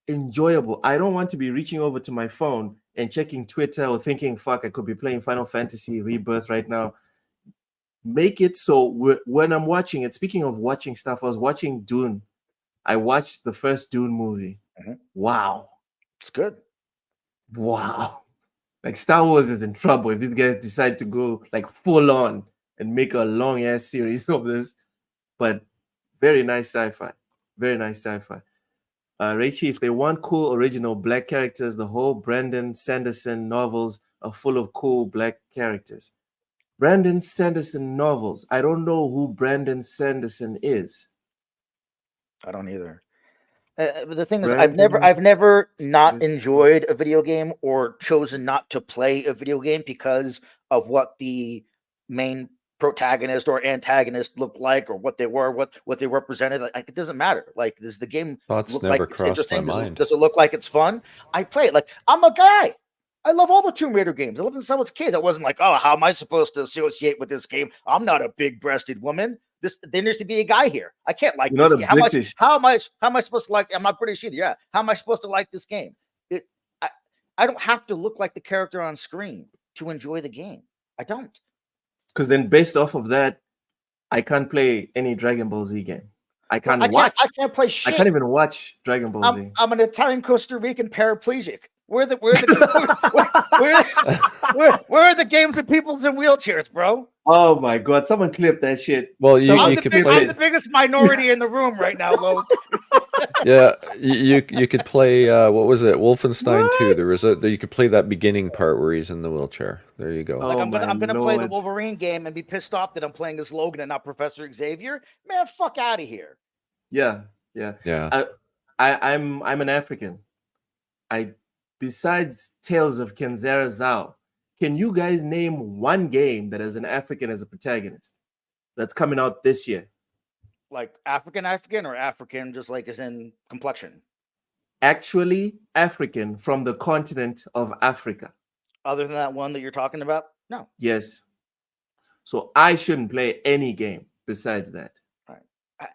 enjoyable. I don't want to be reaching over to my phone and checking Twitter or thinking, fuck, I could be playing Final Fantasy Rebirth right now. Make it so when I'm watching it, speaking of watching stuff, I was watching Dune. I watched the first Dune movie.
Mm-hmm.
Wow.
It's good.
Wow. Like Star Wars is in trouble if these guys decide to go like full on and make a long ass series of this. But very nice sci-fi. Very nice sci-fi. Rachie, if they want cool original black characters, the whole Brandon Sanderson novels are full of cool black characters. Brandon Sanderson novels. I don't know who Brandon Sanderson is.
I don't either. But the thing is, I've never not enjoyed a video game or chosen not to play a video game because of what the main protagonist or antagonist looked like or what they were, what they represented. Like, it doesn't matter. Like, does the game look like it's interesting? Does it look like it's fun? I play it. Like, I'm a guy. I love all the Tomb Raider games. I loved them since I was a kid. I wasn't like, oh, how am I supposed to associate with this game? I'm not a big-breasted woman. There needs to be a guy here. I can't like this game. How am I supposed to like? I'm not British either. Yeah. How am I supposed to like this game? I don't have to look like the character on screen to enjoy the game. I don't.
Because then, based off of that, I can't play any Dragon Ball Z game. I can't play shit. I can't even watch Dragon Ball Z.
I'm an Italian Costa Rican paraplegic. Where are the games of people's in wheelchairs, bro?
Oh my god! Someone clip that shit.
Well, I'm the
biggest minority in the room right now, Lo.
Yeah, you could play what was it, Wolfenstein 2? There was you could play that beginning part where he's in the wheelchair. There you go.
Like, I'm gonna play the Wolverine game and be pissed off that I'm playing as Logan and not Professor Xavier. Man, fuck out of here.
Yeah. I'm an African. Besides Tales of Kenzera Zao, can you guys name one game that has an African as a protagonist that's coming out this year?
Like African or African just like as in complexion?
Actually, African from the continent of Africa.
Other than that one that you're talking about? No.
Yes. So I shouldn't play any game besides that.
Right.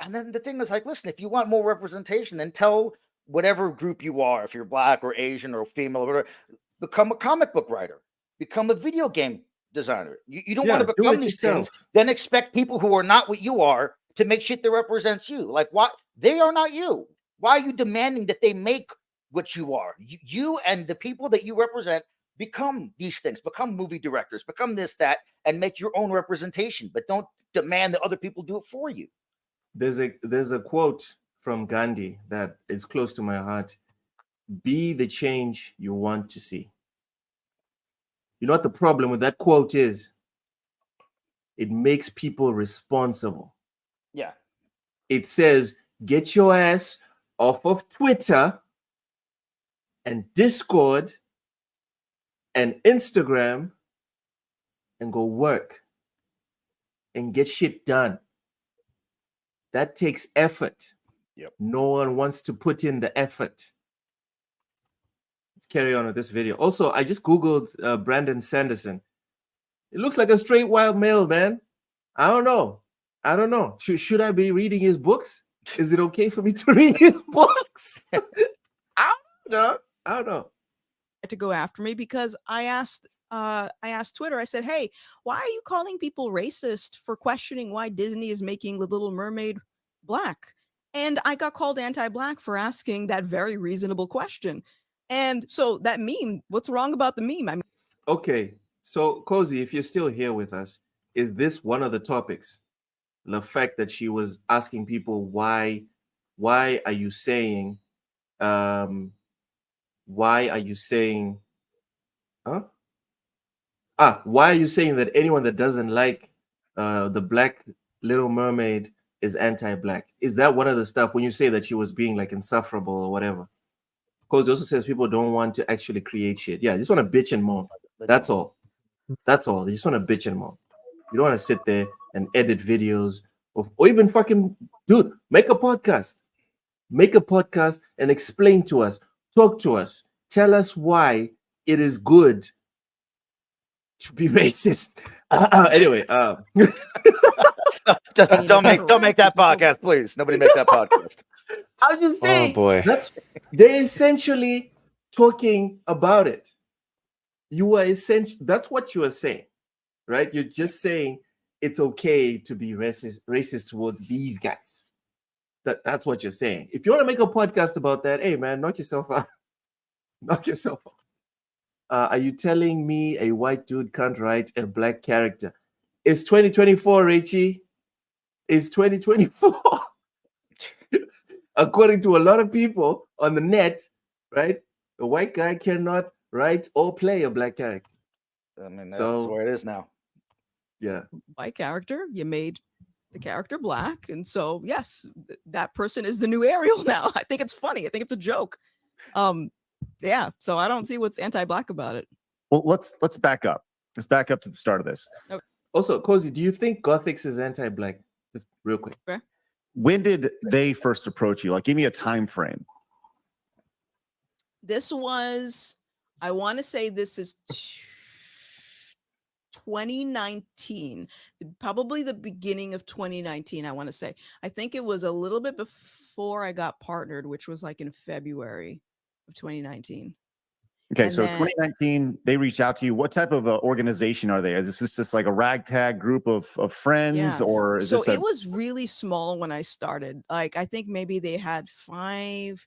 And then the thing is, like, listen, if you want more representation, then tell whatever group you are, if you're black or Asian or female or whatever, become a comic book writer, become a video game designer. You don't want to become these things, then expect people who are not what you are to make shit that represents you. Like, what? They are not you. Why are you demanding that they make what you are? You and the people that you represent become these things, become movie directors, become this, that, and make your own representation, but don't demand that other people do it for you.
There's a quote from Gandhi that is close to my heart. Be the change you want to see. You know what the problem with that quote is? It makes people responsible.
Yeah.
It says, get your ass off of Twitter and Discord and Instagram and go work and get shit done. That takes effort.
Yep.
No one wants to put in the effort. Let's carry on with this video. Also, I just Googled Brandon Sanderson. It looks like a straight wild male, man. I don't know. Should I be reading his books? Is it okay for me to read his books? I don't know.
To go after me because I asked Twitter, I said, hey, why are you calling people racist for questioning why Disney is making The Little Mermaid black? And I got called anti-black for asking that very reasonable question. And so that meme, what's wrong about the meme? I mean,
okay, so Cozy, if you're still here with us, is this one of the topics? The fact that she was asking people why are you saying huh? Why are you saying that anyone that doesn't like the Black Little Mermaid is anti-black? Is that one of the stuff when you say that she was being like insufferable or whatever? Because it also says people don't want to actually create shit. Yeah, they just want to bitch and moan. That's all. They just want to bitch and moan. You don't want to sit there and edit videos or even fucking, dude, make a podcast. Make a podcast and explain to us, talk to us, tell us why it is good to be racist. Anyway,
don't make that podcast, please. Nobody make that podcast.
I'm just saying.
Oh boy,
they're essentially talking about it. You are that's what you are saying, right? You're just saying it's okay to be racist towards these guys. That's what you're saying. If you want to make a podcast about that, hey man, knock yourself out. Knock yourself out. Are you telling me a white dude can't write a black character? It's 2024, Richie. It's 2024. According to a lot of people on the net, right? A white guy cannot write or play a black character.
I mean, that's the way it is now.
Yeah.
White character, you made the character black. And so, yes, that person is the new Ariel now. I think it's funny. I think it's a joke. Yeah. So I don't see what's anti-black about it.
Well, let's back up. Let's back up to the start of this.
Okay.
Also, Cozy, do you think Gothics is anti-black? Just real quick.
Okay.
When did they first approach you? Like, give me a time frame.
This was, I want to say this is 2019, probably the beginning of 2019. I want to say, I think it was a little bit before I got partnered, which was like in February of 2019.
Okay,
And
so
then,
2019, they reach out to you. What type of organization are they? Is this just like a ragtag group of friends,
yeah.
or is
so
this
it was really small when I started. Like, I think maybe they had 4,000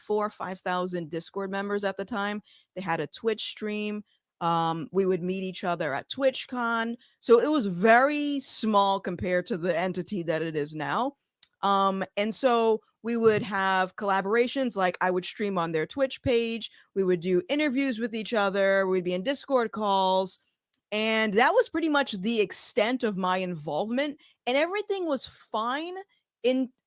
or 5,000 Discord members at the time. They had a Twitch stream. We would meet each other at TwitchCon. So it was very small compared to the entity that it is now. And so we would have collaborations, like I would stream on their Twitch page. We would do interviews with each other. We'd be in Discord calls. And that was pretty much the extent of my involvement. And everything was fine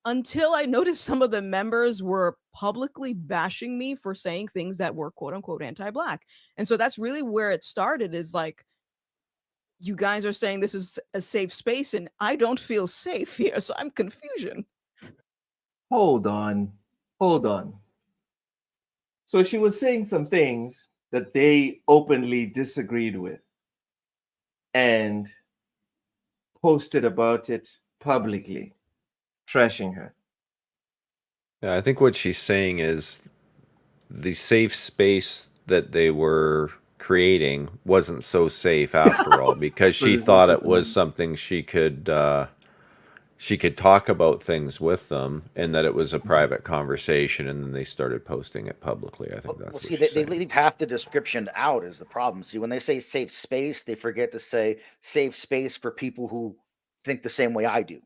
until I noticed some of the members were publicly bashing me for saying things that were quote unquote anti-black. And so that's really where it started, is like, you guys are saying this is a safe space and I don't feel safe here. So I'm confusion.
Hold on. So she was saying some things that they openly disagreed with and posted about it publicly, trashing her.
Yeah, I think what she's saying is the safe space that they were creating wasn't so safe after all, because she thought it was something she could talk about things with them, and that it was a private conversation, and then they started posting it publicly. I think that's what she's saying.
They leave half the description out is the problem. See, when they say safe space, they forget to say safe space for people who think the same way I do.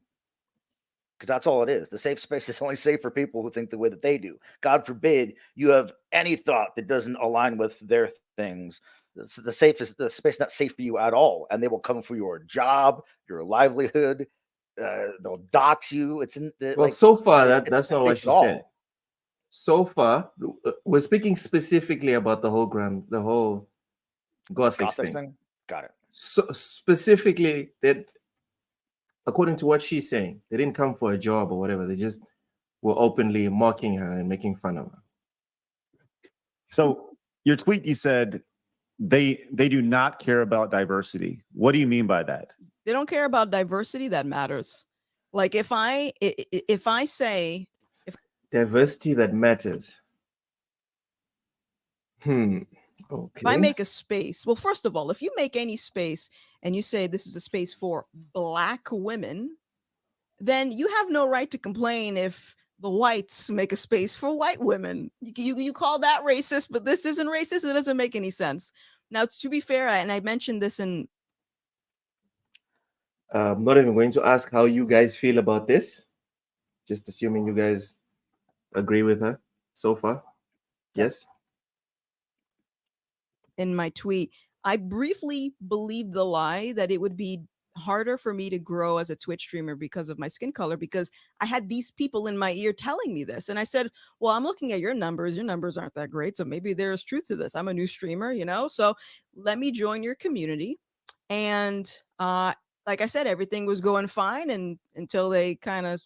Because that's all it is. The safe space is only safe for people who think the way that they do. God forbid you have any thought that doesn't align with their things. The space not safe for you at all, and they will come for your job, your livelihood. They'll dox you. It's in the,
well, so far that's not what she said. So far, we're speaking specifically about the whole Gothic thing.
Got it.
So specifically, that according to what she's saying, they didn't come for a job or whatever. They just were openly mocking her and making fun of her.
So your tweet, you said they do not care about diversity. What do you mean by that?
They don't care about diversity that matters. Like if I say
Diversity that matters. Okay.
if I make a space, well, first of all, if you make any space and you say this is a space for Black women, then you have no right to complain if the whites make a space for white women. You call that racist, but this isn't racist. It doesn't make any sense. Now, to be fair, and I mentioned this in.
I'm not even going to ask how you guys feel about this. Just assuming you guys agree with her so far. Yes.
In my tweet, I briefly believed the lie that it would be harder for me to grow as a Twitch streamer because of my skin color, because I had these people in my ear telling me this. And I said, well, I'm looking at your numbers. Your numbers aren't that great. So maybe there's truth to this. I'm a new streamer, so let me join your community. And like I said, everything was going fine and until they kind of,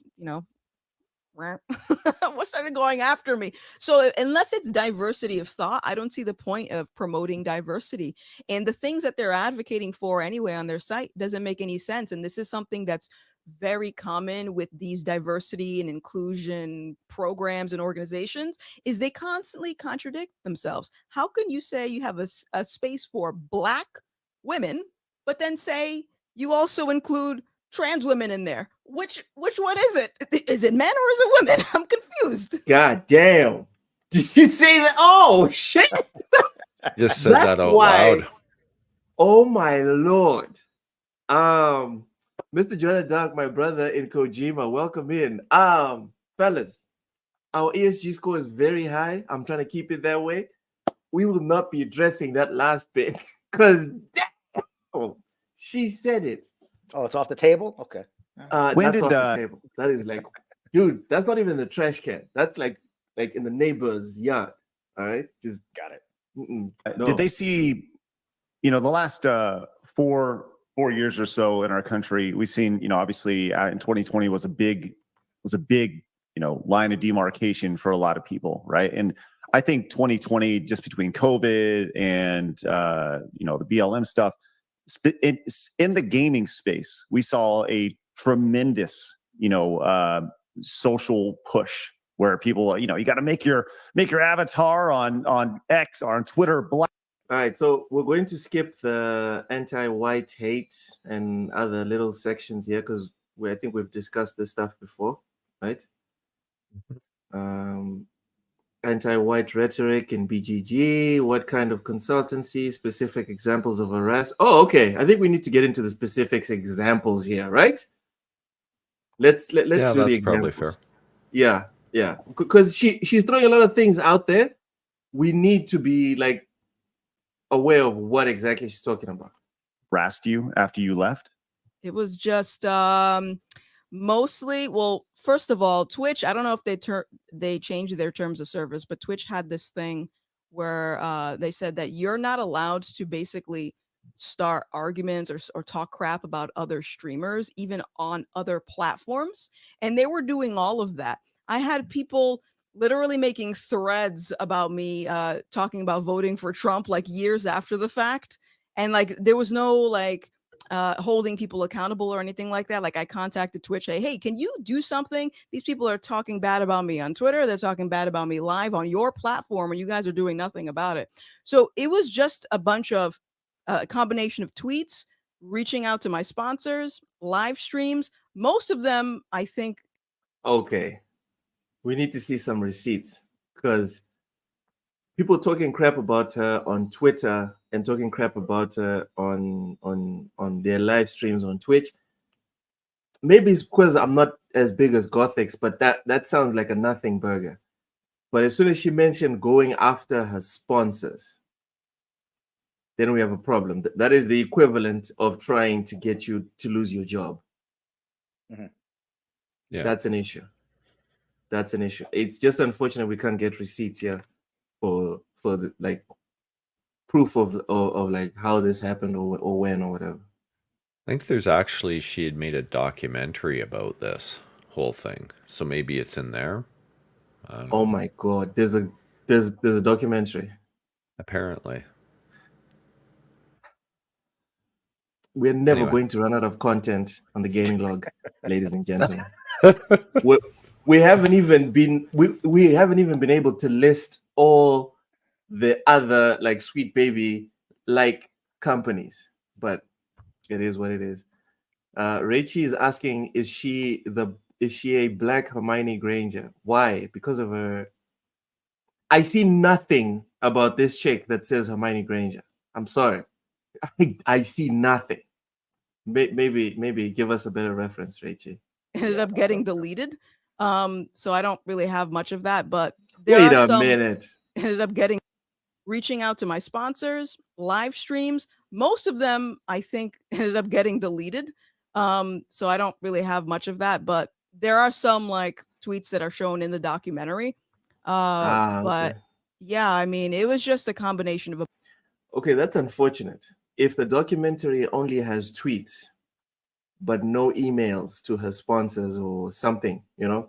what started going after me. So unless it's diversity of thought, I don't see the point of promoting diversity. And the things that they're advocating for anyway on their site doesn't make any sense. And this is something that's very common with these diversity and inclusion programs and organizations, is they constantly contradict themselves. How can you say you have a space for Black women, but then say you also include trans women in there? Which one is it? Is it men or is it women? I'm confused.
God damn. Did she say that? Oh shit.
Just said that out loud.
Oh my lord. Mr. Jonah Dark, my brother in Kojima, welcome in. Fellas, our ESG score is very high. I'm trying to keep it that way. We will not be addressing that last bit because she said it.
Oh, it's off the table? Okay.
When
that's
did
off the table. That is like, dude, that's not even in the trash can. That's like in the neighbor's yard. All right, just
got it.
No. Did they see? The last 4 years or so in our country, we've seen. Obviously, in 2020 was a big, line of demarcation for a lot of people, right? And I think 2020, just between COVID and the BLM stuff, in the gaming space, we saw a tremendous, social push where people, you got to make your avatar on X or on Twitter Black.
All right, so we're going to skip the anti-white hate and other little sections here because I think we've discussed this stuff before, right? Anti-white rhetoric in BGG, what kind of consultancy, specific examples of harass. Oh, okay. I think we need to get into the specific examples here, right? Let's do the examples.
Probably fair.
Yeah. Because she's throwing a lot of things out there. We need to be like aware of what exactly she's talking about.
Harassed you after you left?
It was just mostly, well, first of all, Twitch, I don't know if they changed their terms of service, but Twitch had this thing where they said that you're not allowed to basically start arguments or talk crap about other streamers, even on other platforms. And they were doing all of that. I had people literally making threads about me talking about voting for Trump like years after the fact. And like there was no like holding people accountable or anything like that. Like I contacted Twitch, hey, can you do something? These people are talking bad about me on Twitter. They're talking bad about me live on your platform and you guys are doing nothing about it. So it was just a bunch of a combination of tweets, reaching out to my sponsors, live streams. Most of them, I think.
Okay. We need to see some receipts because people talking crap about her on Twitter and talking crap about her on their live streams on Twitch. Maybe it's because I'm not as big as Gothix, but that sounds like a nothing burger. But as soon as she mentioned going after her sponsors, then we have a problem. That is the equivalent of trying to get you to lose your job.
Mm-hmm.
Yeah, that's an issue. That's an issue. It's just unfortunate we can't get receipts here for the like proof of like how this happened or when or whatever.
I think she had made a documentary about this whole thing, so maybe it's in there.
Oh my god, there's a documentary.
Apparently.
We're never
Anyway.
going to run out of content on the gaming log, ladies and gentlemen. we haven't even been able to list all the other like Sweet Baby like companies, but it is what it is. Rachie is asking, is she a black Hermione Granger? Why? Because of her. I see nothing about this chick that says Hermione Granger. I'm sorry. I see nothing. Maybe give us a better reference, Rachie.
Ended up getting deleted. So I don't really have much of that, but there
Wait
are
a
some
minute.
ended up reaching out to my sponsors, live streams. Most of them, I think, ended up getting deleted. So I don't really have much of that, but there are some like tweets that are shown in the documentary. But
Okay.
yeah, I mean, it was just a combination of
Okay, that's unfortunate. If the documentary only has tweets, but no emails to her sponsors or something,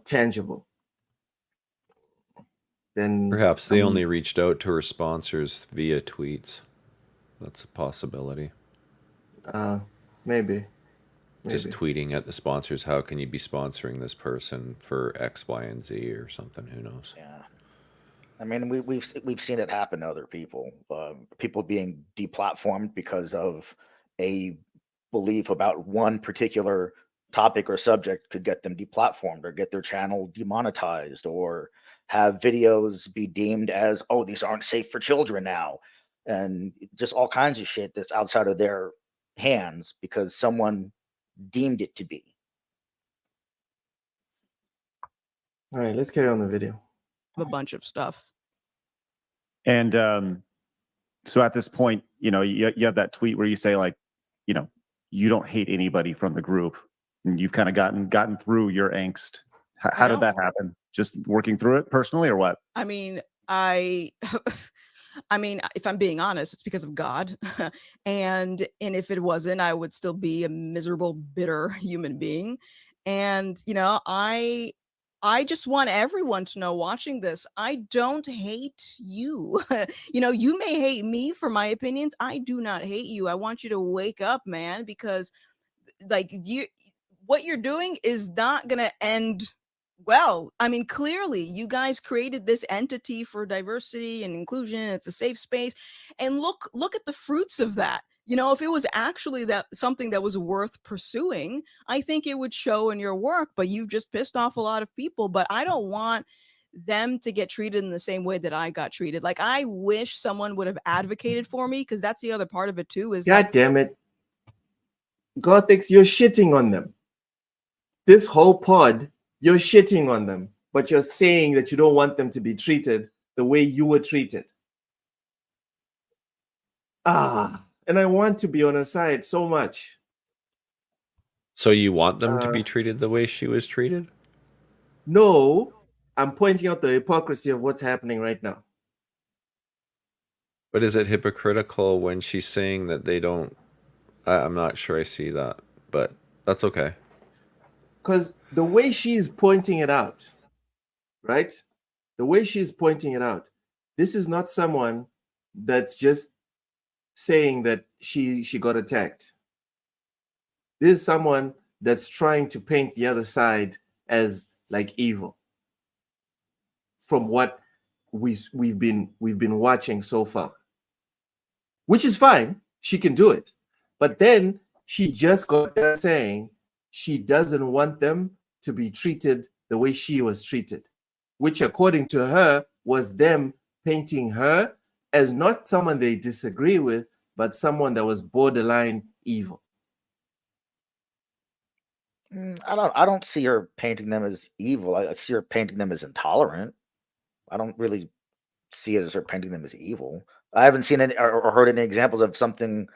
tangible, then
Perhaps they only reached out to her sponsors via tweets. That's a possibility.
Maybe.
Just tweeting at the sponsors, how can you be sponsoring this person for X, Y, and Z or something? Who knows?
Yeah. I mean, we've seen it happen to other people. People being deplatformed because of a belief about one particular topic or subject could get them deplatformed or get their channel demonetized or have videos be deemed as, oh, these aren't safe for children now, and just all kinds of shit that's outside of their hands because someone deemed it to be.
All right, let's carry on the video.
a bunch of stuff.
And so at this point, you have that tweet where you say like, you don't hate anybody from the group, and you've kind of gotten through your angst. How did that happen? Just working through it personally, or what?
I mean, I mean, if I'm being honest, it's because of God. and if it wasn't, I would still be a miserable, bitter human being. And I just want everyone to know watching this, I don't hate you. You may hate me for my opinions. I do not hate you. I want you to wake up, man, because like what you're doing is not going to end well. I mean, clearly you guys created this entity for diversity and inclusion. It's a safe space. And look at the fruits of that. If it was actually something that was worth pursuing, I think it would show in your work, but you've just pissed off a lot of people. But I don't want them to get treated in the same way that I got treated. Like, I wish someone would have advocated for me, because that's the other part of it too, is
God damn it. Gothics, you're shitting on them. This whole pod, you're shitting on them, but you're saying that you don't want them to be treated the way you were treated. And I want to be on her side so much.
So you want them to be treated the way she was treated?
No, I'm pointing out the hypocrisy of what's happening right now.
But is it hypocritical when she's saying that they don't? I'm not sure I see that, but that's okay.
Because the way she's pointing it out, right? The way she's pointing it out, this is not someone that's just saying that she got attacked. This is someone that's trying to paint the other side as like evil. From what we've been watching so far, which is fine. She can do it, but then she just got done saying she doesn't want them to be treated the way she was treated, which according to her was them painting her as not someone they disagree with, but someone that was borderline evil.
I don't see her painting them as evil. I see her painting them as intolerant. I don't really see it as her painting them as evil. I haven't seen any or heard any examples of something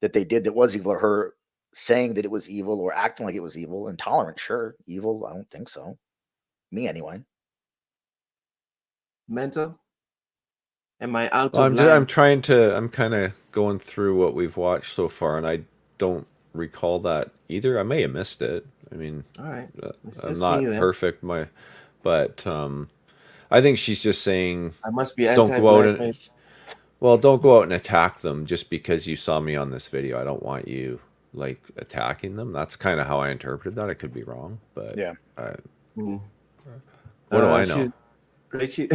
that they did that was evil, or her saying that it was evil or acting like it was evil. Intolerant, sure. Evil, I don't think so. Me, anyway.
Mental? Am I out
Well,
of line?
I'm kind of going through what we've watched so far, and I don't recall that either. I may have missed it. I mean,
All right. It's
I'm
just me
not
then.
perfect, but I think she's just saying,
I must be
don't go out
anti-black.
and don't go out and attack them just because you saw me on this video. I don't want you like attacking them. That's kind of how I interpreted that. I could be wrong, but
Yeah.
What do I know?
Rachel,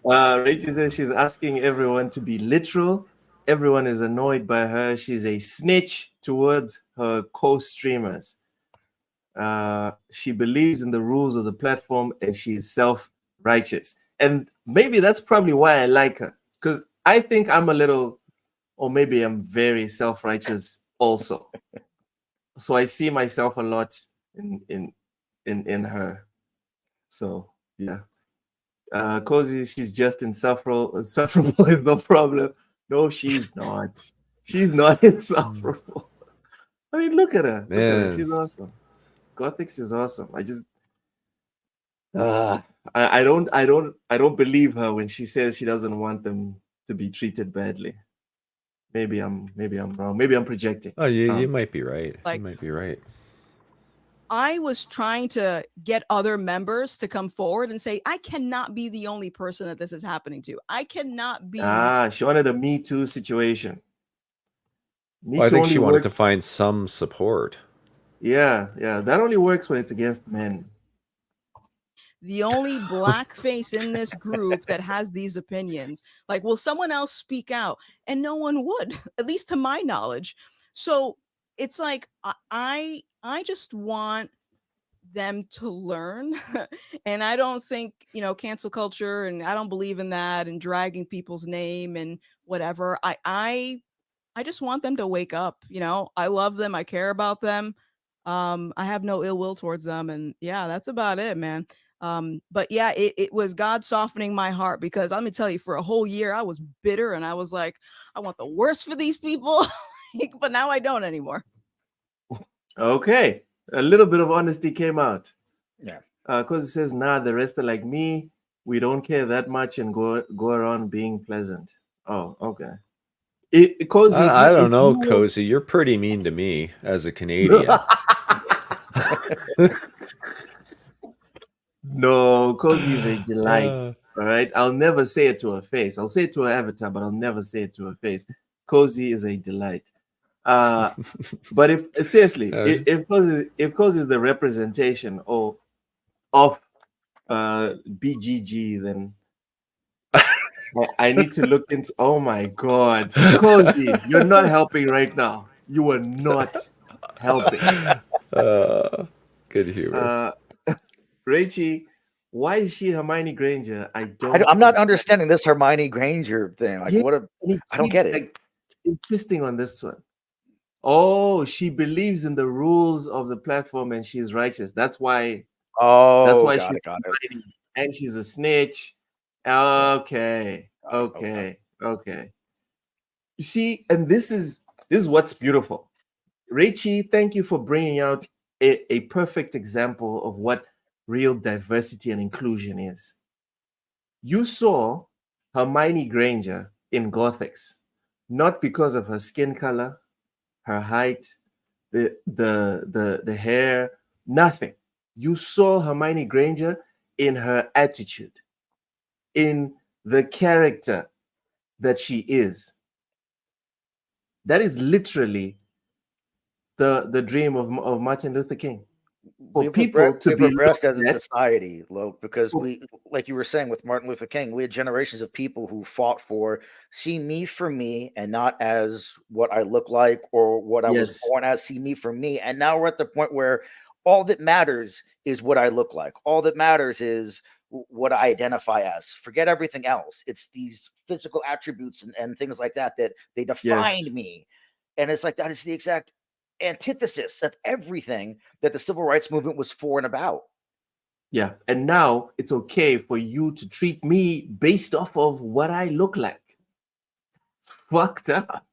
Rachel says she's asking everyone to be literal. Everyone is annoyed by her. She's a snitch towards her co-streamers. She believes in the rules of the platform and she's self-righteous. And maybe that's probably why I like her, because I think I'm a little, or maybe I'm very self-righteous also. So I see myself a lot in her. So yeah. Cozy, she's just insufferable. Insufferable is no problem. No, she's not. She's not insufferable. I mean, look at her. Look at her. She's awesome. Gothics is awesome. I just I don't believe her when she says she doesn't want them to be treated badly. Maybe I'm wrong. Maybe I'm projecting.
Oh, you might be right.
Like-
you might be right.
I was trying to get other members to come forward and say, I cannot be the only person that this is happening to. I cannot be.
She wanted a Me Too situation.
Well, I think she wanted to find some support.
Yeah, that only works when it's against men.
The only black face in this group that has these opinions. Like, will someone else speak out? And no one would, at least to my knowledge. So it's like, I just want them to learn. And I don't think, cancel culture, and I don't believe in that and dragging people's name and whatever. I just want them to wake up. I love them. I care about them. I have no ill will towards them. And yeah, that's about it, man. But yeah, it was God softening my heart, because let me tell you, for a whole year I was bitter and I was like, I want the worst for these people. But now I don't anymore.
Okay, a little bit of honesty came out.
Yeah.
Because it says, nah, the rest are like me. We don't care that much and go around being pleasant. Oh, okay.
I don't know, Cozy. You're pretty mean to me as a Canadian.
No, Cozy is a delight. All right. I'll never say it to her face. I'll say it to her avatar, but I'll never say it to her face. Cozy is a delight. But if seriously, if Cozy is the representation of BGG, then I need to look into. Oh my God, Cozy, you're not helping right now. You are not helping.
Good humor.
Rachie, why is she Hermione Granger?
I'm not understanding this Hermione Granger thing. Like, I don't get it.
Like, insisting on this one. Oh, she believes in the rules of the platform and she's righteous. That's why.
Oh,
that's why
got
she's
it.
And she's a snitch. Okay. You see, and this is what's beautiful. Rachie, thank you for bringing out a perfect example of what real diversity and inclusion is. You saw Hermione Granger in Gothics, not because of her skin color, her height, the hair, nothing. You saw Hermione Granger in her attitude, in the character that she is. That is literally the dream of Martin Luther King. For people to be
progressed as a society, Lo, because we, like you were saying with Martin Luther King, we had generations of people who fought for see me for me and not as what I look like or what I was born as, see me for me. And now we're at the point where all that matters is what I look like. All that matters is what I identify as. Forget everything else. It's these physical attributes and things like that they define me. And it's like that is the exact antithesis of everything that the civil rights movement was for and about.
Yeah, and now it's okay for you to treat me based off of what I look like. It's fucked up.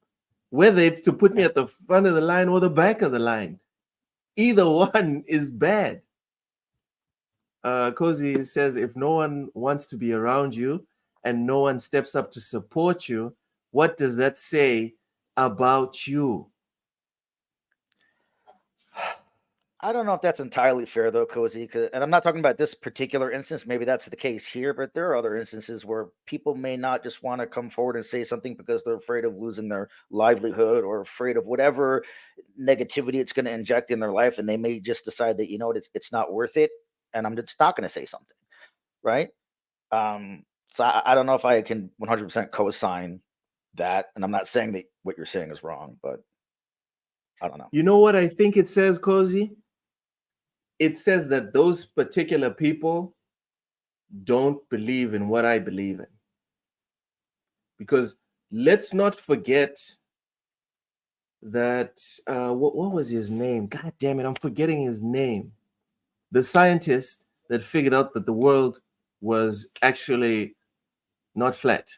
Whether it's to put me at the front of the line or the back of the line, either one is bad. Cozy says, if no one wants to be around you, and no one steps up to support you, what does that say about you?
I don't know if that's entirely fair though, Cozy. And I'm not talking about this particular instance. Maybe that's the case here, but there are other instances where people may not just want to come forward and say something because they're afraid of losing their livelihood or afraid of whatever negativity it's going to inject in their life, and they may just decide that it's not worth it, and I'm just not going to say something, right? So I don't know if I can 100% co-sign that, and I'm not saying that what you're saying is wrong, but I don't know.
You know what I think it says, Cozy? It says that those particular people don't believe in what I believe in. Because let's not forget that, what was his name? God damn it, I'm forgetting his name. The scientist that figured out that the world was actually not flat.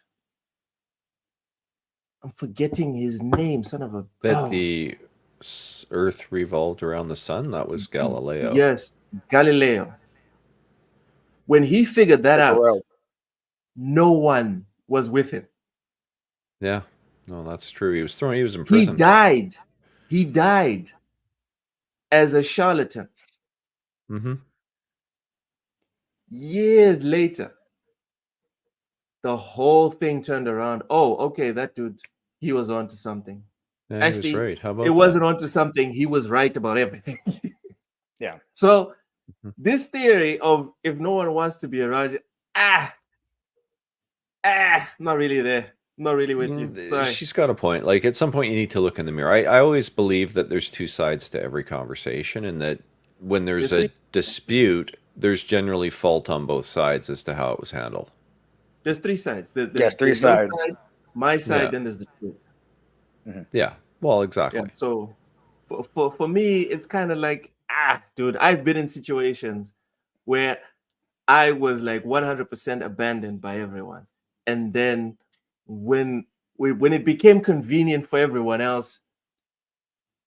I'm forgetting his name, son of a...
That the Earth revolved around the sun? That was Galileo.
Yes, Galileo. When he figured that out, no one was with him.
Yeah, no, that's true. He was in
He
prison.
died. He died as a charlatan.
Mm-hmm.
Years later, the whole thing turned around. Oh, okay, that dude, he was onto something.
Yeah,
Actually,
he was right. How about
it wasn't onto something. He was right about everything.
Yeah.
So this theory of if no one wants to be around you, not really there. Not really with you. Sorry.
She's got a point. Like, at some point, you need to look in the mirror. I always believe that there's two sides to every conversation, and that when there's a dispute, there's generally fault on both sides as to how it was handled.
There's three sides.
Yes, three sides.
My side, then there's the truth.
Yeah. Well, exactly.
Yeah. So for me, it's kind of like, dude, I've been in situations where I was like 100% abandoned by everyone. And then when it became convenient for everyone else,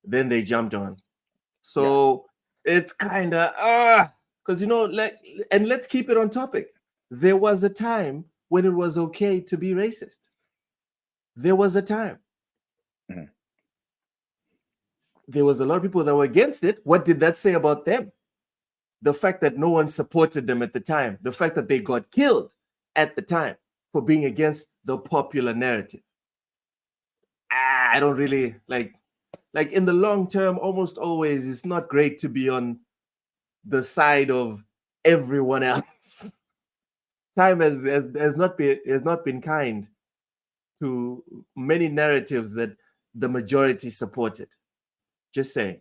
then they jumped on. So it's kind of, because, and let's keep it on topic. There was a time when it was okay to be racist. There was a time. There was a lot of people that were against it. What did that say about them? The fact that no one supported them at the time. The fact that they got killed at the time for being against the popular narrative. I don't really like in the long term, almost always it's not great to be on the side of everyone else. Time has not been kind to many narratives that the majority supported. Just saying.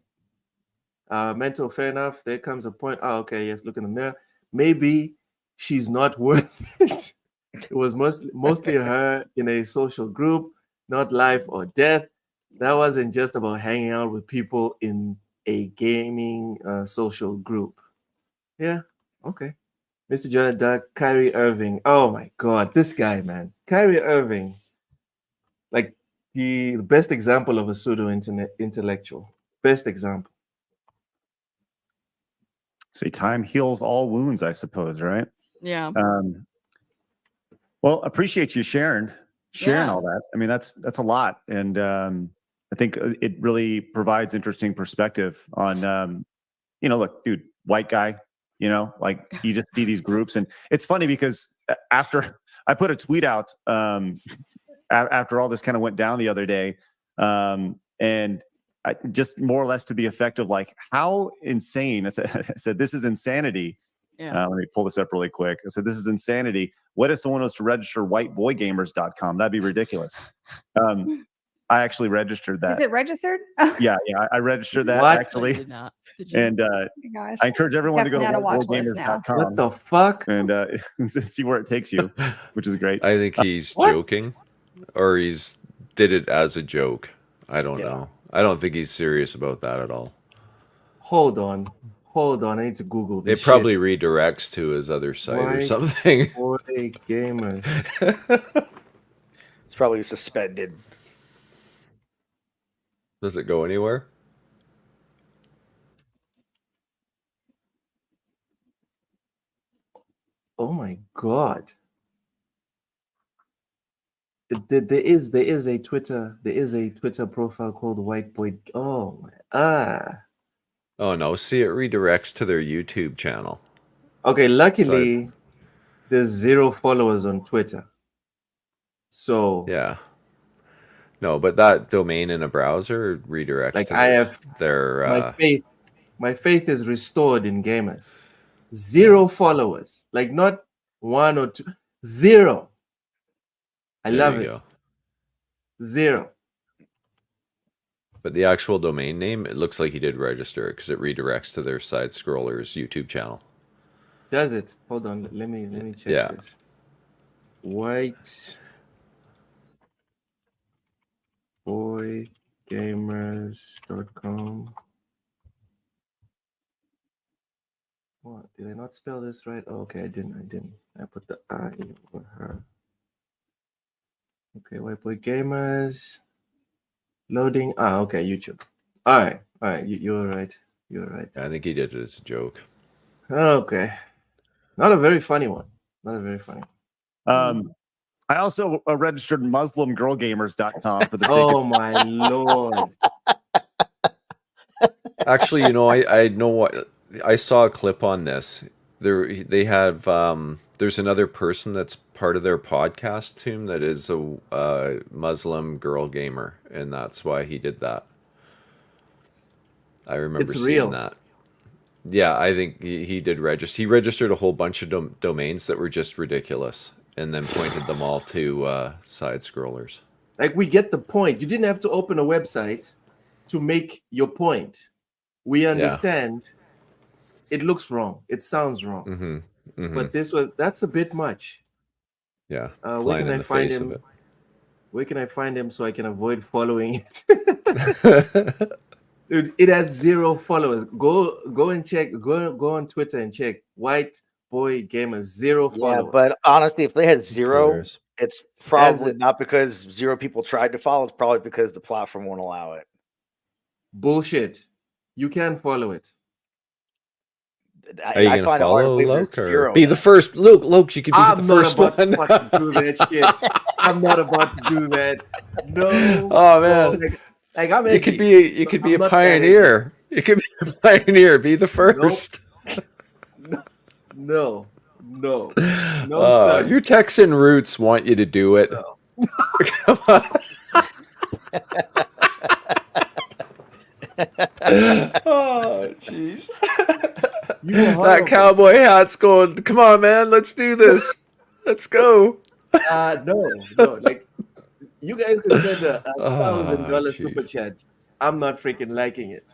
Mental, fair enough. There comes a point. Oh, okay, yes, look in the mirror. Maybe she's not worth it. It was mostly her in a social group, not life or death. That wasn't just about hanging out with people in a gaming social group. Yeah, okay. Mr. Jonathan Duck, Kyrie Irving. Oh my God, this guy, man. Kyrie Irving, like the best example of a pseudo-intellectual. Best example.
Say time heals all wounds, I suppose, right?
Yeah.
Well, appreciate you sharing all that. I mean, that's a lot, and I think it really provides interesting perspective on, look, dude, white guy, like you just see these groups, and it's funny because after I put a tweet out after all this kind of went down the other day, and I just more or less to the effect of like, how insane. I said, this is insanity.
Yeah.
Let me pull this up really quick. I said, this is insanity. What if someone was to register whiteboygamers.com? That'd be ridiculous. I actually registered that.
Is it registered?
Yeah, I registered that actually.
I did not. Did you?
And
Oh my gosh.
I encourage everyone to go to
whiteboygamers.com.
What the fuck?
and see where it takes you, which is great.
I think he's joking, or he's did it as a joke. I don't know. I don't think he's serious about that at all.
Hold on. I need to Google this.
It probably redirects to his other site or something.
Boy gamers.
It's probably suspended.
Does it go anywhere?
Oh my God. There is a Twitter profile called White Boy. Oh my
Oh no, see, it redirects to their YouTube channel.
Okay, luckily there's 0 followers on Twitter. So
Yeah. No, but that domain in a browser redirects
like
to
I have
their
my faith is restored in gamers. 0 followers. Like not 1 or 2. 0. I
there
love
you
it.
go.
0.
But the actual domain name, it looks like he did register it because it redirects to their side scrollers YouTube channel.
Does it? Hold on. Let me check
Yeah.
this. White boygamers.com. What? Did I not spell this right? Oh, okay, I didn't. I put the I over her. Okay, White Boy Gamers. Loading. Okay, YouTube. All right. You're right. You're right.
I think he did it as a joke.
Okay. Not a very funny one. Not a very funny one.
I also registered MuslimGirlGamers.com for the sake
Oh my lord.
Actually, I know what I saw a clip on this. They have there's another person that's part of their podcast team that is a Muslim girl gamer, and that's why he did that. I remember
It's
seeing
real.
that. Yeah, I think he did register. He registered a whole bunch of domains that were just ridiculous, and then pointed them all to side scrollers.
Like, we get the point. You didn't have to open a website to make your point. We understand. It looks wrong. It sounds wrong. But that's a bit much.
Yeah,
Where can I find him?
Of it.
Where can I find him so I can avoid following it? Dude, it has 0 followers. Go and check. Go on Twitter and check. White Boy Gamers, 0 followers.
Yeah, but honestly, if they had 0, it's probably not because 0 people tried to follow. It's probably because the platform won't allow it.
Bullshit. You can follow it.
Are you going to follow Luke or be the
now.
first? Luke, you could be the first one.
I'm not about to do that shit. I'm not about to do that. No.
Oh man.
No, like I'm
edgy. You could be a pioneer. You could be a pioneer. Be the first.
No, sir.
Your Texan roots want you to do it.
No.
Come on. Oh, jeez. That cowboy hat's going, come on, man, let's do this. Let's go.
No. Like, you guys can send a $1,000 super chat. I'm not freaking liking it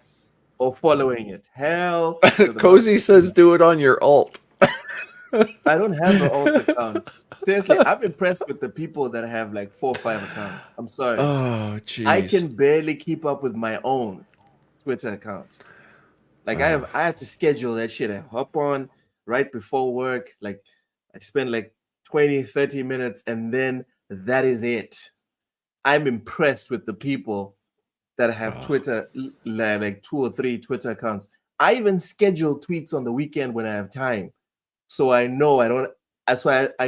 or following it. Hell.
Cozy says do it on your alt.
I don't have an alt account. Seriously, I'm impressed with the people that have like 4 or 5 accounts. I'm sorry.
Oh, jeez.
I can barely keep up with my own Twitter account. Like I have to schedule that shit. I hop on right before work. Like I spend like 20-30 minutes and then that is it. I'm impressed with the people that have Twitter, like 2 or 3 Twitter accounts. I even schedule tweets on the weekend when I have time. So I know I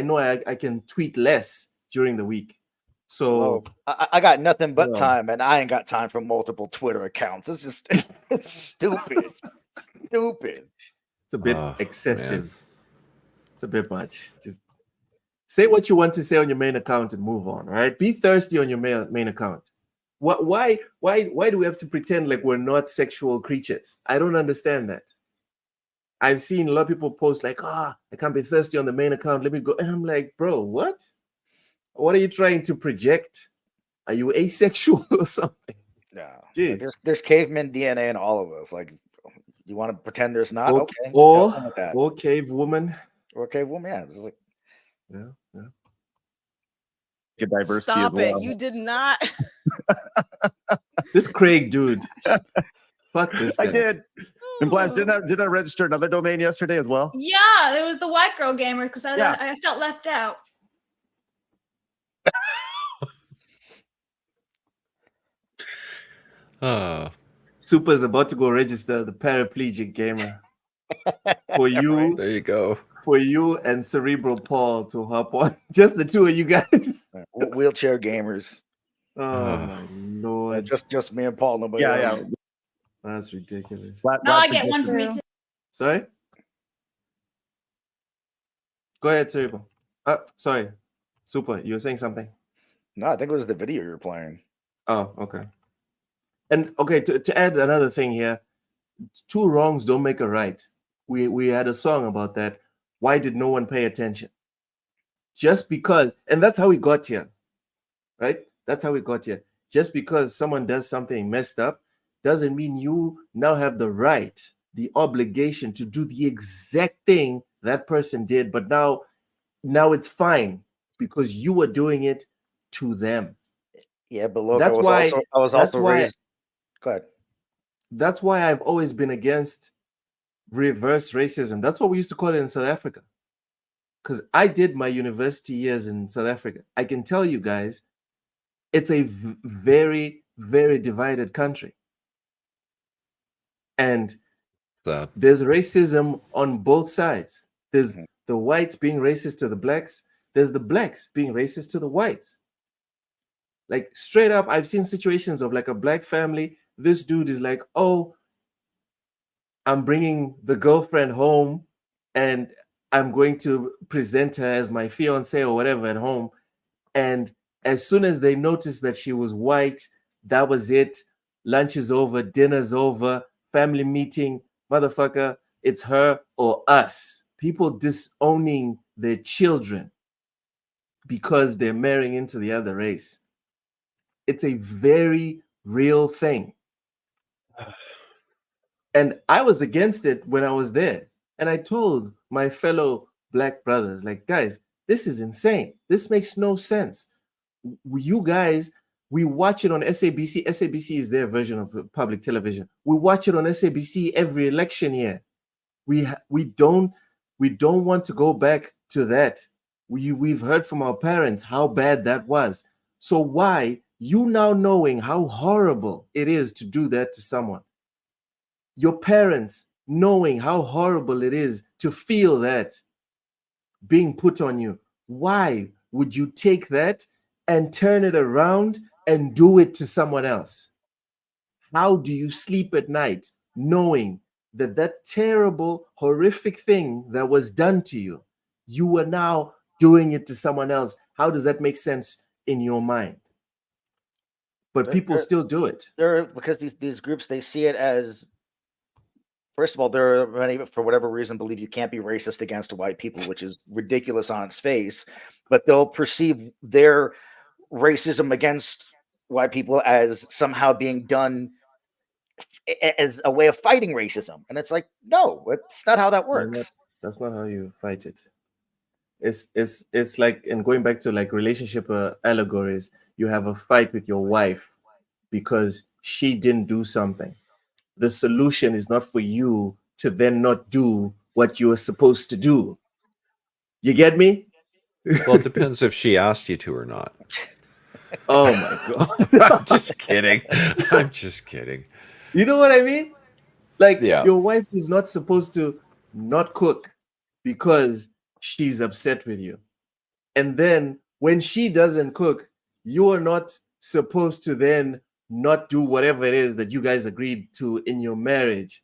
know I can tweet less during the week. So
I got nothing but time, and I ain't got time for multiple Twitter accounts. It's just it's stupid. Stupid.
It's a bit excessive. Man. It's a bit much. Just say what you want to say on your main account and move on. All right. Be thirsty on your main account. Why do we have to pretend like we're not sexual creatures? I don't understand that. I've seen a lot of people post like, I can't be thirsty on the main account. Let me go. And I'm like, bro, what? What are you trying to project? Are you asexual or something?
No. There's caveman DNA in all of us. Like, you want to pretend there's not? Okay.
Or cave woman.
Or cave woman, yeah. It's like,
yeah.
Good diversity.
Stop it. You did not.
This Craig dude. Fuck this guy.
I did. And Blast, did I register another domain yesterday as well?
Yeah, it was the White Girl Gamer because I felt left out.
Super is about to go register the paraplegic gamer. For you.
There you go.
for you and Cerebral Paul to hop on. Just the two of you guys.
Wheelchair gamers.
Oh my lord.
Just me and Paul. Nobody else.
Yeah.
That's ridiculous.
No, I get one for me too.
Sorry? Go ahead, Cerebral. Sorry. Super, you were saying something.
No, I think it was the video you were playing.
Oh, okay. And okay, to add another thing here, two wrongs don't make a right. We had a song about that. Why did no one pay attention? Just because, and that's how we got here, right? That's how we got here. Just because someone does something messed up doesn't mean you now have the right, the obligation to do the exact thing that person did, but now it's fine because you were doing it to them.
Yeah, but look,
That's
I was also raised. Go ahead.
That's why I've always been against reverse racism. That's what we used to call it in South Africa. Because I did my university years in South Africa. I can tell you guys, it's a very, very divided country. And there's racism on both sides. There's the whites being racist to the blacks. There's the blacks being racist to the whites. Like straight up, I've seen situations of like a black family. This dude is like, oh, I'm bringing the girlfriend home and I'm going to present her as my fiance or whatever at home. And as soon as they noticed that she was white, that was it. Lunch is over, dinner's over, family meeting, motherfucker, it's her or us. People disowning their children because they're marrying into the other race. It's a very real thing. And I was against it when I was there. And I told my fellow black brothers, like, guys, this is insane. This makes no sense. You guys, we watch it on SABC. SABC is their version of public television. We watch it on SABC every election year. We don't want to go back to that. We've heard from our parents how bad that was. So why, you now knowing how horrible it is to do that to someone, your parents knowing how horrible it is to feel that being put on you, why would you take that and turn it around and do it to someone else? How do you sleep at night knowing that that terrible, horrific thing that was done to you, you are now doing it to someone else? How does that make sense in your mind? But people still do it.
Because these groups, they see it as, first of all, there are many, for whatever reason, believe you can't be racist against white people, which is ridiculous on its face. But they'll perceive their racism against white people as somehow being done as a way of fighting racism. And it's like, no, it's not how that works.
That's not how you fight it. It's like, and going back to like relationship allegories, you have a fight with your wife because she didn't do something. The solution is not for you to then not do what you were supposed to do. You get me?
Well, it depends if she asked you to or not.
Oh my God.
I'm just kidding. I'm just kidding.
You know what I mean? Like,
yeah.
Your wife is not supposed to not cook because she's upset with you. And then when she doesn't cook, you are not supposed to then not do whatever it is that you guys agreed to in your marriage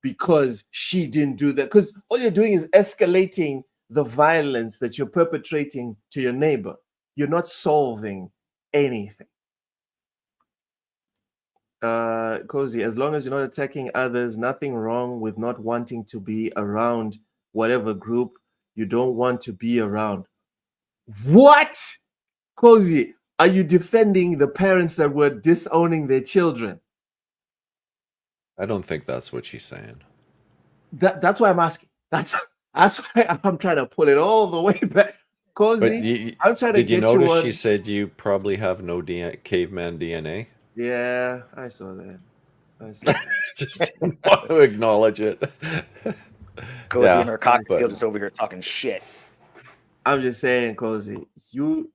because she didn't do that. Because all you're doing is escalating the violence that you're perpetrating to your neighbor. You're not solving anything. Cozy, as long as you're not attacking others, nothing wrong with not wanting to be around whatever group you don't want to be around. What? Cozy, are you defending the parents that were disowning their children?
I don't think that's what she's saying.
That's why I'm asking. That's why I'm trying to pull it all the way back. Cozy, I'm trying to get you.
Did you notice she said you probably have no caveman DNA?
Yeah, I saw that.
Just didn't want to acknowledge it.
Cozy and her cocktail just over here talking shit.
I'm just saying, Cozy, you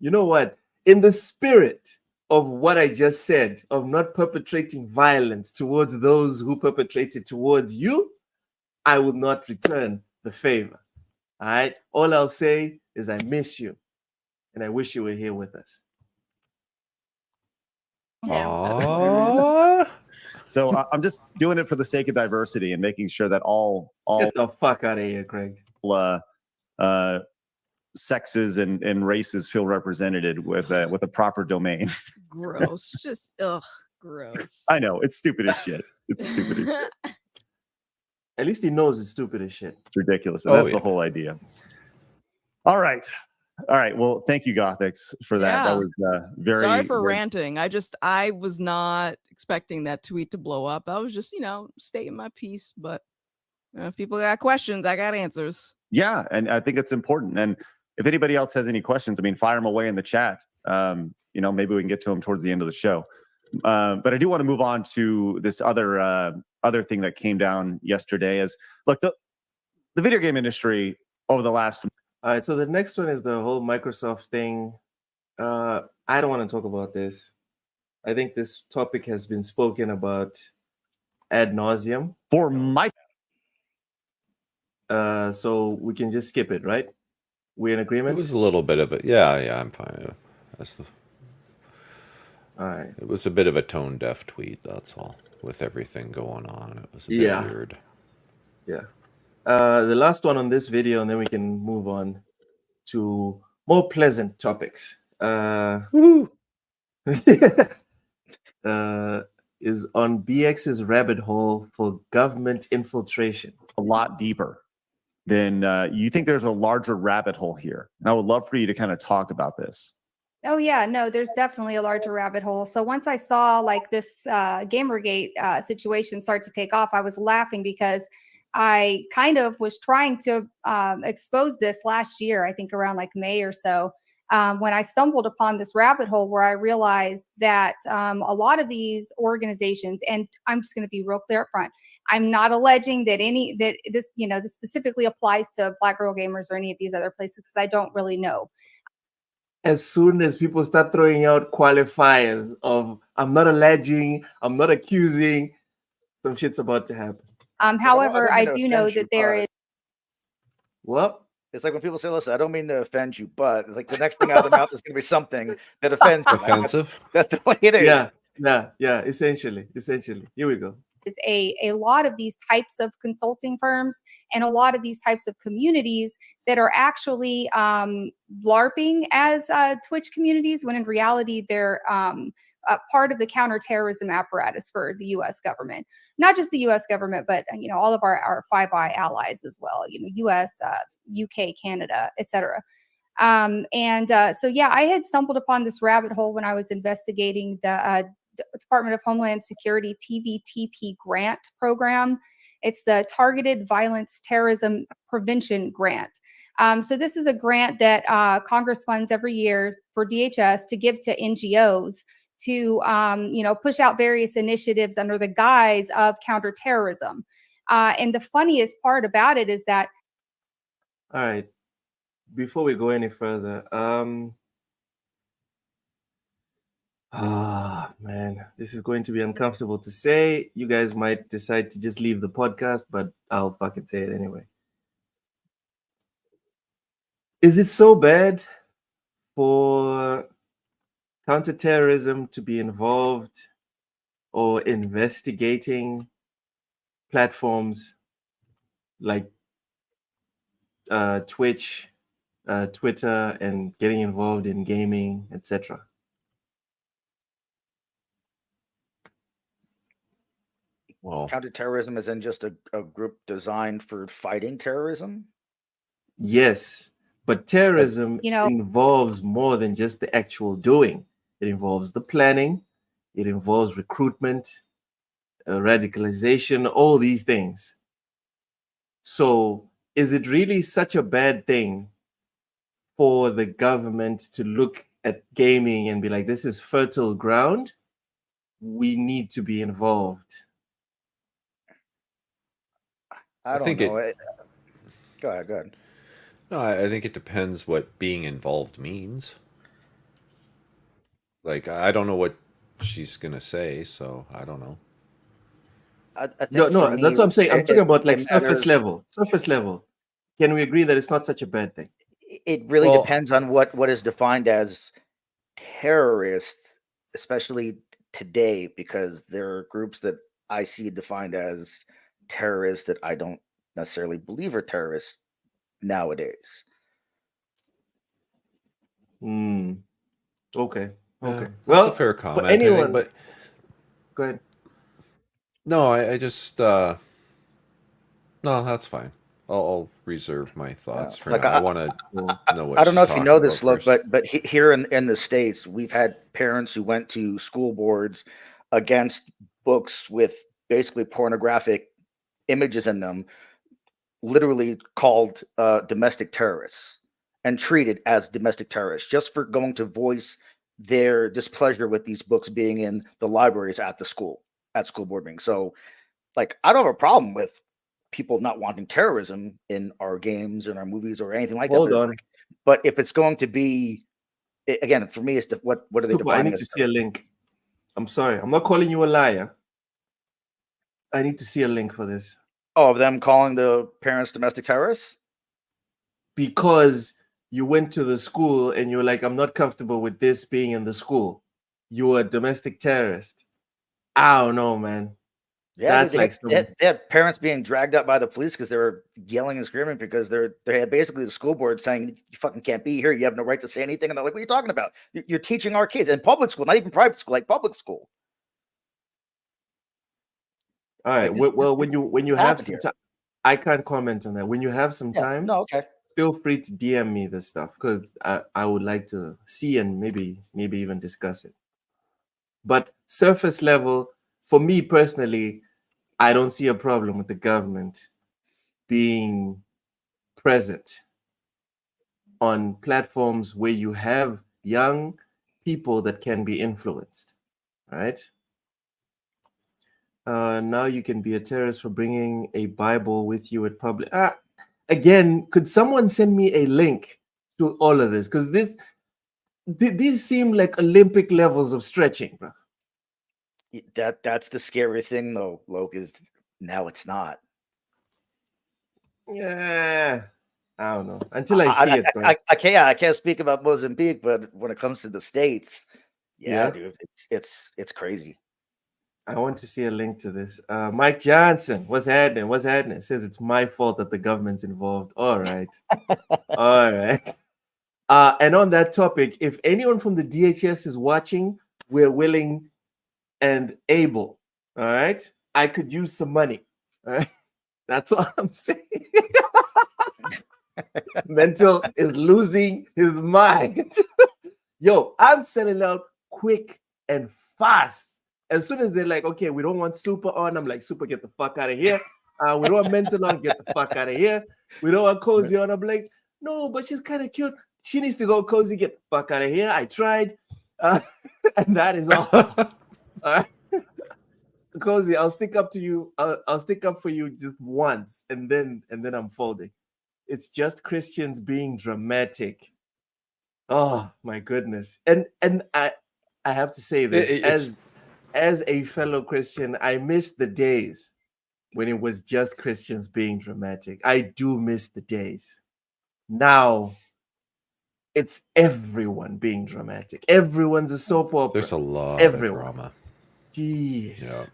know what? In the spirit of what I just said, of not perpetrating violence towards those who perpetrated towards you, I will not return the favor. All right. All I'll say is I miss you, and I wish you were here with us.
Aww.
So I'm just doing it for the sake of diversity and making sure that all
Get the fuck out of here, Craig.
Sexes and races feel represented with a proper domain.
Gross. Just gross.
I know it's stupid as shit. It's stupid as shit.
At least he knows it's stupid as shit.
It's ridiculous. And that's the whole idea. All right. Well, thank you, Gothics, for that.
Yeah.
That was very.
Sorry for ranting. I was not expecting that tweet to blow up. I was just, stating my piece. But if people got questions, I got answers.
Yeah, and I think it's important. And if anybody else has any questions, fire them away in the chat. Maybe we can get to them towards the end of the show. But I do want to move on to this other thing that came down yesterday. Is look, the video game industry over the last.
All right, so the next one is the whole Microsoft thing. I don't want to talk about this. I think this topic has been spoken about ad nauseum.
For Mike.
So we can just skip it, right? We're in agreement?
It was a little bit of it. Yeah, I'm fine.
All right.
It was a bit of a tone-deaf tweet, that's all. With everything going on, it was a bit weird.
Yeah. The last one on this video, and then we can move on to more pleasant topics. Is on BX's rabbit hole for government infiltration.
A lot deeper than you think. There's a larger rabbit hole here. And I would love for you to kind of talk about this.
Oh yeah, no, there's definitely a larger rabbit hole. So once I saw like this Gamergate situation start to take off, I was laughing because I kind of was trying to expose this last year, I think around like May or so, when I stumbled upon this rabbit hole where I realized that a lot of these organizations, and I'm just going to be real clear up front, I'm not alleging that this specifically applies to Black Girl Gamers or any of these other places because I don't really know.
As soon as people start throwing out qualifiers of I'm not alleging, I'm not accusing, some shit's about to happen.
However, I do know that there is.
What?
It's like when people say, listen, I don't mean to offend you, but it's like the next thing out of their mouth is going to be something that offends you.
Offensive?
That's the way it is.
Yeah. Essentially. Here we go.
Is a lot of these types of consulting firms and a lot of these types of communities that are actually LARPing as Twitch communities, when in reality they're part of the counterterrorism apparatus for the U.S. government. Not just the U.S. government, but all of our Five Eye allies as well. U.S., UK, Canada, etc. So yeah, I had stumbled upon this rabbit hole when I was investigating the Department of Homeland Security TVTP grant program. It's the Targeted Violence Terrorism Prevention Grant. So this is a grant that Congress funds every year for DHS to give to NGOs to push out various initiatives under the guise of counterterrorism. And the funniest part about it is that.
All right. Before we go any further, man, this is going to be uncomfortable to say. You guys might decide to just leave the podcast, but I'll fucking say it anyway. Is it so bad for counterterrorism to be involved or investigating platforms like Twitch, Twitter, and getting involved in gaming, etc.?
Well,
counterterrorism is in just a group designed for fighting terrorism?
Yes, but terrorism involves more than just the actual doing. It involves the planning, it involves recruitment, radicalization, all these things. So is it really such a bad thing for the government to look at gaming and be like, this is fertile ground, we need to be involved?
I don't know. Go ahead.
No, I think it depends what being involved means. Like, I don't know what she's going to say, so I don't know.
I think
no, that's what I'm saying. I'm talking about like surface level. Can we agree that it's not such a bad thing?
It really
Well-
depends on what is defined as terrorist, especially today, because there are groups that I see defined as terrorists that I don't necessarily believe are terrorists nowadays.
Hmm. Okay. Okay.
That's
Well,
a fair
for
comment, I
anyone,
think, but
go ahead.
no, I just no, that's fine. I'll reserve my thoughts for
Like,
now. I want to
Well,
know what
I don't
she's
know if you
talking
know
about
this, look,
first.
but here in the States, we've had parents who went to school boards against books with basically pornographic images in them, literally called domestic terrorists and treated as domestic terrorists just for going to voice their displeasure with these books being in the libraries at school board meetings. So, like, I don't have a problem with people not wanting terrorism in our games and our movies or anything like that.
Hold
But, it's
on.
like, but if it's going to be, again, for me, it's what are they
Super, I
defining
need
as?
to see a link. I'm sorry. I'm not calling you a liar. I need to see a link for this.
Oh, of them calling the parents domestic terrorists?
Because you went to the school and you're like, I'm not comfortable with this being in the school. You're a domestic terrorist. I don't know, man.
Yeah,
That's like
they had parents being dragged up by the police because they were yelling and screaming because they had basically the school board saying you fucking can't be here. You have no right to say anything. And they're like, "What are you talking about? You're teaching our kids in public school, not even private school, like public school."
all right.
Like,
Well, when you have
happened
some
here.
time, I can't comment on that. When you have some
Yeah,
time,
no, okay.
feel free to DM me this stuff because I would like to see and maybe even discuss it. But surface level, for me personally, I don't see a problem with the government being present on platforms where you have young people that can be influenced, right? Now you can be a terrorist for bringing a Bible with you at public. Again, could someone send me a link to all of this? Because these seem like Olympic levels of stretching, bro.
That's the scary thing, though, Loke, is now it's not.
Yeah, I don't know. Until I see it, bro.
I can't speak about Mozambique, but when it comes to the States, yeah,
Yeah.
dude, it's crazy.
I want to see a link to this. Mike Johnson, what's happening? What's happening? It says it's my fault that the government's involved. All right. All right. And on that topic, if anyone from the DHS is watching, we're willing and able. All right. I could use some money. All right. That's all I'm saying. Mental is losing his mind. Yo, I'm selling out quick and fast. As soon as they're like, okay, we don't want Super on, I'm like, Super, get the fuck out of here. We don't want Mental on, get the fuck out of here. We don't want Cozy on. I'm like, no, but she's kind of cute. She needs to go, Cozy, get the fuck out of here. I tried. And that is all. All right. Cozy, I'll stick up to you. I'll stick up for you just once, and then I'm folding. It's just Christians being dramatic. Oh my goodness. And I have to say this as a fellow Christian, I miss the days when it was just Christians being dramatic. I do miss the days. Now it's everyone being dramatic. Everyone's a soap opera.
There's a lot
of
drama.
Jeez.
Yeah.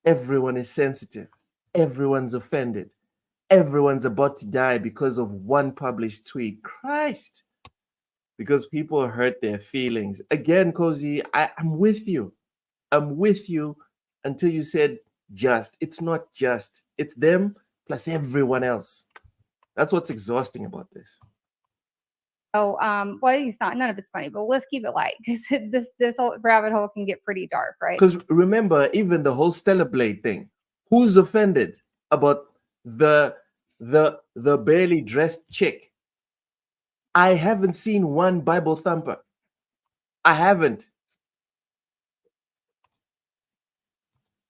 Everyone is sensitive. Everyone's offended. Everyone's about to die because of one published tweet. Christ. Because people hurt their feelings. Again, Cozy, I'm with you. I'm with you until you said just. It's not just. It's them plus everyone else. That's what's exhausting about this.
Oh, well, it's not. None of it's funny, but let's keep it light because this whole rabbit hole can get pretty dark, right?
Because remember, even the whole Stellar Blade thing. Who's offended about the barely dressed chick? I haven't seen one Bible thumper. I haven't.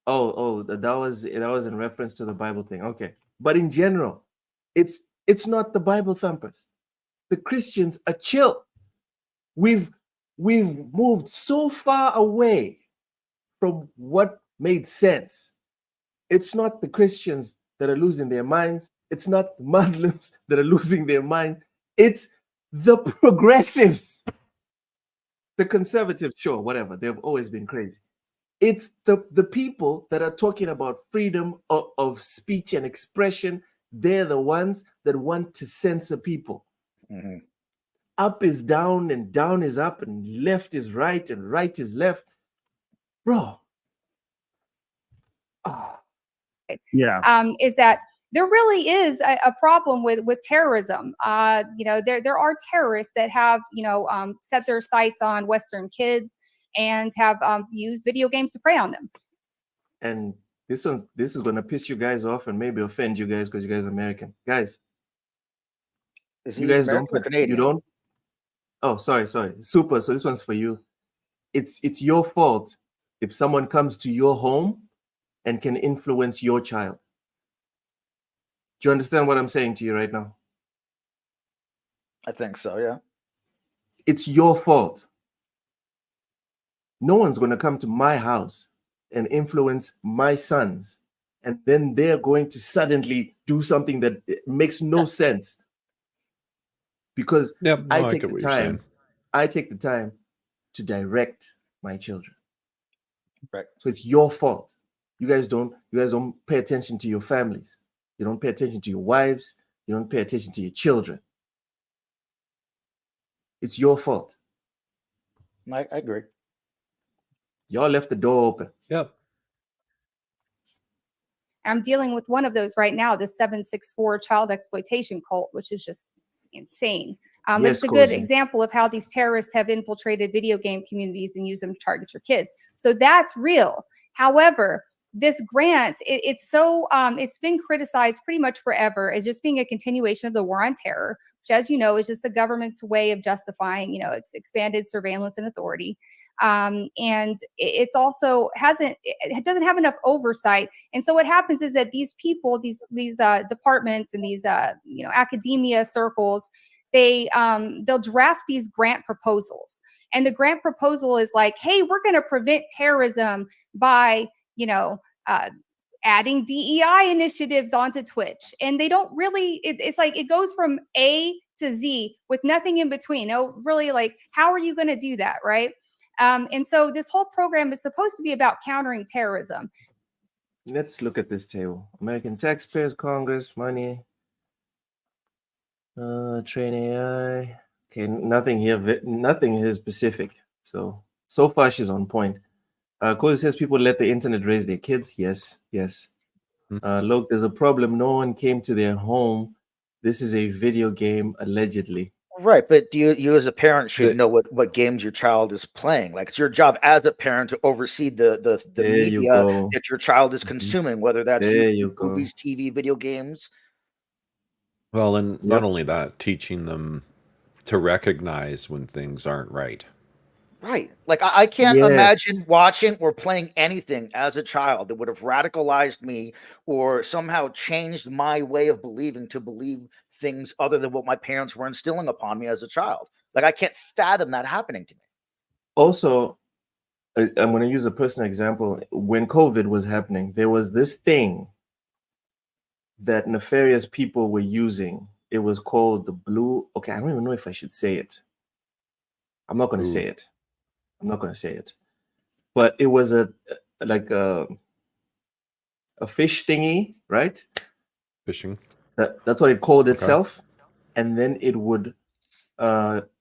Oh, that was in reference to the Bible thing. Okay, but in general, it's not the Bible thumpers. The Christians are chill. We've moved so far away from what made sense. It's not the Christians that are losing their minds. It's not the Muslims that are losing their mind. It's the progressives. The conservatives, sure, whatever. They've always been crazy. It's the people that are talking about freedom of speech and expression. They're the ones that want to censor people.
Mm-hmm.
Up is down and down is up and left is right and right is left. Bro. Oh.
Yeah.
Is that there really is a problem with terrorism. There are terrorists that have, set their sights on Western kids and have used video games to prey on them.
And this is going to piss you guys off and maybe offend you guys because you guys are American. Guys, you guys don't. Oh, sorry. Super. So this one's for you. It's your fault if someone comes to your home and can influence your child. Do you understand what I'm saying to you right now?
I think so, yeah.
It's your fault. No one's going to come to my house and influence my sons, and then they're going to suddenly do something that makes no sense. Because I take the time to direct my children.
Right.
So it's your fault. You guys don't pay attention to your families. You don't pay attention to your wives. You don't pay attention to your children. It's your fault.
I agree.
Y'all left the door open.
Yep.
I'm dealing with one of those right now, the 764 child exploitation cult, which is just insane. But it's a good example of how these terrorists have infiltrated video game communities and used them to target your kids. So that's real. However, this grant, it's been criticized pretty much forever as just being a continuation of the war on terror, which, as you know, is just the government's way of justifying, its expanded surveillance and authority. And it's also it doesn't have enough oversight. And so what happens is that these people, these departments and these academia circles, they'll draft these grant proposals, and the grant proposal is like, hey, we're going to prevent terrorism by adding DEI initiatives onto Twitch. And they don't really, it's like it goes from A to Z with nothing in between. Really, like, how are you going to do that, right? And so this whole program is supposed to be about countering terrorism.
Let's look at this table. American taxpayers, Congress, money, train AI. Okay, nothing here specific. So far she's on point. Cody says people let the internet raise their kids. Yes. Look, there's a problem. No one came to their home. This is a video game, allegedly.
Right, but you as a parent should know what games your child is playing. Like, it's your job as a parent to oversee the media that your child is consuming, whether that's movies, TV, video games.
Well, and not only that, teaching them to recognize when things aren't right.
Right. Like, I can't imagine watching or playing anything as a child that would have radicalized me or somehow changed my way of believing to believe things other than what my parents were instilling upon me as a child. Like, I can't fathom that happening to me.
Also, I'm going to use a personal example. When COVID was happening, there was this thing that nefarious people were using. It was called the blue. Okay, I don't even know if I should say it. I'm not going to say it. But it was a fish thingy, right?
Fishing.
That's what it called itself. And then it would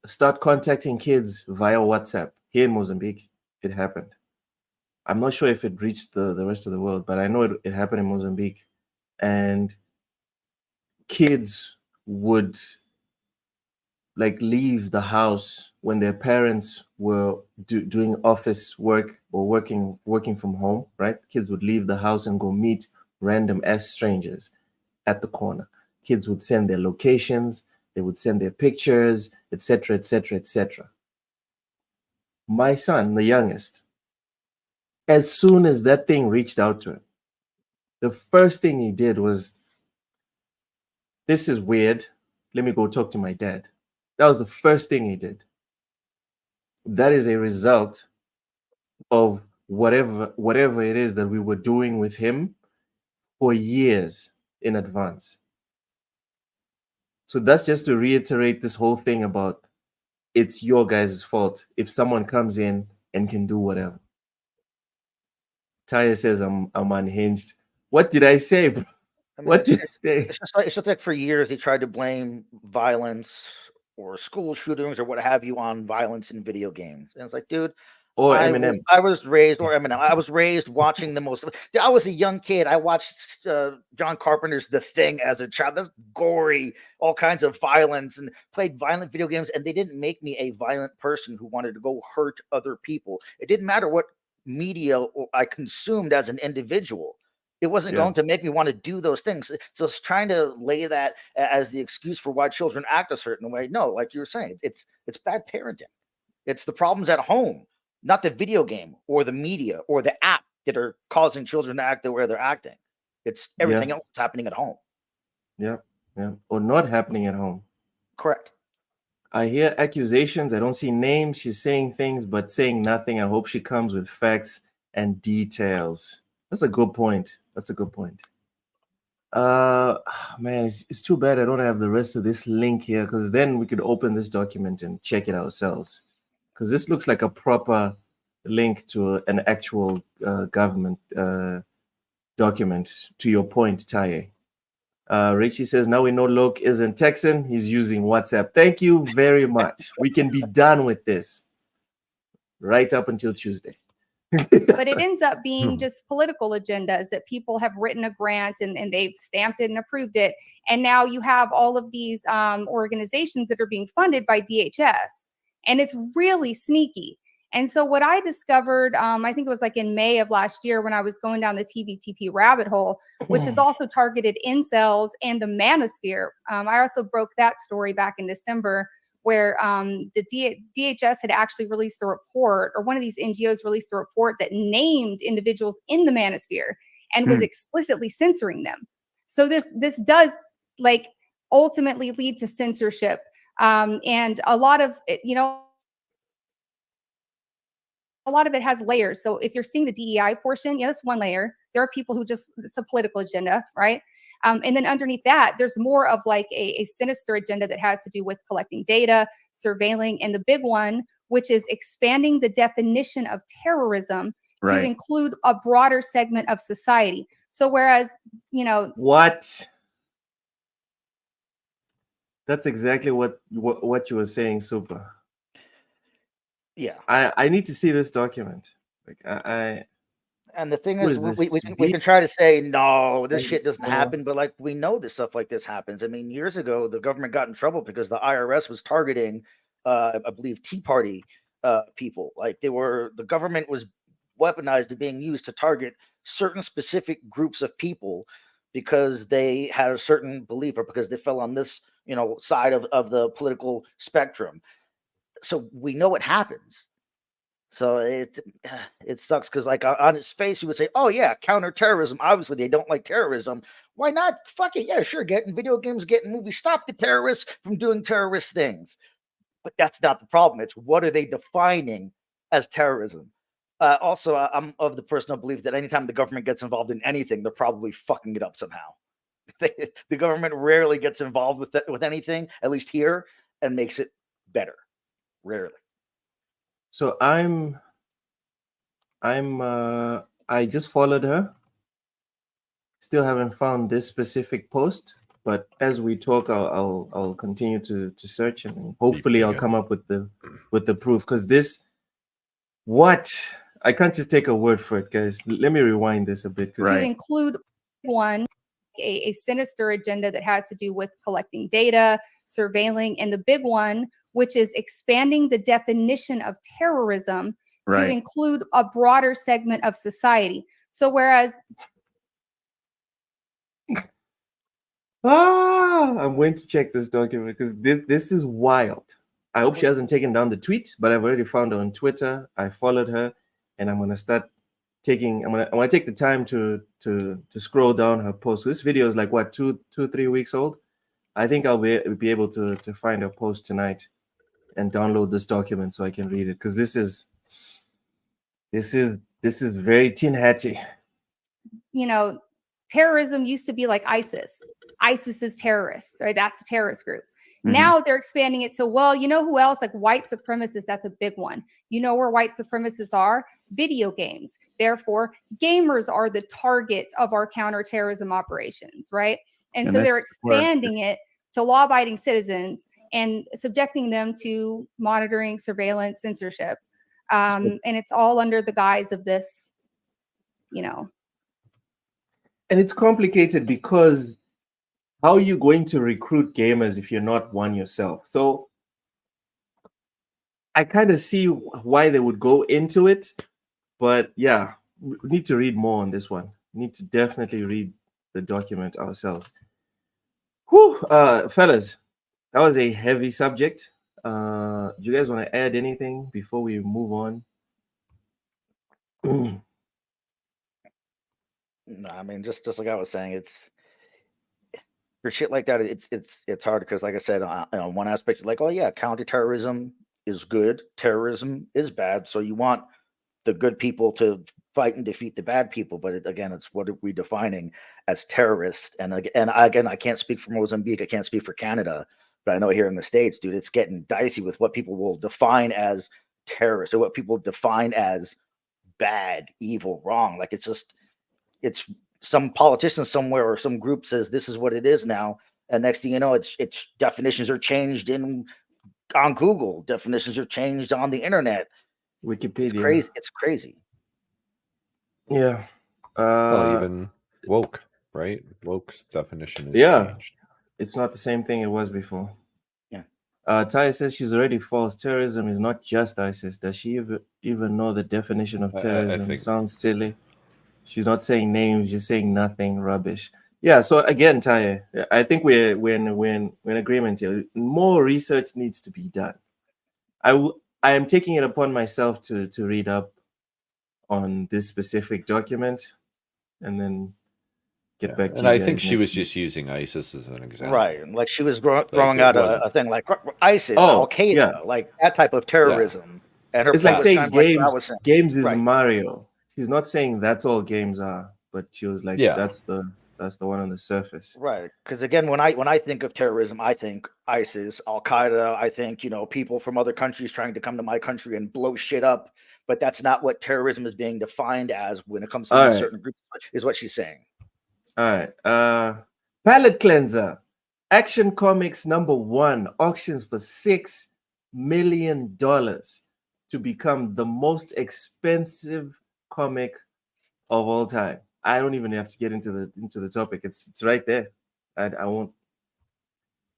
start contacting kids via WhatsApp. Here in Mozambique, it happened. I'm not sure if it reached the rest of the world, but I know it happened in Mozambique. And kids would leave the house when their parents were doing office work or working from home, right? Kids would leave the house and go meet random ass strangers at the corner. Kids would send their locations, they would send their pictures, etc., etc., etc. My son, the youngest, as soon as that thing reached out to him, the first thing he did was, this is weird, let me go talk to my dad. That was the first thing he did. That is a result of whatever it is that we were doing with him for years. in advance. So that's just to reiterate this whole thing about it's your guys' fault if someone comes in and can do whatever. Taya says I'm unhinged. What did I say, bro?
I mean,
What did I say?
it's just like for years they tried to blame violence or school shootings or what have you on violence in video games, and it's like, dude,
Or Eminem.
I was raised, or Eminem. I was raised watching the most. I was a young kid. I watched John Carpenter's The Thing as a child. That's gory, all kinds of violence, and played violent video games. And they didn't make me a violent person who wanted to go hurt other people. It didn't matter what media I consumed as an individual. It wasn't going to make me want to do those things. So it's trying to lay that as the excuse for why children act a certain way. No, like you were saying, it's bad parenting. It's the problems at home, not the video game or the media or the app that are causing children to act the way they're acting. It's everything else that's happening at home.
Yeah. Or not happening at home.
Correct.
I hear accusations. I don't see names. She's saying things, but saying nothing. I hope she comes with facts and details. That's a good point. Man, it's too bad I don't have the rest of this link here, because then we could open this document and check it ourselves. Because this looks like a proper link to an actual government document, to your point, Taye. Richie says, now we know Loke isn't Texan. He's using WhatsApp. Thank you very much. We can be done with this right up until Tuesday.
But it ends up being just political agendas that people have written a grant and they've stamped it and approved it. And now you have all of these organizations that are being funded by DHS. And it's really sneaky. And so what I discovered, I think it was like in May of last year when I was going down the TVTP rabbit hole, which has also targeted incels and the manosphere. I also broke that story back in December, where the DHS had actually released a report, or one of these NGOs released a report that named individuals in the manosphere and was explicitly censoring them. So this does like ultimately lead to censorship. And a lot of it, a lot of it has layers. So if you're seeing the DEI portion, that's one layer. There are people who just, it's a political agenda, right? And then underneath that, there's more of like a sinister agenda that has to do with collecting data, surveilling, and the big one, which is expanding the definition of terrorism to include a broader segment of society. So whereas,
What? That's exactly what you were saying, Super.
Yeah.
I need to see this document. Like
And the thing is, we can try to say, no, this shit doesn't happen, but like we know this stuff like this happens. I mean, years ago, the government got in trouble because the IRS was targeting, I believe, Tea Party people. Like the government was weaponized to being used to target certain specific groups of people because they had a certain belief or because they fell on this, side of the political spectrum. So we know it happens. So it sucks because like on its face you would say, oh yeah, counterterrorism. Obviously they don't like terrorism. Why not? Fuck it, yeah, sure. Get in video games, get in movies. Stop the terrorists from doing terrorist things. But that's not the problem. It's what are they defining as terrorism? Also, I'm of the personal belief that anytime the government gets involved in anything, they're probably fucking it up somehow. The government rarely gets involved with anything, at least here, and makes it better. Rarely.
So I just followed her. Still haven't found this specific post, but as we talk, I'll continue to search and hopefully I'll come up with the proof. Because I can't just take a word for it, guys. Let me rewind this a bit.
To include one, a sinister agenda that has to do with collecting data, surveilling, and the big one, which is expanding the definition of terrorism to include a broader segment of society. So whereas
I'm going to check this document because this is wild. I hope she hasn't taken down the tweet, but I've already found her on Twitter. I followed her, and I'm gonna start taking. I'm gonna take the time to scroll down her post. This video is like what 2-3 weeks old. I think I'll be able to find her post tonight and download this document so I can read it, because this is very tin hatty.
terrorism used to be like ISIS. ISIS is terrorists, right? That's a terrorist group.
Mhm.
Now they're expanding it to, well, you know who else? Like white supremacists, that's a big one. You know where white supremacists are? Video games. Therefore, gamers are the target of our counterterrorism operations, right? And so they're
that's where-
expanding it to law-abiding citizens and subjecting them to monitoring, surveillance, censorship. And it's all under the guise of this, you know.
And it's complicated because how are you going to recruit gamers if you're not one yourself? So I kind of see why they would go into it, but yeah, we need to read more on this one. We need to definitely read the document ourselves. Whew, fellas, that was a heavy subject. Do you guys want to add anything before we move on?
No, I mean, just like I was saying, it's for shit like that. It's hard because, like I said, on one aspect, like, oh yeah, counterterrorism is good, terrorism is bad. So you want the good people to fight and defeat the bad people, but again, it's what are we defining as terrorists? And again, I can't speak for Mozambique, I can't speak for Canada, but I know here in the States, dude, it's getting dicey with what people will define as terrorists or what people define as bad, evil, wrong. Like it's some politician somewhere or some group says this is what it is now, and next thing you know, it's definitions are changed on Google, definitions are changed on the internet.
Wikipedia.
It's crazy.
Yeah.
Well, even woke, right? Woke's definition is
Yeah.
changed.
It's not the same thing it was before.
Yeah.
Taya says she's already false. Terrorism is not just ISIS. Does she even know the definition of terrorism?
think-
Sounds silly. She's not saying names, just saying nothing, rubbish. Yeah, so again, Taya, I think we're in agreement here. More research needs to be done. I am taking it upon myself to read up on this specific document and then get back to
And
you
I
guys
think she
next
was
week.
just using ISIS as an example.
Right. Like she was throwing
it
out
wasn't-
a thing like ISIS,
Oh,
Al Qaeda,
yeah.
like that type of terrorism. And her
It's like
point was
saying
kind of like what I
games.
was saying.
Games is
Right.
Mario. She's not saying that's all games are, but she was like,
Yeah.
that's the one on the surface.
Right. Because again, when I think of terrorism, I think ISIS, Al Qaeda. I think people from other countries trying to come to my country and blow shit up. But that's not what terrorism is being defined as when it comes to
All
these
right.
certain groups. Is what she's saying.
All right. Palette Cleanser. Action Comics #1 auctions for $6 million to become the most expensive comic of all time. I don't even have to get into the topic. It's right there. I won't.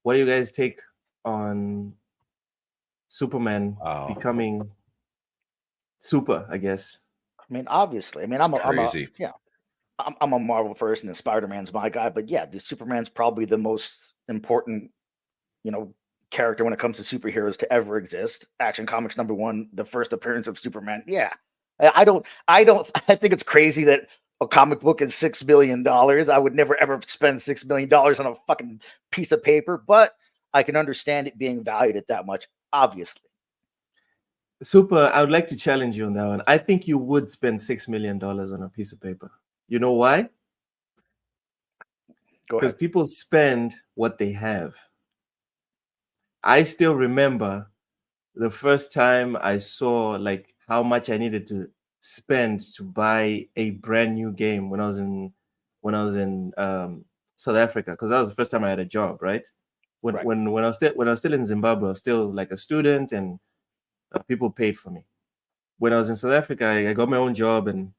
What do you guys take on Superman becoming super, I guess?
I mean, obviously. I mean,
It's crazy.
I'm a Marvel person and Spider-Man's my guy, but yeah, Superman's probably the most important, character when it comes to superheroes to ever exist. Action Comics #1, the first appearance of Superman. Yeah. I think it's crazy that a comic book is $6 million. I would never ever spend $6 million on a fucking piece of paper, but I can understand it being valued at that much, obviously.
Super, I would like to challenge you on that one. I think you would spend $6 million on a piece of paper. You know why?
Go
Because
ahead.
people spend what they have. I still remember the first time I saw like how much I needed to spend to buy a brand new game when I was in South Africa, because that was the first time I had a job, right? When I was still in Zimbabwe, I was still like a student, and people paid for me. When I was in South Africa, I got my own job, and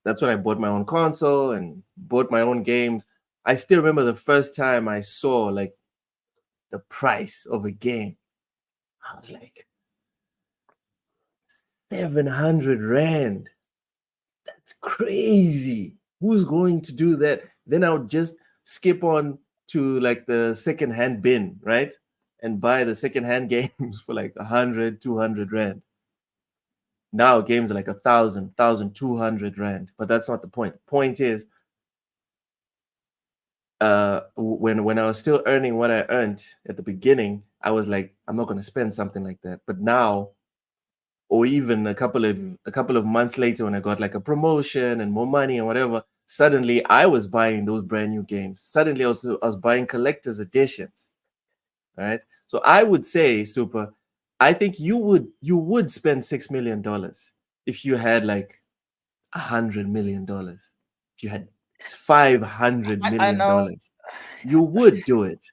that's when I bought my own console and bought my own games. I still remember the first time I saw like the price of a game. I was like, 700 Rand. That's crazy. Who's going to do that? Then I would just skip on to like the secondhand bin, right? And buy the secondhand games for like 100, 200 Rand. Now games are like 1,000, 1,200 Rand. But that's not the point. The point is, when I was still earning what I earned at the beginning, I was like, I'm not going to spend something like that. But now, or even a couple of months later, when I got like a promotion and more money and whatever, suddenly I was buying those brand new games. Suddenly I was buying collector's editions. Right? So I would say, Super, I think you would spend $6 million if you had like $100 million. If you had $500
I
million
know.
you would do it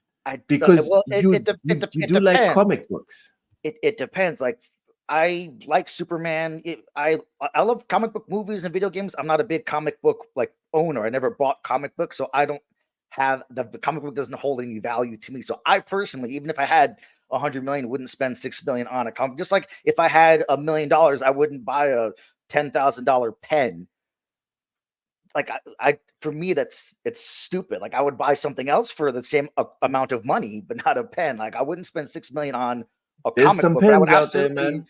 because
Well,
you do like
depends.
comic books.
It depends. Like I like Superman. I love comic book movies and video games. I'm not a big comic book like owner. I never bought comic books, so I don't have the comic book doesn't hold any value to me. So I personally, even if I had 100 million, wouldn't spend 6 million on a comic. Just like if I had $1 million, I wouldn't buy a $10,000 pen. Like I for me it's stupid. Like I would buy something else for the same amount of money, but not a pen. Like I wouldn't spend 6 million on a
There's
comic
some
book. But I would
pens out there,
absolutely,
man.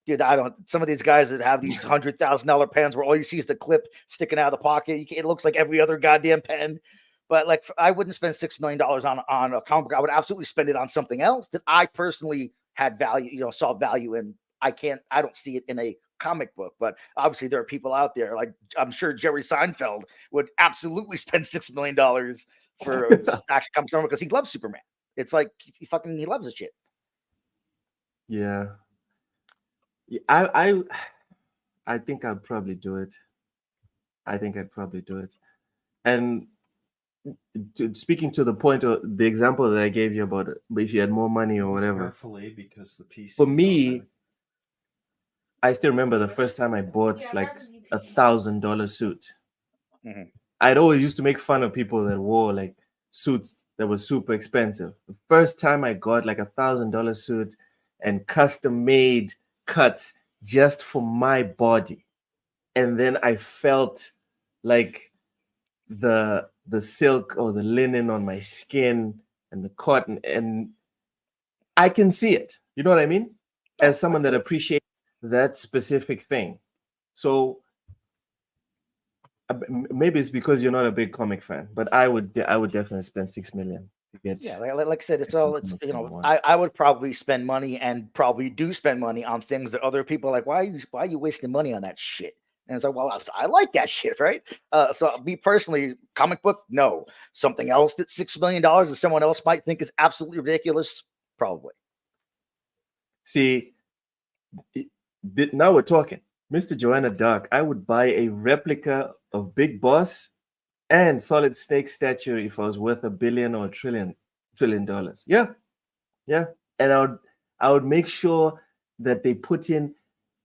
dude, I don't. Some of these guys that have these $100,000 pens where all you see is the clip sticking out of the pocket. It looks like every other goddamn pen. But like I wouldn't spend $6 million on a comic book. I would absolutely spend it on something else that I personally had value, saw value in. I don't see it in a comic book, but obviously there are people out there like I'm sure Jerry Seinfeld would absolutely spend $6 million for action comic because he loves Superman. It's like he loves the shit.
Yeah. I think I'd probably do it. And speaking to the point of the example that I gave you about it, if you had more money or whatever.
Carefully, because the PC.
For me, I still remember the first time I bought like $1,000 suit.
Mm-hmm.
I'd always used to make fun of people that wore like suits that were super expensive. The first time I got like $1,000 suit and custom made cuts just for my body, and then I felt like the silk or the linen on my skin and the cotton, and I can see it. You know what I mean? As someone that appreciates that specific thing. So maybe it's because you're not a big comic fan, but I would definitely spend 6 million to get.
Yeah, like I said, it's I would probably spend money and probably do spend money on things that other people are like, why are you wasting money on that shit? And it's like, well, I like that shit, right? So me personally, comic book, no. Something else that's $6 million that someone else might think is absolutely ridiculous, probably.
See, now we're talking. Mr. Joanna Dark, I would buy a replica of Big Boss and Solid Snake statue if I was worth $1 billion or $1 trillion. Yeah. And I would make sure that they put in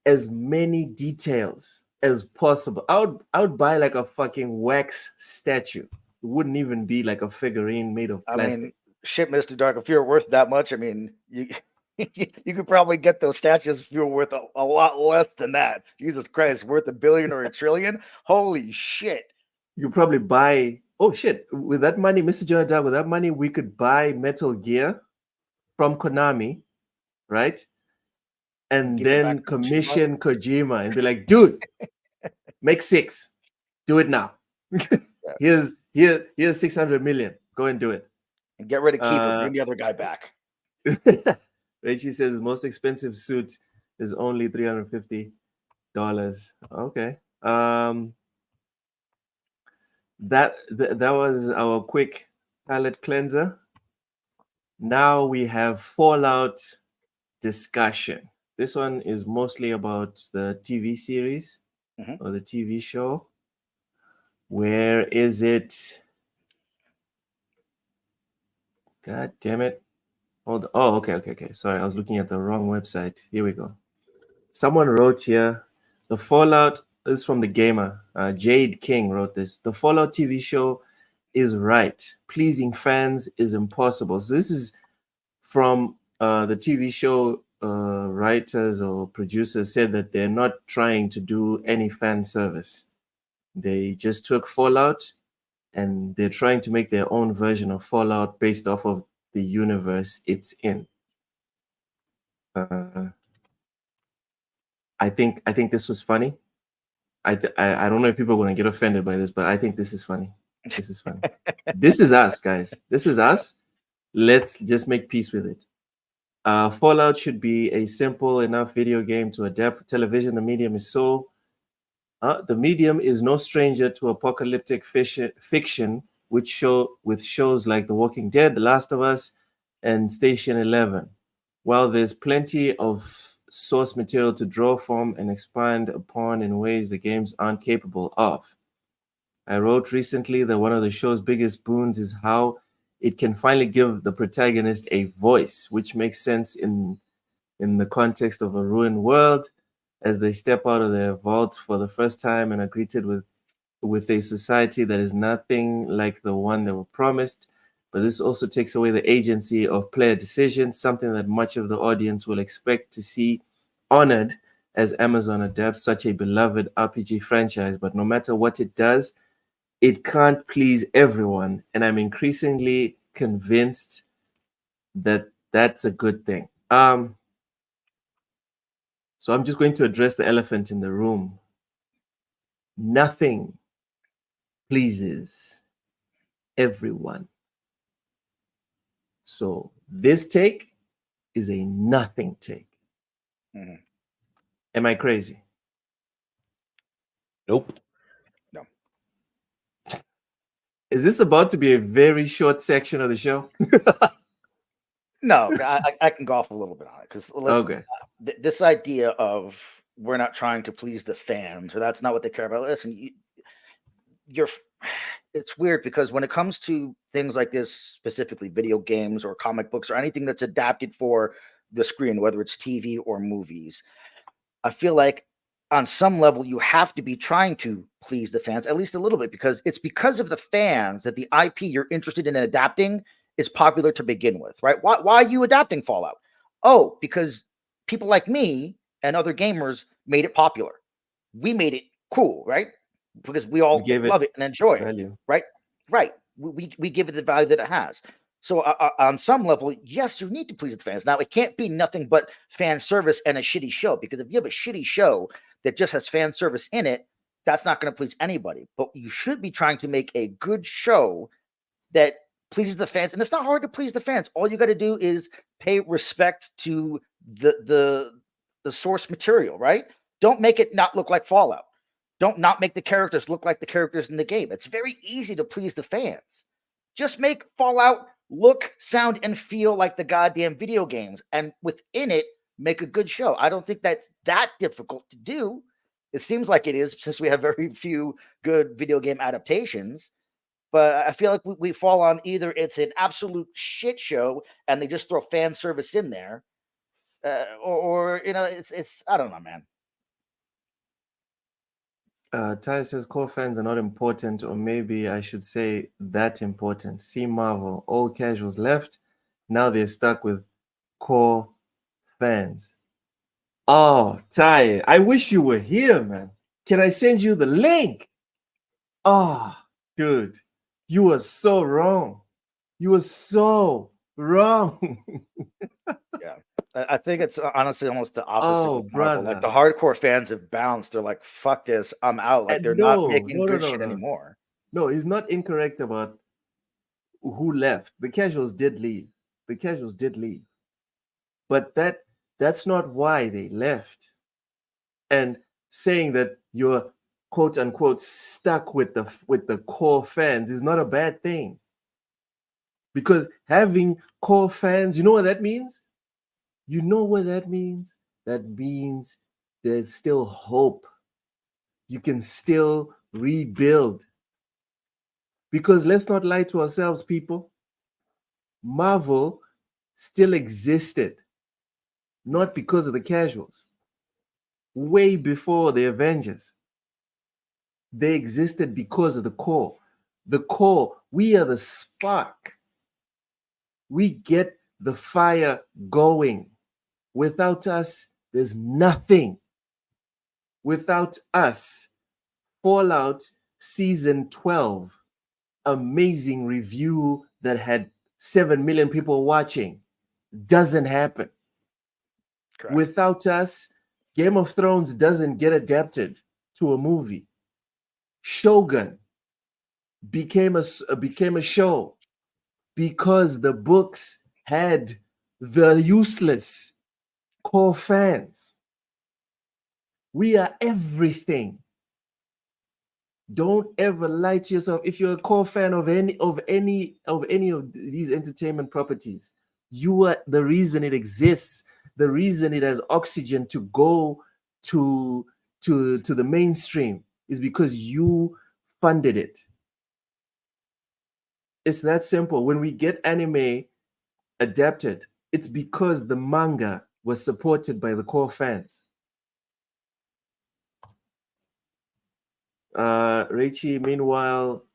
as many details as possible. I would buy like a fucking wax statue. It wouldn't even be like a figurine made of plastic.
I mean, shit, Mr. Dark, if you're worth that much, I mean, you could probably get those statues if you're worth a lot less than that. Jesus Christ, worth $1 billion or $1 trillion? Holy shit.
You probably buy, oh shit, with that money, Mr. Jonathan, with that money, we could buy Metal Gear from Konami, right? And then commission Kojima and be like, dude, make 6. Do it now. Here's 600 million. Go and do it.
And get rid of Keeper. Bring the other guy back.
Rachie says most expensive suit is only $350. Okay. That was our quick palette cleanser. Now we have Fallout discussion. This one is mostly about the TV series or the TV show. Where is it? God damn it. Hold on. Oh, okay. Sorry, I was looking at the wrong website. Here we go. Someone wrote here, the Fallout, this is from the gamer. Jade King wrote this. The Fallout TV show is right. Pleasing fans is impossible. So this is from the TV show writers or producers said that they're not trying to do any fan service. They just took Fallout and they're trying to make their own version of Fallout based off of the universe it's in. I think this was funny. I don't know if people are going to get offended by this, but I think this is funny. This is funny. This is us, guys. This is us. Let's just make peace with it. Fallout should be a simple enough video game to adapt for television. The medium is so The medium is no stranger to apocalyptic fiction, with shows like The Walking Dead, The Last of Us, and Station 11. While there's plenty of source material to draw from and expand upon in ways the games aren't capable of. I wrote recently that one of the show's biggest boons is how it can finally give the protagonist a voice, which makes sense in the context of a ruined world as they step out of their vault for the first time and are greeted with a society that is nothing like the one they were promised. But this also takes away the agency of player decisions, something that much of the audience will expect to see honored as Amazon adapts such a beloved RPG franchise. But no matter what it does, it can't please everyone. And I'm increasingly convinced that that's a good thing. So I'm just going to address the elephant in the room. Nothing pleases everyone. So this take is a nothing take.
Mhm.
Am I crazy?
Nope.
No.
Is this about to be a very short section of the show?
No, I can go off a little bit on it because
Okay.
This idea of we're not trying to please the fans or that's not what they care about. Listen, it's weird because when it comes to things like this, specifically video games or comic books or anything that's adapted for the screen, whether it's TV or movies, I feel like on some level you have to be trying to please the fans at least a little bit because it's because of the fans that the IP you're interested in adapting is popular to begin with, right? Why are you adapting Fallout? Oh, because people like me and other gamers made it popular. We made it cool, right? Because we all love it and enjoy it, right? Right. We give it the value that it has. So on some level, yes, you need to please the fans. Now, it can't be nothing but fan service and a shitty show because if you have a shitty show that just has fan service in it, that's not going to please anybody. But you should be trying to make a good show that pleases the fans. And it's not hard to please the fans. All you got to do is pay respect to the source material, right? Don't make it not look like Fallout. Don't not make the characters look like the characters in the game. It's very easy to please the fans. Just make Fallout look, sound, and feel like the goddamn video games. And within it, make a good show. I don't think that's that difficult to do. It seems like it is since we have very few good video game adaptations. But I feel like we fall on either it's an absolute shit show and they just throw fan service in there, or it's I don't know, man.
Ty says core fans are not important, or maybe I should say that important. See Marvel, all casuals left. Now they're stuck with core fans. Oh, Ty, I wish you were here, man. Can I send you the link? Oh, dude, you were so wrong. You were so wrong.
Yeah. I think it's honestly almost the opposite.
Oh,
with Marvel.
brother.
Like the hardcore fans have bounced. They're like, "Fuck this, I'm out." Like they're not making good shit anymore.
No, he's not incorrect about who left. The casuals did leave. But that's not why they left. And saying that you're quote unquote stuck with the core fans is not a bad thing. Because having core fans, you know what that means? You know what that means? That means there's still hope. You can still rebuild. Because let's not lie to ourselves, people. Marvel still existed, not because of the casuals. Way before the Avengers. They existed because of the core. The core, we are the spark. We get the fire going. Without us, there's nothing. Without us, Fallout Season 12, amazing review that had 7 million people watching, doesn't happen. Correct. Without us, Game of Thrones doesn't get adapted to a movie. Shogun became a show because the books had the useless core fans. We are everything Don't ever lie to yourself. If you're a core fan of any of these entertainment properties, you are the reason it exists, the reason it has oxygen to go to the mainstream is because you funded it. It's that simple. When we get anime adapted, it's because the manga was supported by the core fans. Richie, meanwhile,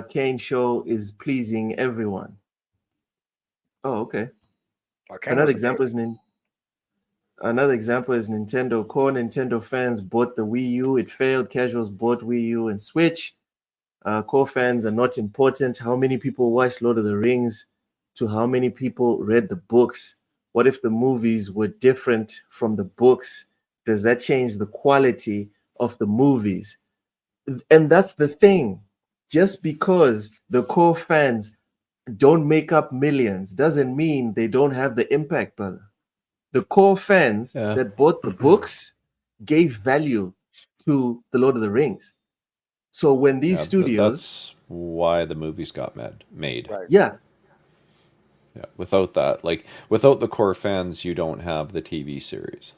Kane show is pleasing everyone. Oh, okay. Another example is Nintendo. Core Nintendo fans bought the Wii U. It failed. Casuals bought Wii U and Switch. Core fans are not important. How many people watched Lord of the Rings to how many people read the books? What if the movies were different from the books? Does that change the quality of the movies? And that's the thing. Just because the core fans don't make up millions doesn't mean they don't have the impact, brother. The core fans that bought the books gave value to the Lord of the Rings. So when these studios,
that's why the movies got made.
Right.
Yeah.
Without that, without the core fans, you don't have the TV series.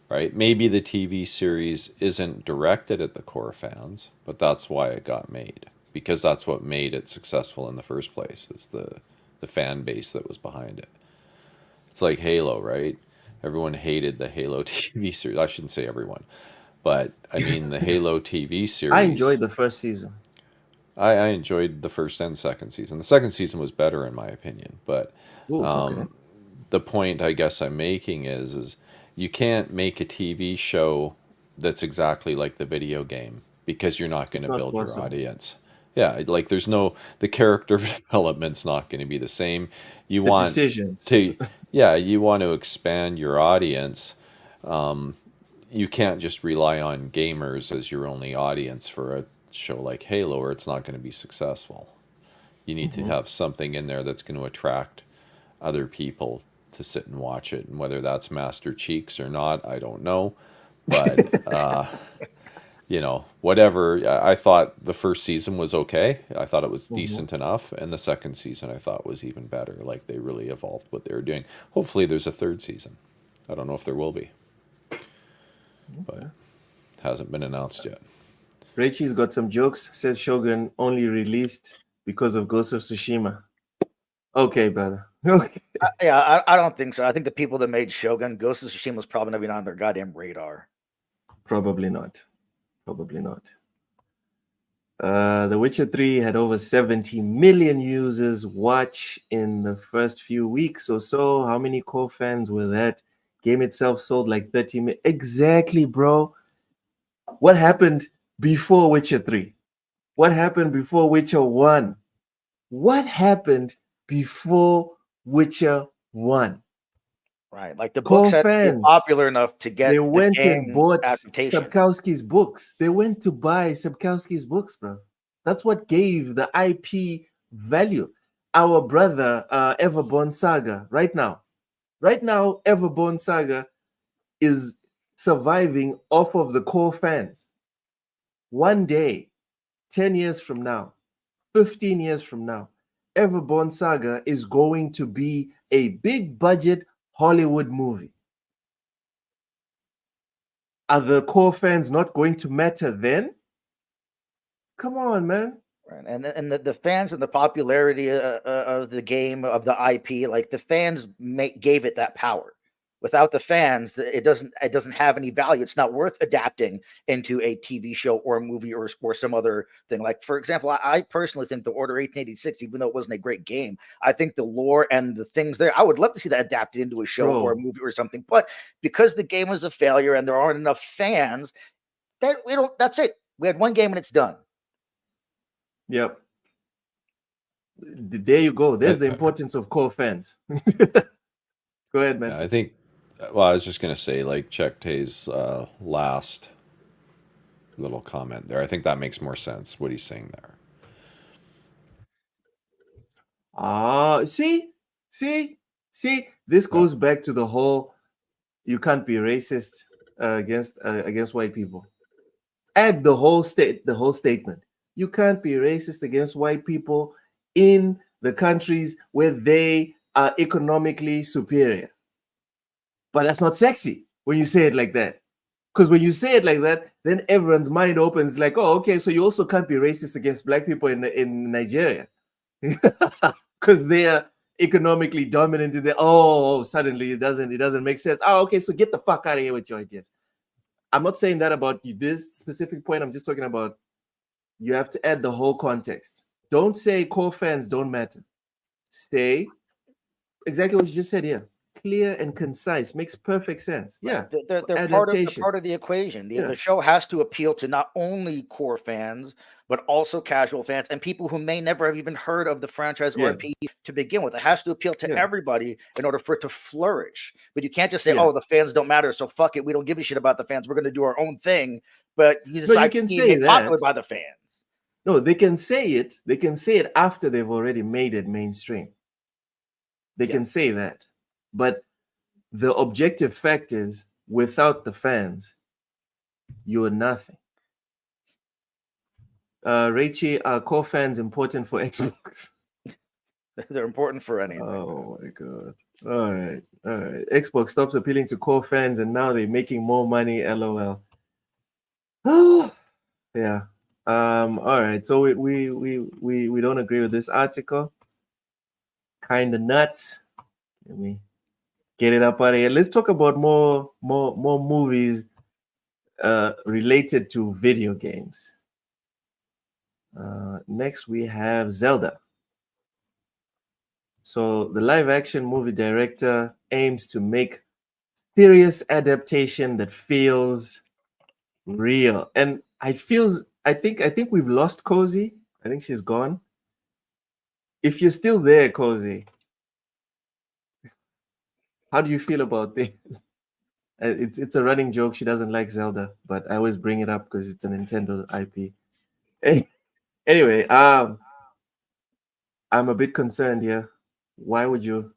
Right? Maybe the TV series isn't directed at the core fans, but that's why it got made. Because that's what made it successful in the first place, is the fan base that was behind it. It's like Halo, right? Everyone hated the Halo TV series. I shouldn't say everyone, but I mean the Halo TV series.
I enjoyed the first season.
I enjoyed the first and second season. The second season was better in my opinion, but the point I guess I'm making is you can't make a TV show that's exactly like the video game because you're not going to build your audience. Yeah, like the character development's not going to be the same. You want to expand your audience. You can't just rely on gamers as your only audience for a show like Halo, or it's not going to be successful. You need to have something in there that's going to attract other people to sit and watch it, and whether that's Master Cheeks or not, I don't know, but whatever. I thought the first season was okay. I thought it was decent enough, and the second season I thought was even better. Like, they really evolved what they were doing. Hopefully there's a third season. I don't know if there will be, but hasn't been announced yet.
Richie's got some jokes. Says Shogun only released because of Ghost of Tsushima. Okay, brother. Okay.
I don't think so. I think the people that made Shogun, Ghost of Tsushima was probably not even on their goddamn radar.
Probably not. The Witcher 3 had over 70 million users watch in the first few weeks or so. How many core fans were that? Game itself sold like 30 million. Exactly, bro. What happened before Witcher 3? What happened before Witcher 1? What happened before Witcher 1?
Right, like the books had to be popular enough to get.
They went and bought
adaptation.
Sapkowski's books. They went to buy Sapkowski's books, bro. That's what gave the IP value. Our brother, Everborn Saga, right now, Everborn Saga is surviving off of the core fans. One day, 10 years from now, 15 years from now, Everborn Saga is going to be a big budget Hollywood movie. Are the core fans not going to matter then? Come on, man.
Right. And the fans and the popularity of the game, of the IP, like the fans gave it that power. Without the fans, it doesn't have any value. It's not worth adapting into a TV show or a movie or some other thing. Like, for example, I personally think the Order 1886, even though it wasn't a great game, I think the lore and the things there, I would love to see that adapted into a show or a movie or something. But because the game was a failure and there aren't enough fans, that's it. We had one game and it's done.
Yep. There you go. There's the importance of core fans. Go ahead, man.
I think. Well, I was just going to say, like, check Tay's last little comment there. I think that makes more sense, what he's saying there.
See, this goes back to the whole, you can't be racist against white people. add the whole statement. You can't be racist against white people in the countries where they are economically superior. But that's not sexy when you say it like that. Because when you say it like that, then everyone's mind opens like, oh, okay, so you also can't be racist against black people in Nigeria. Because they are economically dominant in the suddenly it doesn't make sense. Oh, okay, so get the fuck out of here with your idea. I'm not saying that about this specific point. I'm just talking about you have to add the whole context. Don't say core fans don't matter. Say exactly what you just said here. Clear and concise makes perfect sense. Yeah,
they're part of the equation. The show has to appeal to not only core fans but also casual fans and people who may never have even heard of the franchise or IP to begin with. It has to appeal to everybody in order for it to flourish. But you can't just say, "Oh, the fans don't matter, so fuck it. We don't give a shit about the fans. We're going to do our own thing." But you
can say that
popular by the fans.
No, they can say it. They can say it after they've already made it mainstream. They can say that. But the objective fact is, without the fans, you are nothing. Rachie, are core fans important for Xbox?
They're important for anything.
Oh my god. All right. Xbox stops appealing to core fans and now they're making more money. LOL. Yeah. All right. So we don't agree with this article. Kind of nuts. Let me get it up out of here. Let's talk about more movies related to video games. Next we have Zelda. So the live action movie director aims to make serious adaptation that feels real. And I think we've lost Cozy. I think she's gone. If you're still there, Cozy, how do you feel about this? It's a running joke. She doesn't like Zelda, but I always bring it up because it's a Nintendo IP. Anyway, I'm a bit concerned here. Why would you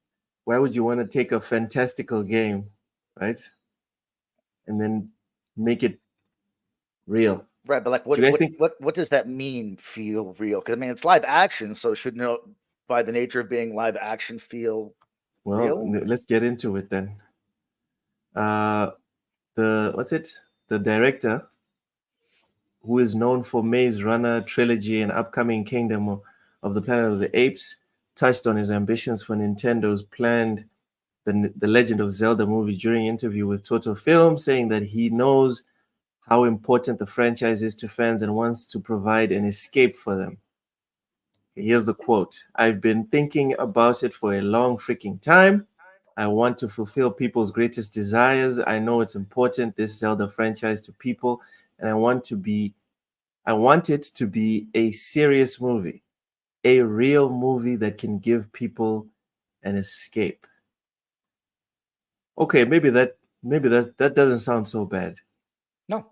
want to take a fantastical game, right, and then make it real?
Right, but like, what does that mean? Feel real? Because I mean, it's live action, so shouldn't it, by the nature of being live action, feel real?
Let's get into it then. The director, who is known for Maze Runner trilogy and upcoming Kingdom of the Planet of the Apes, touched on his ambitions for Nintendo's planned the Legend of Zelda movie during an interview with Total Film, saying that he knows how important the franchise is to fans and wants to provide an escape for them. Here's the quote. "I've been thinking about it for a long freaking time. I want to fulfill people's greatest desires. I know it's important, this Zelda franchise, to people, and I want it to be a serious movie, a real movie that can give people an escape." Okay, maybe that doesn't sound so bad.
No,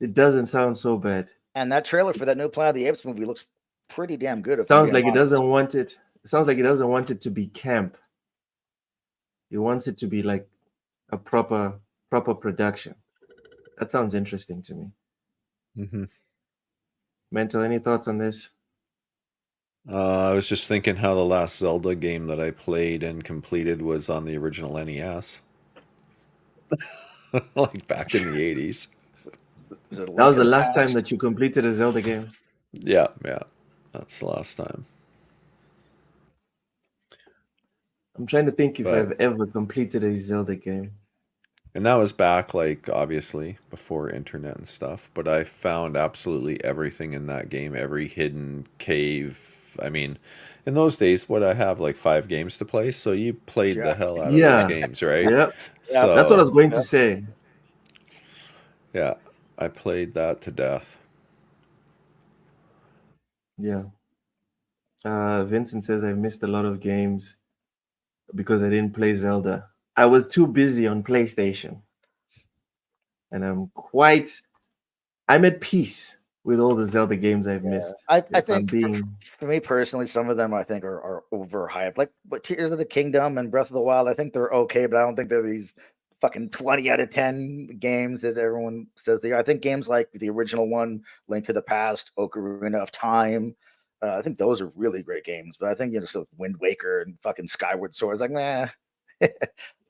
it doesn't sound so bad.
And that trailer for that new Planet of the Apes movie looks pretty damn good.
Sounds like it doesn't want it. Sounds like it doesn't want it to be camp. It wants it to be like a proper production. That sounds interesting to me.
Mm-hmm.
Mental, any thoughts on this?
I was just thinking how the last Zelda game that I played and completed was on the original NES. Like back in the 80s.
That was the last time that you completed a Zelda game?
Yeah. That's the last time.
I'm trying to think if I've ever completed a Zelda game.
And that was back, like, obviously, before internet and stuff. But I found absolutely everything in that game. Every hidden cave. I mean, in those days, what I have, like 5 games to play. So you played the hell out of those games, right?
Yeah.
So,
that's what I was going to say.
Yeah. I played that to death.
Yeah. Vincent says I've missed a lot of games because I didn't play Zelda. I was too busy on PlayStation. And I'm at peace with all the Zelda games I've missed.
I think for me personally, some of them I think are overhyped. Like Tears of the Kingdom and Breath of the Wild, I think they're okay, but I don't think they're these fucking 20 out of 10 games that everyone says they are. I think games like the original one, Link to the Past, Ocarina of Time, I think those are really great games. But I think so Wind Waker and fucking Skyward Sword is like, nah.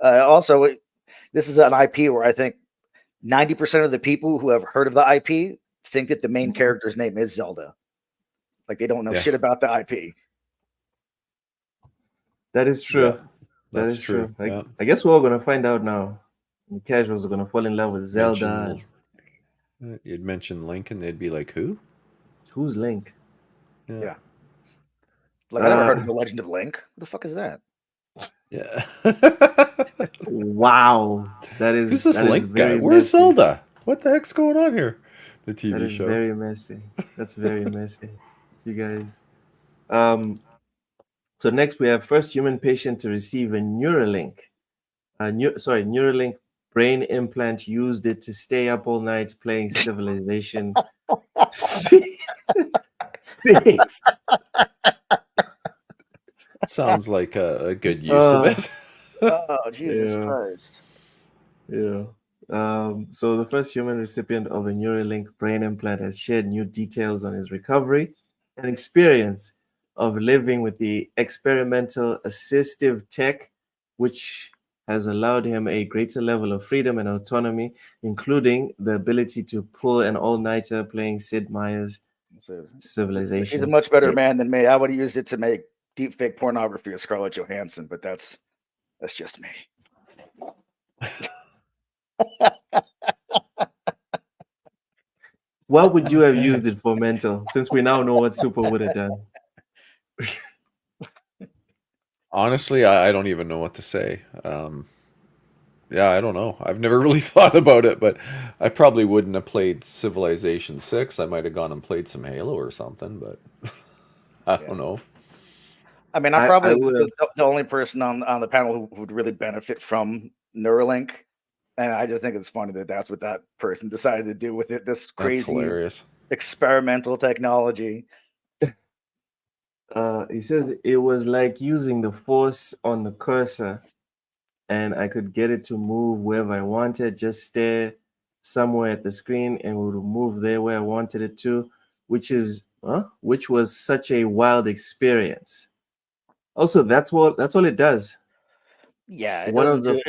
Also, this is an IP where I think 90% of the people who have heard of the IP think that the main character's name is Zelda. Like they don't know shit about the IP.
That is true.
Yeah,
That
that's
is true.
Yeah.
I guess we're all gonna find out now. The casuals are gonna fall in love with Zelda.
You'd mention Link, and they'd be like, "Who?
Who's Link?"
Yeah. Like I never heard of the Legend of Link. What the fuck is that?
Yeah.
Wow, that is.
Who's this
that is
Link guy?
very
Where's
messy.
Zelda? What the heck's going on here? The TV
That is
show.
very messy. That's very messy. You guys. So next we have first human patient to receive a Neuralink. Neuralink brain implant, used it to stay up all night playing Civilization 6.
Sounds like a good use of it.
Oh, Jesus Christ.
Yeah. So the first human recipient of a Neuralink brain implant has shared new details on his recovery and experience of living with the experimental assistive tech, which has allowed him a greater level of freedom and autonomy, including the ability to pull an all-nighter playing Sid Meier's Civilization.
He's a much better
6.
man than me. I would have used it to make deep fake pornography of Scarlett Johansson, but that's just me.
What would you have used it for, mental? Since we now know what Super would have done.
Honestly, I don't even know what to say. Yeah, I don't know. I've never really thought about it, but I probably wouldn't have played Civilization 6. I might have gone and played some Halo or something, but I don't know.
I mean, I'm probably the only person on the panel who would really benefit from Neuralink. And I just think it's funny that that's what that person decided to do with it. This crazy
hilarious
experimental technology.
He says it was like using the force on the cursor, and I could get it to move wherever I wanted, just stare somewhere at the screen and it would move there where I wanted it to, which was such a wild experience. Also, that's all it does.
Yeah.
One of the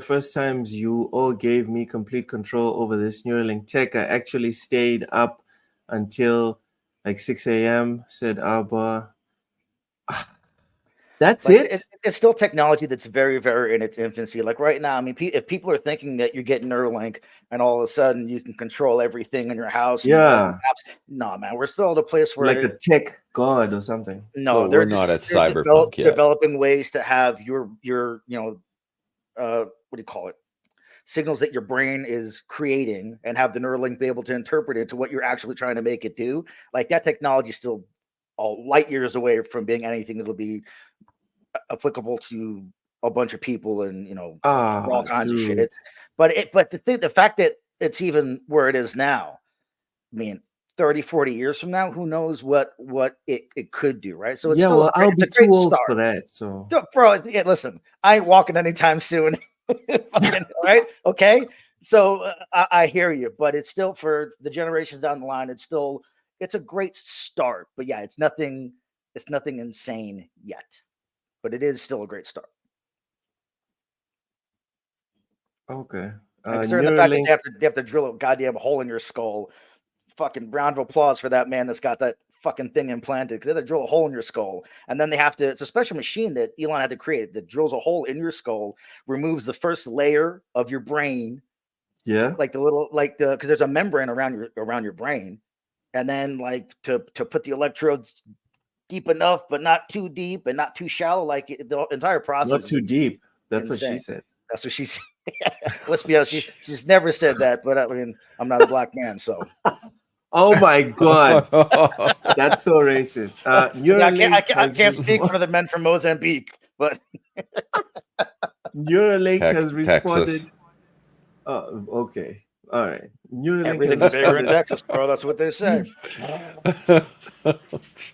first times you all gave me complete control over this Neuralink tech, I actually stayed up until like 6 a.m., said Abba. That's it?
It's still technology that's very, very in its infancy. Like right now, I mean, if people are thinking that you're getting Neuralink and all of a sudden you can control everything in your house,
yeah,
no, man, we're still at a place where
like a tech god or something.
No,
we're not at cyberpunk yet.
Developing ways to have your what do you call it? Signals that your brain is creating and have the Neuralink be able to interpret it to what you're actually trying to make it do. Like that technology is still all light years away from being anything that'll be applicable to a bunch of people and all kinds of shit. The fact that it's even where it is now, I mean, 30, 40 years from now, who knows what it could do, right? So it's
I'll be too old for that. So
bro, listen, I ain't walking anytime soon. Right? Okay. So I hear you, but it's still for the generations down the line. It's a great start, but yeah, it's nothing insane yet, but it is still a great start.
Okay.
Considering the fact that they have to drill a goddamn hole in your skull. Fucking round of applause for that man that's got that fucking thing implanted, because they have to drill a hole in your skull, and then they have to. It's a special machine that Elon had to create that drills a hole in your skull, removes the first layer of your brain.
Yeah,
because there's a membrane around your brain, and then like to put the electrodes deep enough, but not too deep and not too shallow. Like the entire process.
Not too deep. That's
insane.
what she said.
That's what she said. Let's be honest. She's never said that, but I mean, I'm not a black man, so.
Oh my god, that's so racist.
I can't speak for the men from Mozambique, but
Neuralink has responded.
Texas.
Okay, All right. Neuralink
Everything's
has
bigger in
responded.
Texas, bro. That's what they say.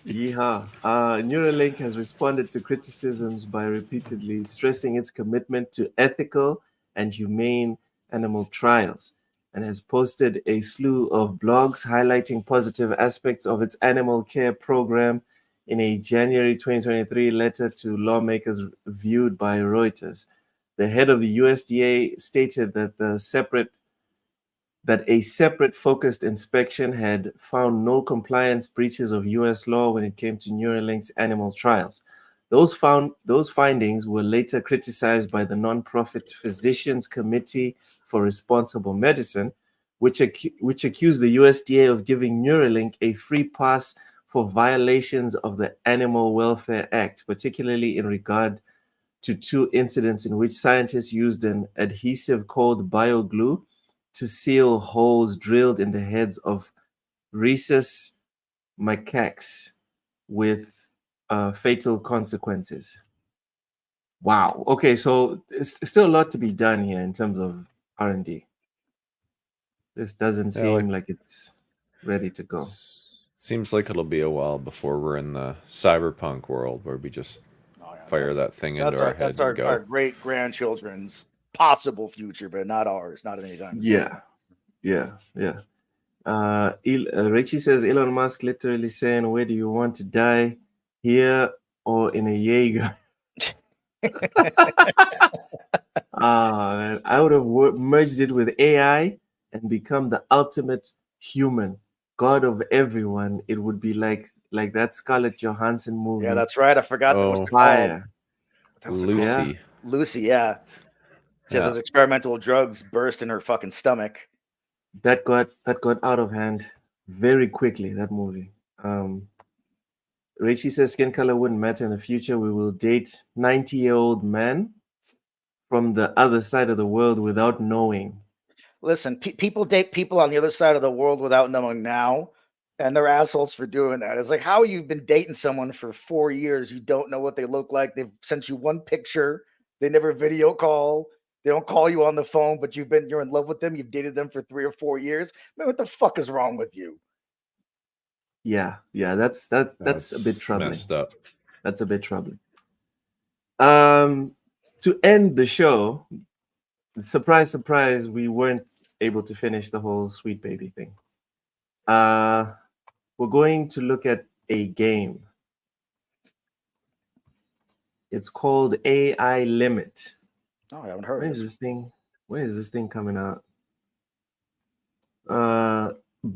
Yeehaw. Neuralink has responded to criticisms by repeatedly stressing its commitment to ethical and humane animal trials, and has posted a slew of blogs highlighting positive aspects of its animal care program in a January 2023 letter to lawmakers viewed by Reuters. The head of the USDA stated that a separate focused inspection had found no compliance breaches of US law when it came to Neuralink's animal trials. Those findings were later criticized by the nonprofit Physicians Committee for Responsible Medicine, which accused the USDA of giving Neuralink a free pass for violations of the Animal Welfare Act, particularly in regard to 2 incidents in which scientists used an adhesive called bioglue to seal holes drilled in the heads of rhesus macaques with fatal consequences. Wow. Okay, so it's still a lot to be done here in terms of R&D. This doesn't seem like it's ready to go.
Seems like it'll be a while before we're in the cyberpunk world where we just fire that thing into our head and go.
Our great grandchildren's possible future, but not ours. Not anytime soon.
Yeah. Richie says Elon Musk literally saying, "Where do you want to die, here or in a Jaeger?" Man, I would have merged it with AI and become the ultimate human, God of everyone. It would be like that Scarlett Johansson movie.
Yeah, that's right. I forgot that was the
Fire.
Lucy.
Lucy, yeah. She has those experimental drugs burst in her fucking stomach.
That got out of hand very quickly, that movie. Richie says skin color wouldn't matter in the future. We will date 90-year-old men from the other side of the world without knowing.
Listen, people date people on the other side of the world without knowing now, and they're assholes for doing that. It's like, how you've been dating someone for 4 years, you don't know what they look like. They've sent you one picture. They never video call. They don't call you on the phone, but you're in love with them. You've dated them for 3 or 4 years. Man, what the fuck is wrong with you?
Yeah, that's a bit troubling.
Messed up.
That's a bit troubling. To end the show, surprise, we weren't able to finish the whole Sweet Baby thing. We're going to look at a game. It's called AI Limit.
Oh, I haven't heard
When
of
is this thing coming out?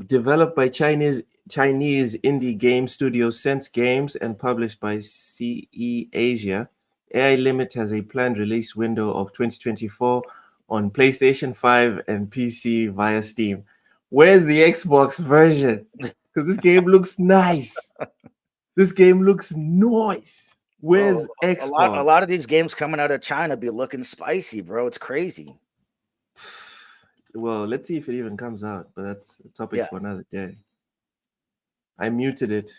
Developed by Chinese indie game studio Sense Games and published by CE Asia, AI Limit has a planned release window of 2024 on PlayStation 5 and PC via Steam. Where's the Xbox version? Because this game looks nice. This game looks nice. Where's Xbox?
A lot of these games coming out of China be looking spicy, bro. It's crazy.
Well, let's see if it even comes out, but that's a topic for another day. I muted it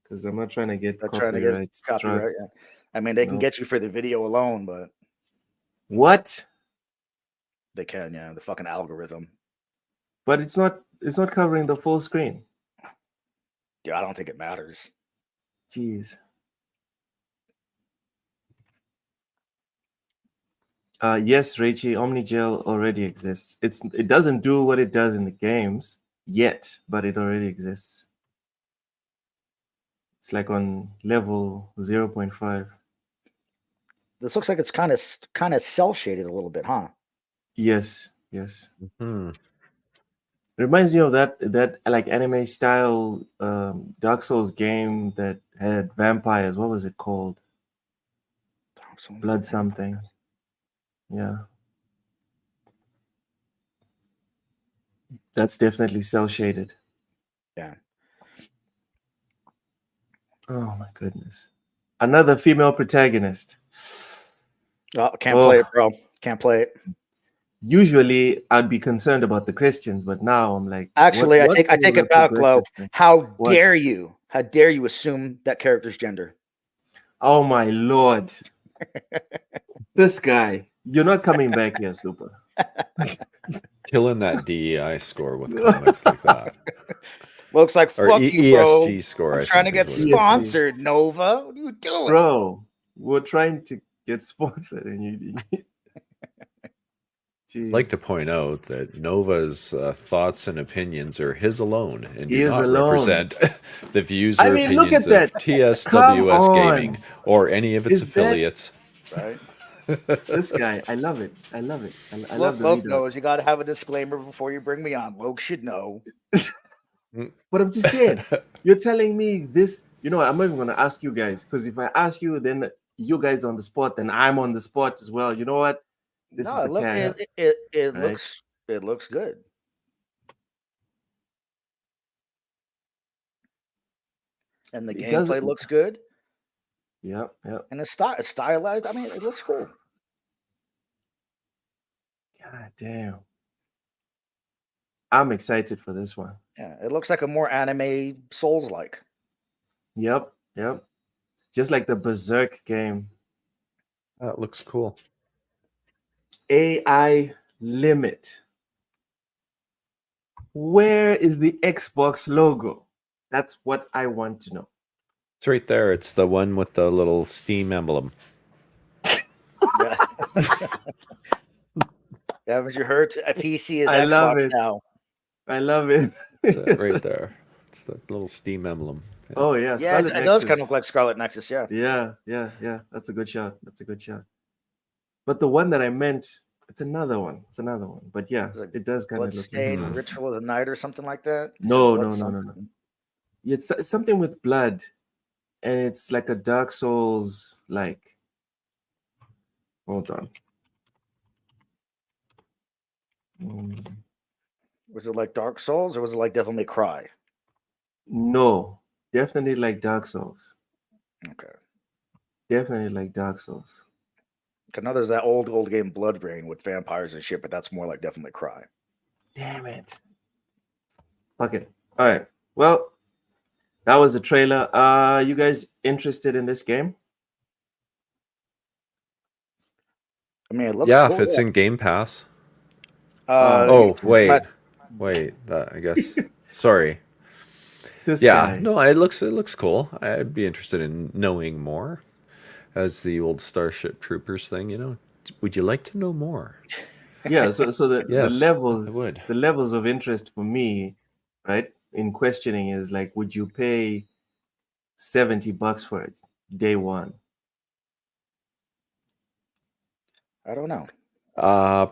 because I'm not trying to get copyright.
Yeah. I mean, they can get you for the video alone, but
what?
They can, yeah. The fucking algorithm.
But it's not covering the full screen.
Dude, I don't think it matters.
Jeez. Yes, Richie, OmniGel already exists. It doesn't do what it does in the games yet, but it already exists. It's like on level 0.5.
This looks like it's kind of cell shaded a little bit, huh?
Yes.
Mm-hmm.
Reminds me of that like anime style Dark Souls game that had vampires. What was it called? Blood something. Yeah. That's definitely cell shaded.
Yeah.
Oh my goodness. Another female protagonist.
Oh, can't play it, bro. Can't play it.
Usually I'd be concerned about the Christians, but now I'm like,
actually, I take it back, Lo. How dare you? How dare you assume that character's gender?
Oh my Lord. This guy. You're not coming back here, Super.
Killing that DEI score with comments like that.
Looks like
Or
fuck you, bro.
ESG score,
I'm
I
trying to
think
get
is what it is.
sponsored, Nova. What are you doing?
Bro, we're trying to get sponsored and you
I'd like to point out that Nova's thoughts and opinions are his alone and do
He is
not
alone.
represent the views
I
or
mean, look
opinions
at
of
that.
TSWS
Come
Gaming
on.
or any of its
Is that-
affiliates.
Right?
This guy, I love it. I love it. I
Look,
love the
Loke
lead up.
knows you got to have a disclaimer before you bring me on. Loke should know.
But I'm just saying, you're telling me this. You know what? I'm not even going to ask you guys, because if I ask you, then you guys on the spot, then I'm on the spot as well. You know what? This
No,
is
it,
a
look,
cat.
it
right?
looks good. And the
It doesn't-
gameplay looks good.
Yep, yep.
And it's stylized. I mean, it looks cool.
God damn. I'm excited for this one.
Yeah, it looks like a more anime Souls-like.
Yep, yep. Just like the Berserk game.
That looks cool.
AI limit. Where is the Xbox logo? That's what I want to know.
It's right there. It's the one with the little Steam emblem.
Yeah. Haven't you heard? A PC is
I love
Xbox
it.
now.
I love it.
It's right there. It's the little Steam emblem. Yeah.
Oh yeah,
Yeah,
Scarlet
it does
Nexus.
kind of look like Scarlet Nexus. Yeah.
Yeah. That's a good shot. That's a good shot. But the one that I meant, it's another one. It's another one. But yeah,
It's like
it does kind of look like
Bloodstained
Scarlet.
Ritual of the Night or something like that.
No,
Blood
no.
something.
It's something with blood, and it's like a Dark Souls like. Hold on.
Was it like Dark Souls or was it like Devil May Cry?
No, definitely like Dark Souls.
Okay.
Definitely like Dark Souls.
I know there's that old game Blood Rain with vampires and shit, but that's more like Devil May Cry.
Damn it. Okay. All right. Well, that was the trailer. You guys interested in this game?
I mean, it looks
Yeah,
cool.
if it's in Game Pass.
Oh,
wait.
but-
I guess. Sorry.
This
Yeah,
guy.
no, it looks cool. I'd be interested in knowing more, as the old Starship Troopers thing. You know, would you like to know more?
Yeah. So the
Yes,
levels,
I would.
the levels of interest for me, right, in questioning is like, would you pay $70 for it day one?
I don't know.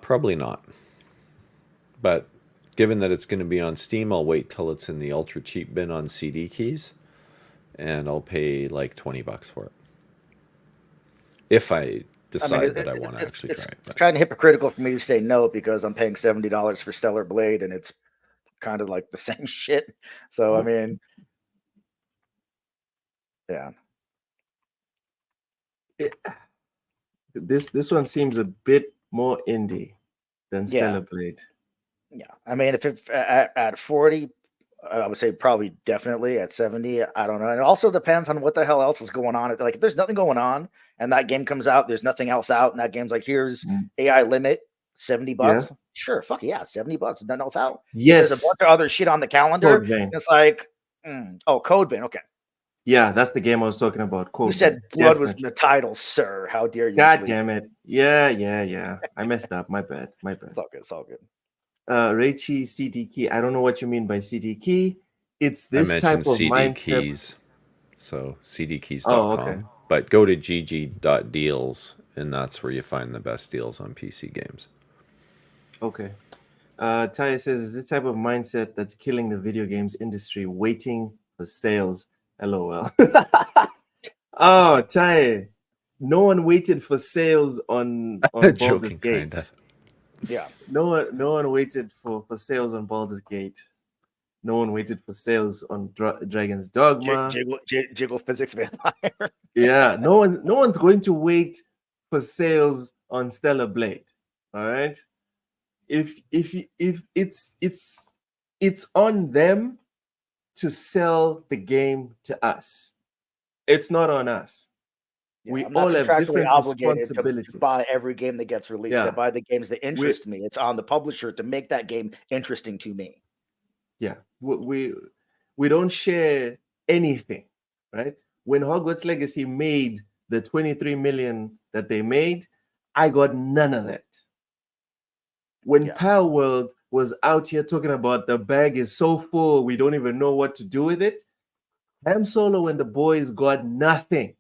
Probably not. But given that it's going to be on Steam, I'll wait till it's in the ultra cheap bin on CD keys, and I'll pay like $20 for it. If I decide that I want to actually try it.
It's kind of hypocritical for me to say no because I'm paying $70 for Stellar Blade and it's kind of like the same shit. So I mean, yeah.
This one seems a bit more indie than Stellar Blade.
Yeah, I mean, if it at 40, I would say probably definitely. At 70, I don't know. And it also depends on what the hell else is going on. Like, if there's nothing going on and that game comes out, there's nothing else out, and that game's like, here's AI limit, $70.
Yeah.
Sure, fuck yeah, $70. Nothing else out.
Yes.
There's a bunch of other shit on the calendar.
Code Vein.
It's like, Code Vein. Okay.
Yeah, that's the game I was talking about. Code
You said
Vein.
blood was in
Definitely.
the title, sir. How dare you?
God
sleep.
damn it. Yeah. I messed up. My bad.
It's all good. It's all good.
Reichi CD key. I don't know what you mean by CD key. It's this
I
type
mentioned
of
CD
mindset.
keys, so cdkeys.com.
Oh, okay.
But go to gg.deals, and that's where you find the best deals on PC games.
Okay. Ty says, this type of mindset that's killing the video games industry, waiting for sales. LOL. Oh, Ty. No one waited for sales on Baldur's
Joking,
Gate.
kinda.
Yeah.
No one waited for sales on Baldur's Gate. No one waited for sales on Dragon's Dogma.
Jiggle physics vampire.
Yeah, no one's going to wait for sales on Stellar Blade. All right. If it's on them to sell the game to us. It's not on us. we
I'm not
all have
contractually
different
obligated to
responsibilities.
buy every game that gets released. I
Yeah.
buy the games that interest me. It's on the publisher to make that game interesting to me.
Yeah, we don't share anything, right? When Hogwarts Legacy made the 23 million that they made, I got none of that. When Power World was out here talking about the bag is so full, we don't even know what to do with it, Ham Solo and the boys got nothing.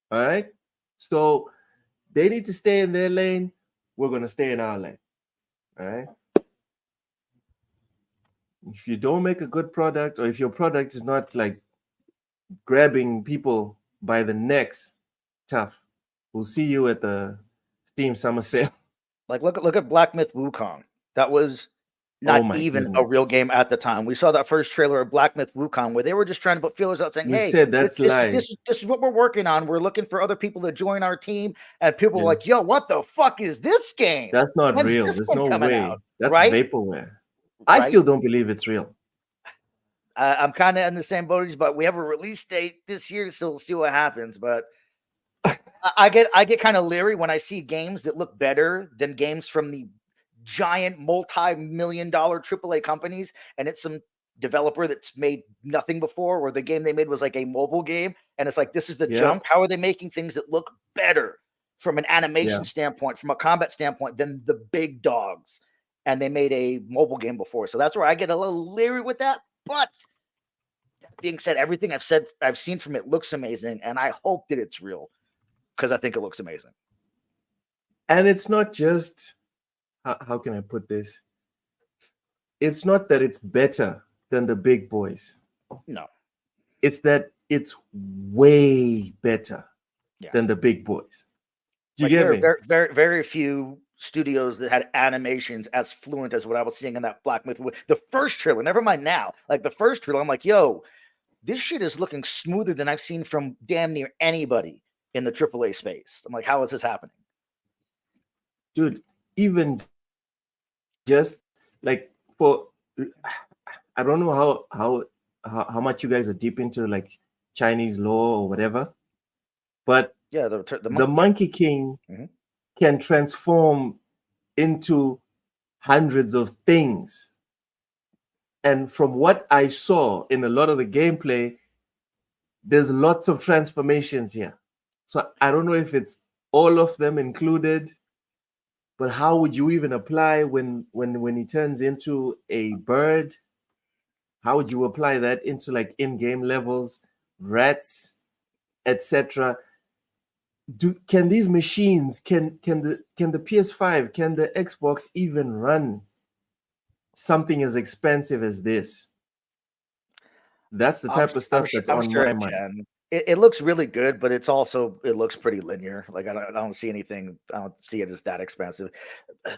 All right? So they need to stay in their lane. We're going to stay in our lane. All right? If you don't make a good product, or if your product is not like grabbing people by the necks, tough. We'll see you at the Steam Summer Sale.
Like look at Black Myth Wukong. That was not even a real game at the time. We saw that first trailer of Black Myth Wukong where they were just trying to put feelers out saying,
We
hey,
said that's
this
live.
this is what we're working on. We're looking for other people to join our team. And people were like, yo, what the fuck is this game?
That's not
When's
real.
this
There's
one
no
coming
way.
out?
That's
Right?
vaporware. I still don't believe it's real.
I'm kind of in the same boat as you, but we have a release date this year, so we'll see what happens. But I get kind of leery when I see games that look better than games from the giant multi-million-dollar AAA companies, and it's some developer that's made nothing before, or the game they made was like a mobile game, and it's like, this is the jump. How are they making things that look better from an animation standpoint, from a combat standpoint, than the big dogs? And they made a mobile game before, so that's where I get a little leery with that. But that being said, everything I've seen from it looks amazing, and I hope that it's real because I think it looks amazing.
And it's not just, how can I put this? It's not that it's better than the big boys.
No.
It's that it's way better than the big boys. Do you get me?
There are very, very few studios that had animations as fluent as what I was seeing in that Black Myth. The first trailer, never mind now. Like the first trailer, I'm like, yo, this shit is looking smoother than I've seen from damn near anybody in the AAA space. I'm like, how is this happening?
Dude, even just like for, I don't know how much you guys are deep into like Chinese law or whatever, but
yeah,
the Monkey King can transform into hundreds of things. And from what I saw in a lot of the gameplay, there's lots of transformations here. So I don't know if it's all of them included, but how would you even apply when he turns into a bird? How would you apply that into like in-game levels, rats, etc.? Can these machines, can the PS5, can the Xbox even run something as expensive as this? That's the type of stuff that's on my mind.
It looks really good, but it looks pretty linear. Like I don't see anything. I don't see it as that expensive.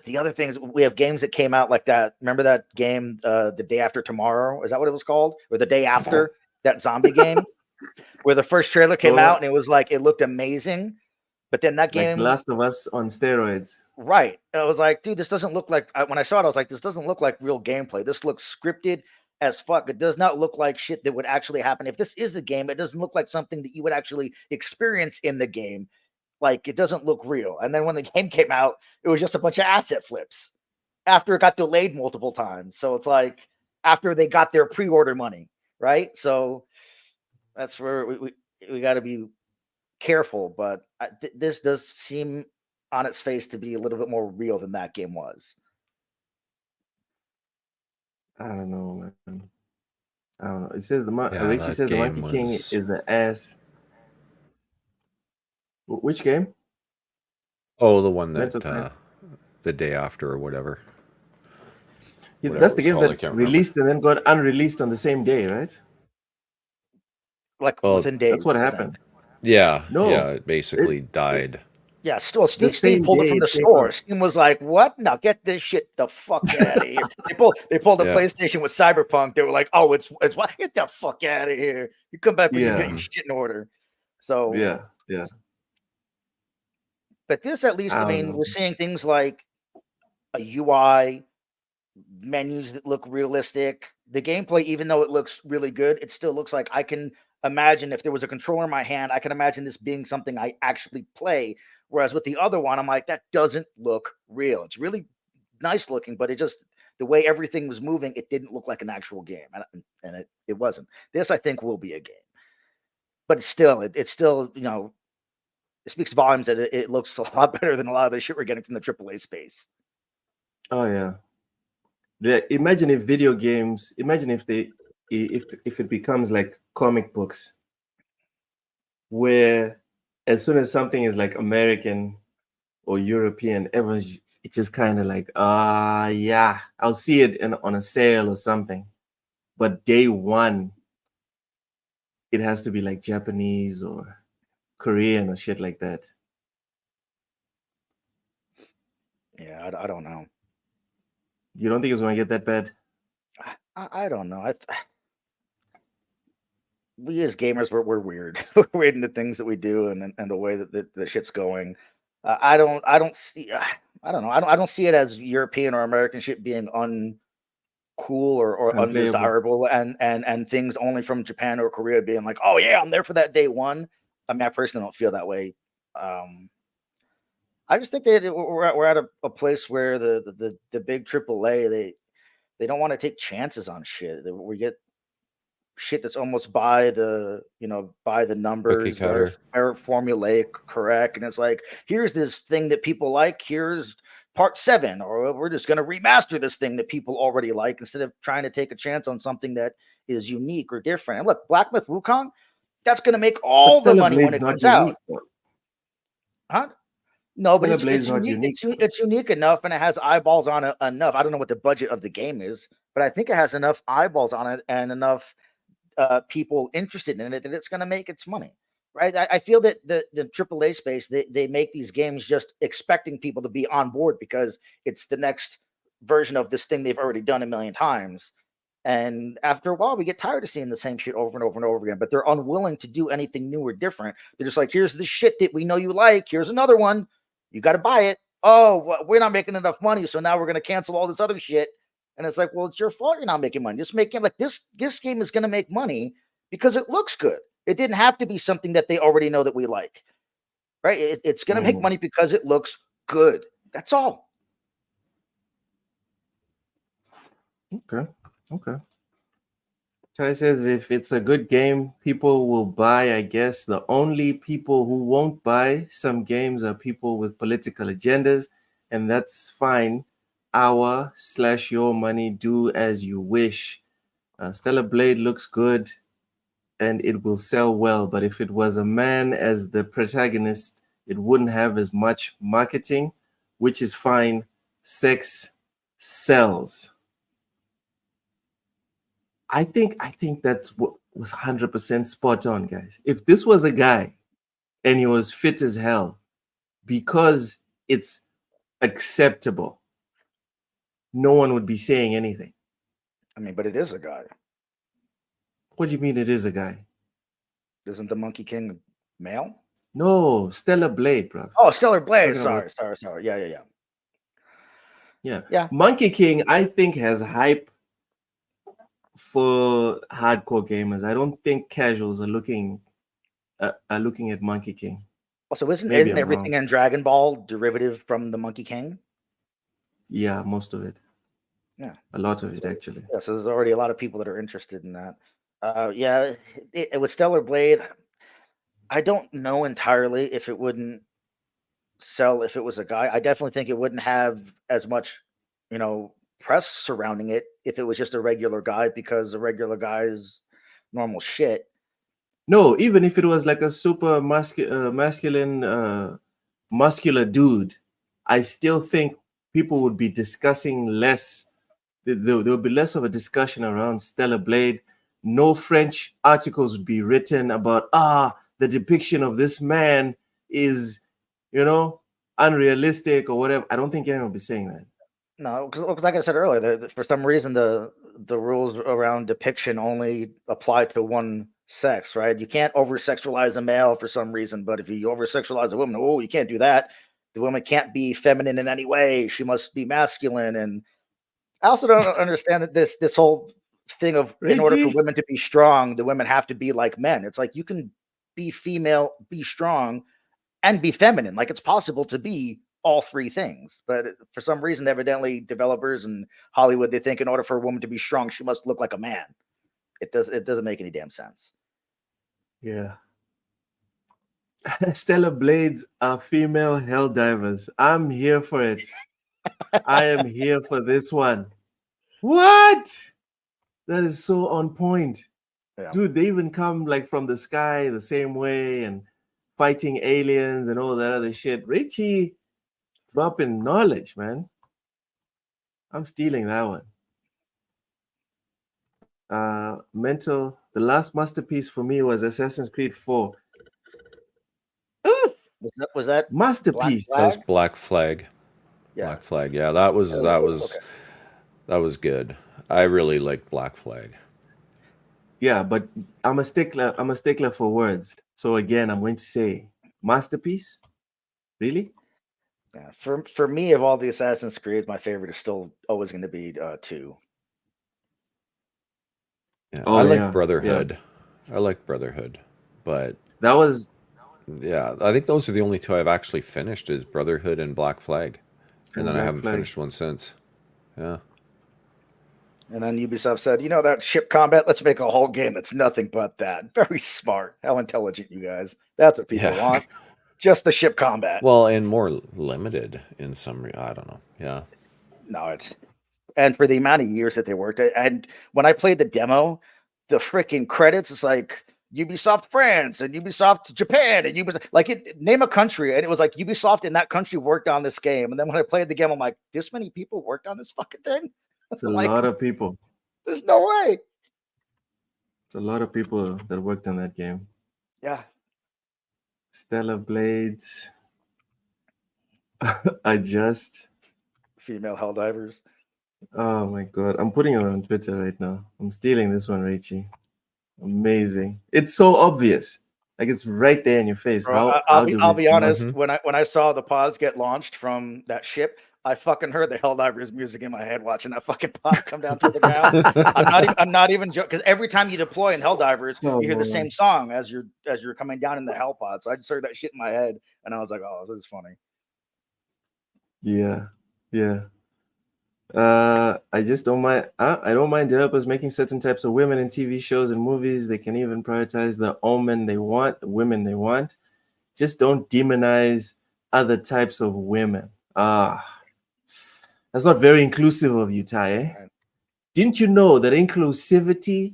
The other things, we have games that came out like that. Remember that game, The Day After Tomorrow? Is that what it was called? Or The Day After? That zombie game, where the first trailer came out and it was like it looked amazing, but then that game,
like Last of Us on steroids.
Right. I was like, dude, this doesn't look like. When I saw it, I was like, this doesn't look like real gameplay. This looks scripted as fuck. It does not look like shit that would actually happen. If this is the game, it doesn't look like something that you would actually experience in the game. Like, it doesn't look real. And then when the game came out, it was just a bunch of asset flips after it got delayed multiple times. So it's like after they got their pre-order money, right? So that's where we got to be careful. But this does seem on its face to be a little bit more real than that game was.
I don't know, man. I don't know. It says Richie says the Monkey King is an ass. Which game?
Oh, the one that The Day After or whatever.
Yeah, that's the game that released and then got unreleased on the same day, right?
Like within days.
That's what happened.
Yeah. No, yeah, it basically died.
Yeah, still Steam pulled it from the store. Steam was like, "What? Now get this shit the fuck out of here." They pulled the PlayStation with Cyberpunk. They were like, "Oh, it's what? Get the fuck out of here! You come back when you get your shit in order." So
yeah.
But this, at least, I mean, we're seeing things like a UI, menus that look realistic. The gameplay, even though it looks really good, it still looks like I can imagine if there was a controller in my hand, I can imagine this being something I actually play. Whereas with the other one, I'm like, that doesn't look real. It's really nice looking, but it just the way everything was moving, it didn't look like an actual game, and it wasn't. This I think will be a game, but it's still it speaks volumes that it looks a lot better than a lot of the shit we're getting from the AAA space.
Oh yeah. Imagine if video games. Imagine if if it becomes like comic books, where as soon as something is like American or European, everyone's it's just kind of like, yeah, I'll see it on a sale or something. But day one, it has to be like Japanese or Korean or shit like that.
Yeah, I don't know.
You don't think it's going to get that bad?
I don't know. We as gamers, we're weird. We're weird in the things that we do and the way that the shit's going. I don't see. I don't know. I don't see it as European or American shit being uncool or
Unplayable.
undesirable, and things only from Japan or Korea being like, oh yeah, I'm there for that day one. I mean, I personally don't feel that way. I just think that we're at a place where the big AAA they don't want to take chances on shit. We get shit that's almost by the numbers,
cutter.
very formulaic, correct, and it's like, here's this thing that people like, here's part 7, or we're just going to remaster this thing that people already like instead of trying to take a chance on something that is unique or different. And look, Black Myth Wukong, that's going to make all the money when it comes out. Huh? No, but it's unique. It's unique enough, and it has eyeballs on it enough. I don't know what the budget of the game is, but I think it has enough eyeballs on it and enough people interested in it that it's going to make its money, right? I feel that the AAA space, they make these games just expecting people to be on board because it's the next version of this thing they've already done a million times. And after a while, we get tired of seeing the same shit over and over and over again, but they're unwilling to do anything new or different. They're just like, here's the shit that we know you like. Here's another one. You got to buy it. Oh, we're not making enough money, so now we're going to cancel all this other shit. And it's like, well, it's your fault you're not making money. Just make it like this game is going to make money because it looks good. It didn't have to be something that they already know that we like, right? It's going to make money because it looks good. That's all.
Okay. Ty says if it's a good game, people will buy. I guess the only people who won't buy some games are people with political agendas, and that's fine. Our/your money, do as you wish. Stellar Blade looks good and it will sell well, but if it was a man as the protagonist, it wouldn't have as much marketing, which is fine. Sex sells. I think that's what was 100% spot on, guys. If this was a guy and he was fit as hell, because it's acceptable, no one would be saying anything.
I mean, but it is a guy.
What do you mean it is a guy?
Isn't the Monkey King male?
No, Stellar Blade, bro.
Oh, Stellar Blade. Sorry. Yeah.
Monkey King, I think, has hype for hardcore gamers. I don't think casuals are looking at Monkey King.
Also, isn't everything in Dragon Ball derivative from the Monkey King?
Yeah, most of it.
Yeah,
a lot of it actually.
Yeah, so there's already a lot of people that are interested in that. Yeah, it was Stellar Blade. I don't know entirely if it wouldn't sell if it was a guy. I definitely think it wouldn't have as much, press surrounding it if it was just a regular guy, because a regular guy is normal shit.
No, even if it was like a super masculine, muscular dude, I still think people would be discussing less. There would be less of a discussion around Stellar Blade. No French articles would be written about the depiction of this man is, unrealistic or whatever. I don't think anyone would be saying that.
No, because like I said earlier, for some reason the rules around depiction only apply to one sex, right? You can't over-sexualize a male for some reason, but if you over-sexualize a woman, you can't do that. The woman can't be feminine in any way. She must be masculine. And I also don't understand that this whole thing of in order for
Reggie.
women to be strong, the women have to be like men. It's like you can be female, be strong, and be feminine. Like it's possible to be all three things. But for some reason, evidently, developers in Hollywood, they think in order for a woman to be strong, she must look like a man. It doesn't make any damn sense.
Yeah. Stellar Blades are female hell divers. I'm here for it. I am here for this one. What? That is so on point.
Yeah.
Dude, they even come like from the sky the same way and fighting aliens and all that other shit. Richie dropping knowledge, man. I'm stealing that one. The last masterpiece for me was Assassin's Creed 4.
Was that
Masterpiece.
Black
That was
Flag?
Black Flag.
Yeah.
Black Flag. Yeah, that was good. I really liked Black Flag.
Yeah, but I'm a stickler. I'm a stickler for words. So again, I'm going to say masterpiece. Really?
Yeah. For me, of all the Assassin's Creeds, my favorite is still always going to be 2.
Yeah,
Oh,
I like
yeah,
Brotherhood. I like Brotherhood, but
That was
yeah, I think those are the only two I've actually finished is Brotherhood and Black Flag, and then I
Black
haven't
Flag.
finished one since. Yeah.
And then Ubisoft said, you know, that ship combat, let's make a whole game that's nothing but that. Very smart. How intelligent, you guys. That's what people
Yeah.
want. Just the ship combat.
Well, and more limited in some. I don't know. Yeah.
No, and for the amount of years that they worked, and when I played the demo, the freaking credits is like Ubisoft France and Ubisoft Japan and Ubisoft, like name a country, and it was like Ubisoft in that country worked on this game. And then when I played the game, I'm like, this many people worked on this fucking thing?
it's a
Like,
lot of people.
there's no way.
It's a lot of people that worked on that game.
Yeah.
Stellar Blades. I just.
Female Helldivers.
Oh my god. I'm putting it on Twitter right now. I'm stealing this one, Richie. Amazing. It's so obvious. Like it's right there in your face.
Bro, I'll be honest. When I saw the pods get launched from that ship, I fucking heard the Helldivers music in my head watching that fucking pod come down to the ground. I'm not even joking, because every time you deploy in Helldivers, you hear the same song as you're coming down in the Hell pod. So I just heard that shit in my head, and I was like, oh, this is funny.
Yeah. I just don't mind. I don't mind developers making certain types of women in TV shows and movies. They can even prioritize the women they want, the women they want. Just don't demonize other types of women. That's not very inclusive of you, Ty. Eh?
Right.
Didn't you know that inclusivity,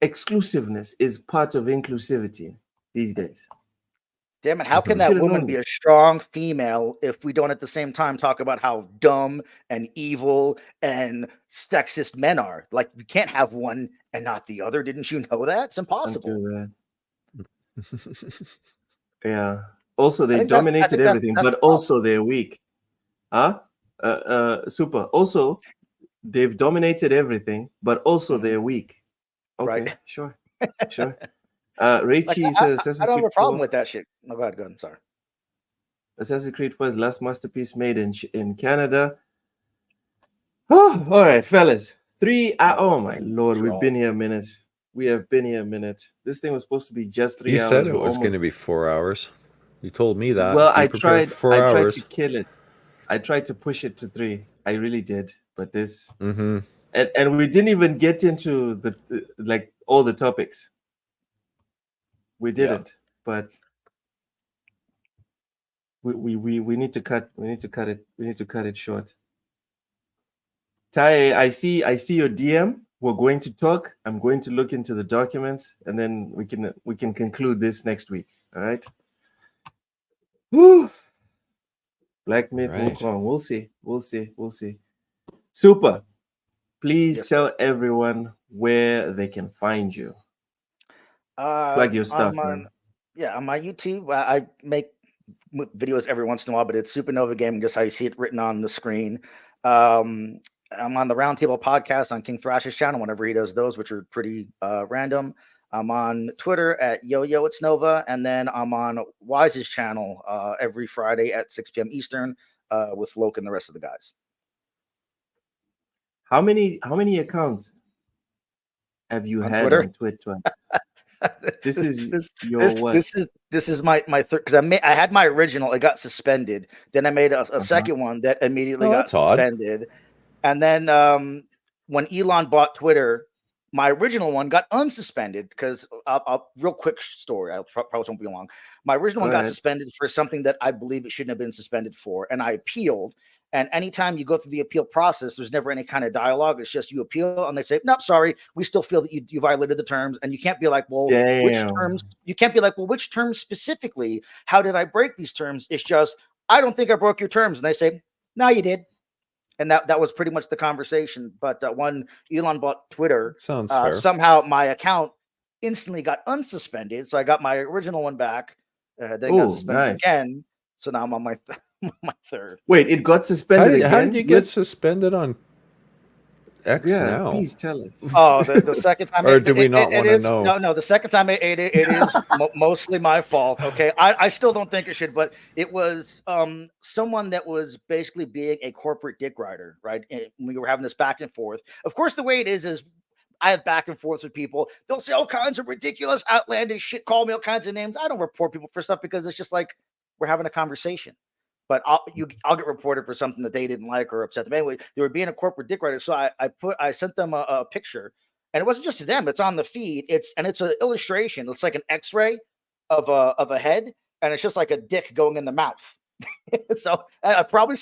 exclusiveness is part of inclusivity these days?
Damn it, how can that woman be a strong female if we don't at the same time talk about how dumb and evil and sexist men are? Like, you can't have one and not the other. Didn't you know that? It's impossible.
Yeah. Also, they dominated everything, but also they're weak. Super. Also, they've dominated everything, but also they're weak. Okay,
right.
Sure. Richie says
I don't have a problem with that shit. No, go ahead. I'm sorry.
Assassin's Creed 4 is the last masterpiece made in Canada. Oh, all right, fellas. 3 oh my lord, we've been here a minute. We have been here a minute. This thing was supposed to be just 3 hours.
You said it was going to be 4 hours. You told me that.
Well, I tried
4 hours.
to kill it. I tried to push it to 3. I really did. But this and we didn't even get into the like all the topics. We didn't, but we need to cut it short. Ty, I see your DM. We're going to talk. I'm going to look into the documents, and then we can conclude this next week. All right. Woo. Black Myth, Wukong. We'll see. Super. Please tell everyone where they can find you. Plug your stuff, man.
Yeah, on my YouTube, I make videos every once in a while, but it's Supernova Gaming, just how you see it written on the screen. I'm on the Roundtable podcast on King Thrash's channel whenever he does those, which are pretty random. I'm on Twitter at Yo It's Nova, and then I'm on Wise's channel every Friday at 6 p.m. Eastern with Loke and the rest of the guys.
How many accounts have you
On
had
Twitter?
on Twitter? This is your
this,
what?
this is my third, because I had my original, it got suspended. Then I made a second one that immediately
Oh,
got
that's odd.
suspended. And then when Elon bought Twitter, my original one got unsuspended because real quick story. I probably won't be long. My original one
Go
got
ahead.
suspended for something that I believe it shouldn't have been suspended for, and I appealed. And anytime you go through the appeal process, there's never any kind of dialogue. It's just you appeal, and they say, "No, sorry, we still feel that you violated the terms." And you can't be like, "Well, which
Damn.
terms?" You can't be like, "Well, which terms specifically? How did I break these terms?" It's just, "I don't think I broke your terms," and they say, "No, you did." And that was pretty much the conversation. But when Elon bought Twitter,
Sounds fair.
somehow my account instantly got unsuspended. So I got my original one back, then got
Oh,
suspended
nice.
again. So now I'm on my my third.
Wait, it got suspended again?
How did you get suspended on X
Yeah,
now?
please tell us.
Oh, the second time.
Or do we not
it
wanna
is-
know?
No, the second time it is mostly my fault. Okay, I still don't think it should, but it was someone that was basically being a corporate dick rider, right? And we were having this back and forth. Of course, the way it is I have back and forth with people. They'll say all kinds of ridiculous, outlandish shit, call me all kinds of names. I don't report people for stuff because it's just like we're having a conversation. But I'll get reported for something that they didn't like or upset them. Anyway, they were being a corporate dick rider. So I sent them a picture, and it wasn't just to them. It's on the feed. It's an illustration. It's like an X-ray of a head, and it's just like a dick going in the mouth. So I probably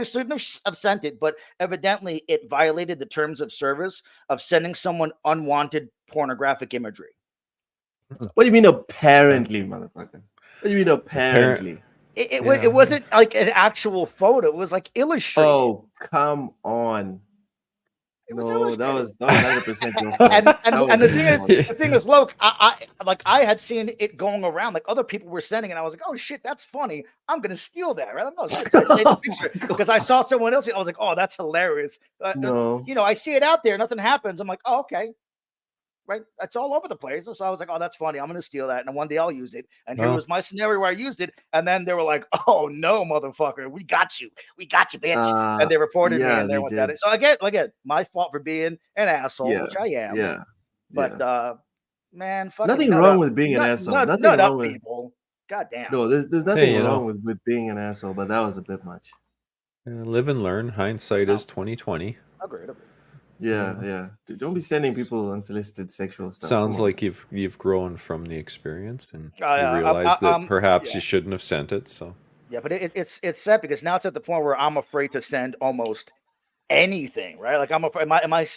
shouldn't have sent it, but evidently it violated the terms of service of sending someone unwanted pornographic imagery.
What do you mean apparently, motherfucker? What do you mean apparently?
It wasn't like an actual photo. It was like illustrated.
Oh, come on.
It was
No, that
illustrated.
was 100% your fault.
And
That was
the
your fault.
thing is, look, I had seen it going around, like other people were sending it. And I was like, oh shit, that's funny. I'm gonna steal that, right? No shit. So I saved the picture because I saw someone else. I was like, oh, that's hilarious.
No.
You know, I see it out there, nothing happens. I'm like, oh, okay. Right, it's all over the place. So I was like, "Oh, that's funny. I'm gonna steal that, and one day I'll use it." And here
Well.
was my scenario where I used it, and then they were like, "Oh no, motherfucker, we got you, bitch!" And they reported me,
yeah,
and they
they
went at
did.
it. So again, my fault for being an asshole, which I am.
Yeah.
But man, fucking
Nothing
nut
wrong
up-
with being an
nut-
asshole.
nut-
Nothing
nut
wrong
up,
with
people. God damn.
No, there's nothing
you
wrong
know.
with being an asshole, but that was a bit much.
Live and learn. Hindsight is 2020.
Agreed.
Yeah. Dude, don't be sending people unsolicited sexual stuff.
Sounds
Come on.
like you've grown from the experience and
Yeah,
you realize that perhaps
yeah.
you shouldn't have sent it. So
Yeah, but it's sad because now it's at the point where I'm afraid to send almost anything, right? Like I'm afraid,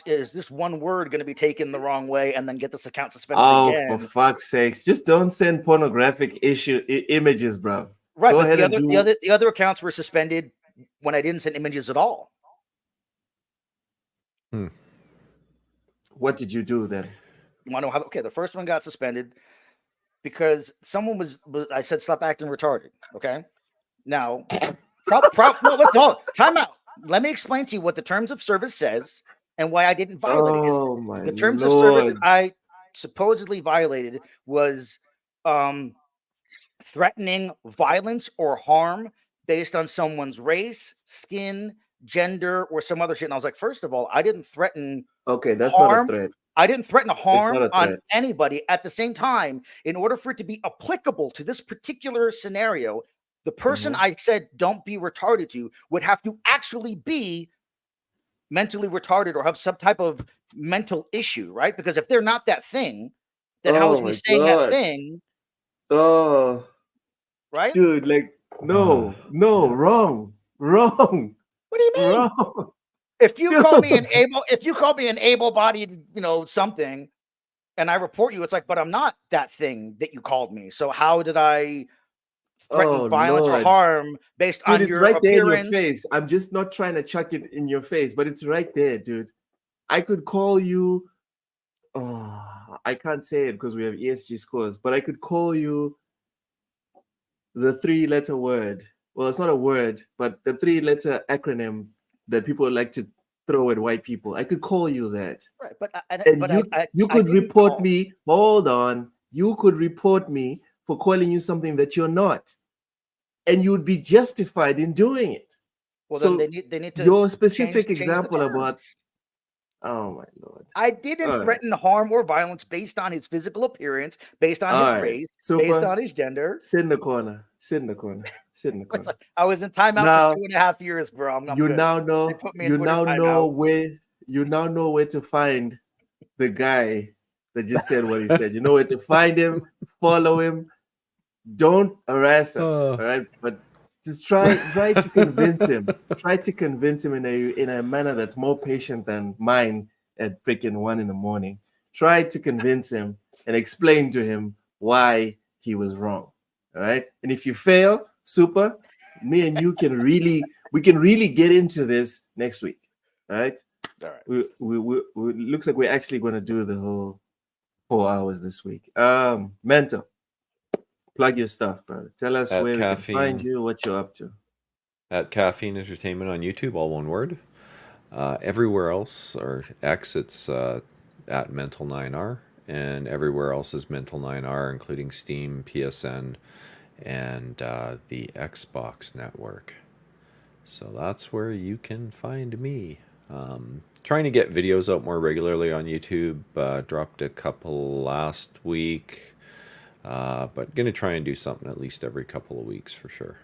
is this one word going to be taken the wrong way and then get this account suspended
Oh,
again?
for fuck's sakes. Just don't send pornographic images, bro.
Right,
Go
but
ahead and do...
the other accounts were suspended when I didn't send images at all.
What did you do then?
You want to know how? Okay, the first one got suspended because someone was I said stop acting retarded. Okay, now, no, let's hold. Time out. Let me explain to you what the terms of service says and why I didn't violate it.
Oh my
The terms
Lord.
of service that I supposedly violated was threatening violence or harm based on someone's race, skin, gender, or some other shit. And I was like, first of all, I didn't threaten
Okay, that's
harm.
not a threat.
I didn't threaten harm
not a
on
threat.
anybody. At the same time, in order for it to be applicable to this particular scenario, the person I said don't be retarded to would have to actually be mentally retarded or have some type of mental issue, right? Because if they're not that thing, then how is
Oh
me
my
saying that
God.
thing,
Oh,
right?
dude, like, no, wrong.
What do you mean?
Wrong.
If you call me an able-bodied, something, and I report you, it's like, but I'm not that thing that you called me. So how did I threaten violence or harm based on
Dude, it's
your
right there in
appearance?
your face. I'm just not trying to chuck it in your face, but it's right there, dude. I could call you. Oh, I can't say it because we have ESG scores, but I could call you the 3-letter word. Well, it's not a word, but the 3-letter acronym that people like to throw at white people. I could call you that.
Right,
You could report me. Hold on. You could report me for calling you something that you're not. And you would be justified in doing it.
Well,
So
then they need to
your specific
change the
example about
terms.
Oh my lord.
I didn't
All right.
threaten harm or violence based on his physical appearance, based on
All
his
right.
race,
Super.
based on his gender.
Sit in the corner. Sit in the corner. Sit in the corner.
I was in timeout
Now,
for 2.5 years, bro. I'm
you
good.
now
They
know.
put me in
You
Twitter
now
timeout.
know where. You now know where to find the guy that just said what he said. You know where to find him. Follow him. Don't harass him. All right, but just try to convince him. Try to convince him in a manner that's more patient than mine at freaking 1 a.m. Try to convince him and explain to him why he was wrong. All right, and if you fail, super, me and you can really get into this next week. All right.
All right.
We looks like we're actually going to do the whole 4 hours this week. Mental. Plug your stuff, brother. Tell us
At
where we can
Caffeine.
find you, what you're up to.
At Caffeine Entertainment on YouTube, all one word. Everywhere else, or X, it's at Mental9R, and everywhere else is Mental9R, including Steam, PSN, and the Xbox network. So that's where you can find me. Trying to get videos out more regularly on YouTube. Dropped a couple last week. But going to try and do something at least every couple of weeks for sure.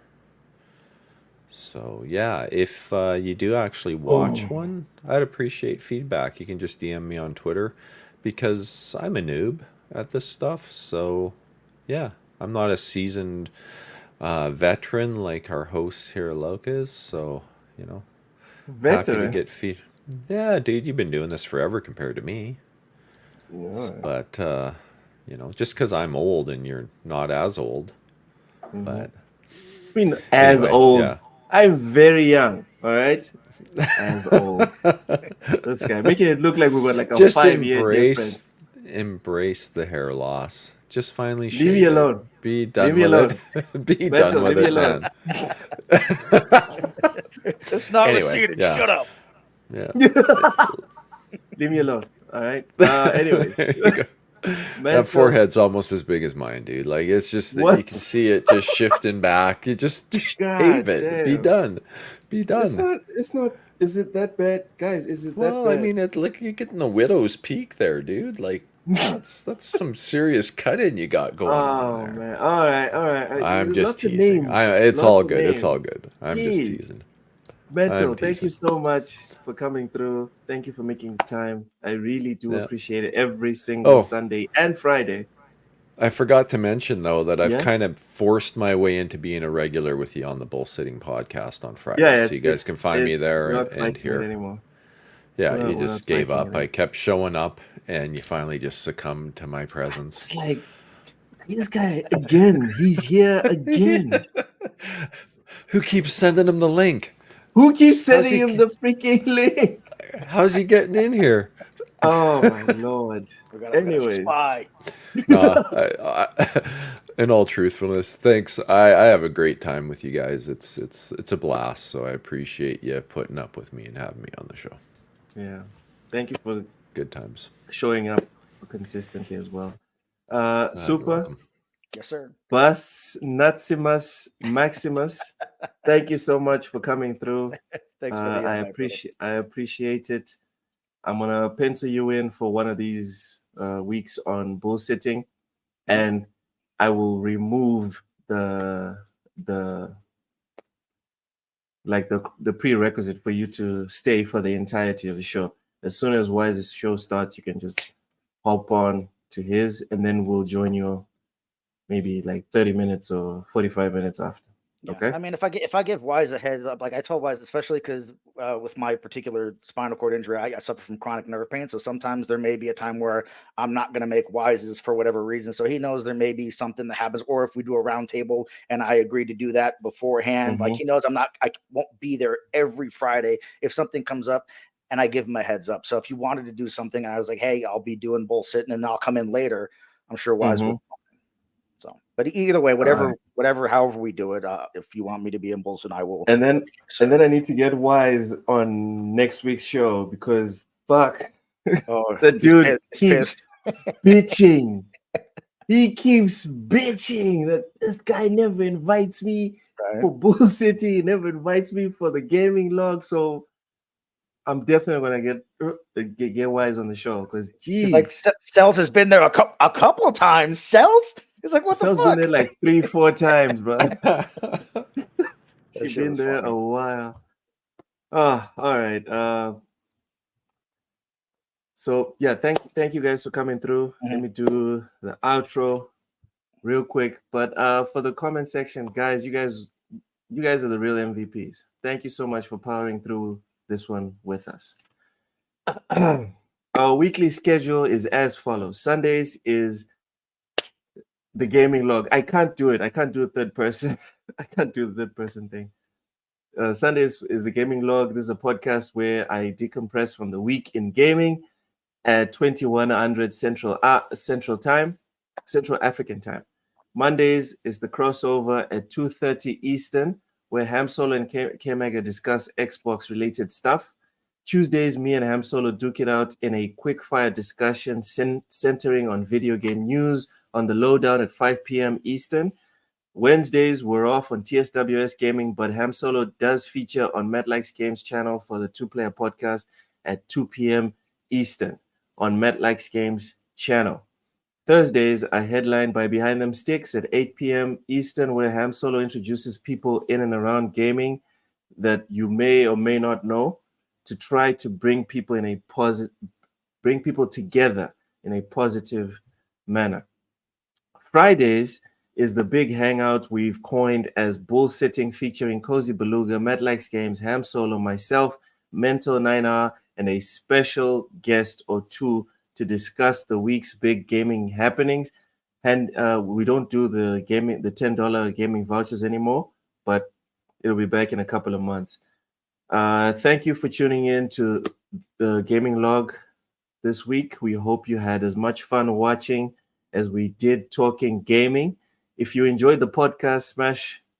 So yeah, if you do actually watch one, I'd appreciate feedback. You can just DM me on Twitter, because I'm a noob at this stuff. So yeah, I'm not a seasoned veteran like our host here, Loke, is. So, you know, happy to
Veteran.
get Yeah, dude, you've been doing this forever compared to me.
Yeah.
But you know, just because I'm old and you're not as old. But
I mean, as
anyway,
old.
yeah.
I'm very young. All right. As old. This guy making it look like we were like a
Just
5-year difference.
embrace the hair loss. Just finally
Leave
shave
me
it.
alone.
Be done
Leave me
with
alone.
it. Be
Mental,
done with
leave me
it,
alone.
man.
It's not
Anyway,
receded.
yeah.
Shut up.
Yeah.
Leave me alone. All right. Anyways.
There you go. That forehead's almost as big as mine, dude. Like, it's just that you can see it just shifting back. You just shave it. Be
damn.
done. Be done.
It's not. Is it that bad, guys? Is it that
Well,
bad?
I mean, look, you're getting the widow's peak there, dude. Like, that's some serious cutting you got going on there.
Man. All right.
I'm just
Lots of
teasing.
names.
It's
Lots
all
of
good. It's all
names.
good. I'm
Jeez.
just teasing.
Mental,
I'm
thank you
teasing.
so much for coming through. Thank you for making time. I really do
Yeah.
appreciate it every single
Oh.
Sunday and Friday.
I forgot to mention, though, that I've
Yeah?
kind of forced my way into being a regular with you on the Bull Sitting podcast on Fridays.
Yeah,
so you guys can find me there
We're not
and
fighting it
here.
anymore.
Yeah,
We're
you
not
just gave
fighting
up.
it.
I kept showing up, and you finally just succumbed to my presence.
It's like this guy again. He's here again.
Who keeps sending him the link?
Who keeps
How's
sending
he
him the freaking link?
How's he getting in here?
Oh my lord.
We got a
Anyways,
spy.
No, in all truthfulness, thanks. I have a great time with you guys. It's a blast. So I appreciate you putting up with me and having me on the show.
yeah. Thank you for
Good times.
showing up consistently as well.
You're
Super.
welcome.
Yes, sir.
Bus Natsimus Maximus. Thank you so much for coming through.
Thanks for the invite,
I appreciate it. I'm gonna pencil you in for one of these weeks on bull sitting, and I will remove the prerequisite for you to stay for the entirety of the show. As soon as Wise's show starts, you can just hop on to his, and then we'll join you maybe like 30 minutes or 45 minutes after.
Yeah.
Okay.
I mean, if I give Wise a heads up, like I told Wise, especially because with my particular spinal cord injury, I suffer from chronic nerve pain. So sometimes there may be a time where I'm not going to make Wises for whatever reason. So he knows there may be something that happens, or if we do a round table and I agree to do that beforehand, like he knows I won't be there every Friday if something comes up. And I give him a heads up. So if you wanted to do something, and I was like, hey, I'll be doing bull sitting and I'll come in later, I'm sure Wise will. So, but either way, however we do it, if you want me to be in Bolson, I will.
And then I need to get Wise on next week's show because fuck, the dude keeps bitching. He keeps bitching that this guy never invites me for Bull City, never invites me for the gaming log. So I'm definitely gonna get Wise on the show because
He's
geez,
like, Cells has been there a couple of times. Cells? He's like, what the
Cell's
fuck?
been there like 3-4 times, bro. She
shit
been
was
there
funny.
a while. All right. So yeah, thank you guys for coming through. Let me do the outro real quick. But for the comment section, guys, you guys are the real MVPs. Thank you so much for powering through this one with us. Our weekly schedule is as follows. Sundays is the gaming log. I can't do it. I can't do a third person. I can't do the third person thing. Sundays is the gaming log. This is a podcast where I decompress from the week in gaming at 2100 Central Time, Central African Time. Mondays is the crossover at 2:30 Eastern, where Ham Solo and K-Mega discuss Xbox-related stuff. Tuesdays, me and Ham Solo duke it out in a quick-fire discussion centering on video game news on the lowdown at 5 p.m. Eastern. Wednesdays, we're off on TSWS Gaming, but Ham Solo does feature on Matt Likes Games channel for the two-player podcast at 2 p.m. Eastern on Matt Likes Games channel. Thursdays are headlined by Behind Them Sticks at 8 p.m. Eastern, where Ham Solo introduces people in and around gaming that you may or may not know to try to bring people together in a positive manner. Fridays is the big hangout we've coined as bullsitting, featuring Cozy Beluga, Matt Likes Games, Ham Solo, myself, Mentor 9R, and a special guest or two to discuss the week's big gaming happenings. And we don't do the $10 gaming vouchers anymore, but it'll be back in a couple of months. Thank you for tuning in to the Gaming Log this week. We hope you had as much fun watching as we did talking gaming. If you enjoyed the podcast,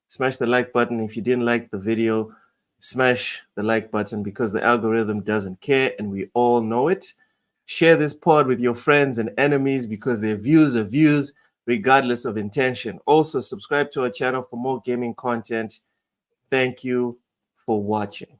smash the like button. If you didn't like the video, smash the like button because the algorithm doesn't care and we all know it. Share this pod with your friends and enemies because their views are views regardless of intention. Also, subscribe to our channel for more gaming content. Thank you for watching.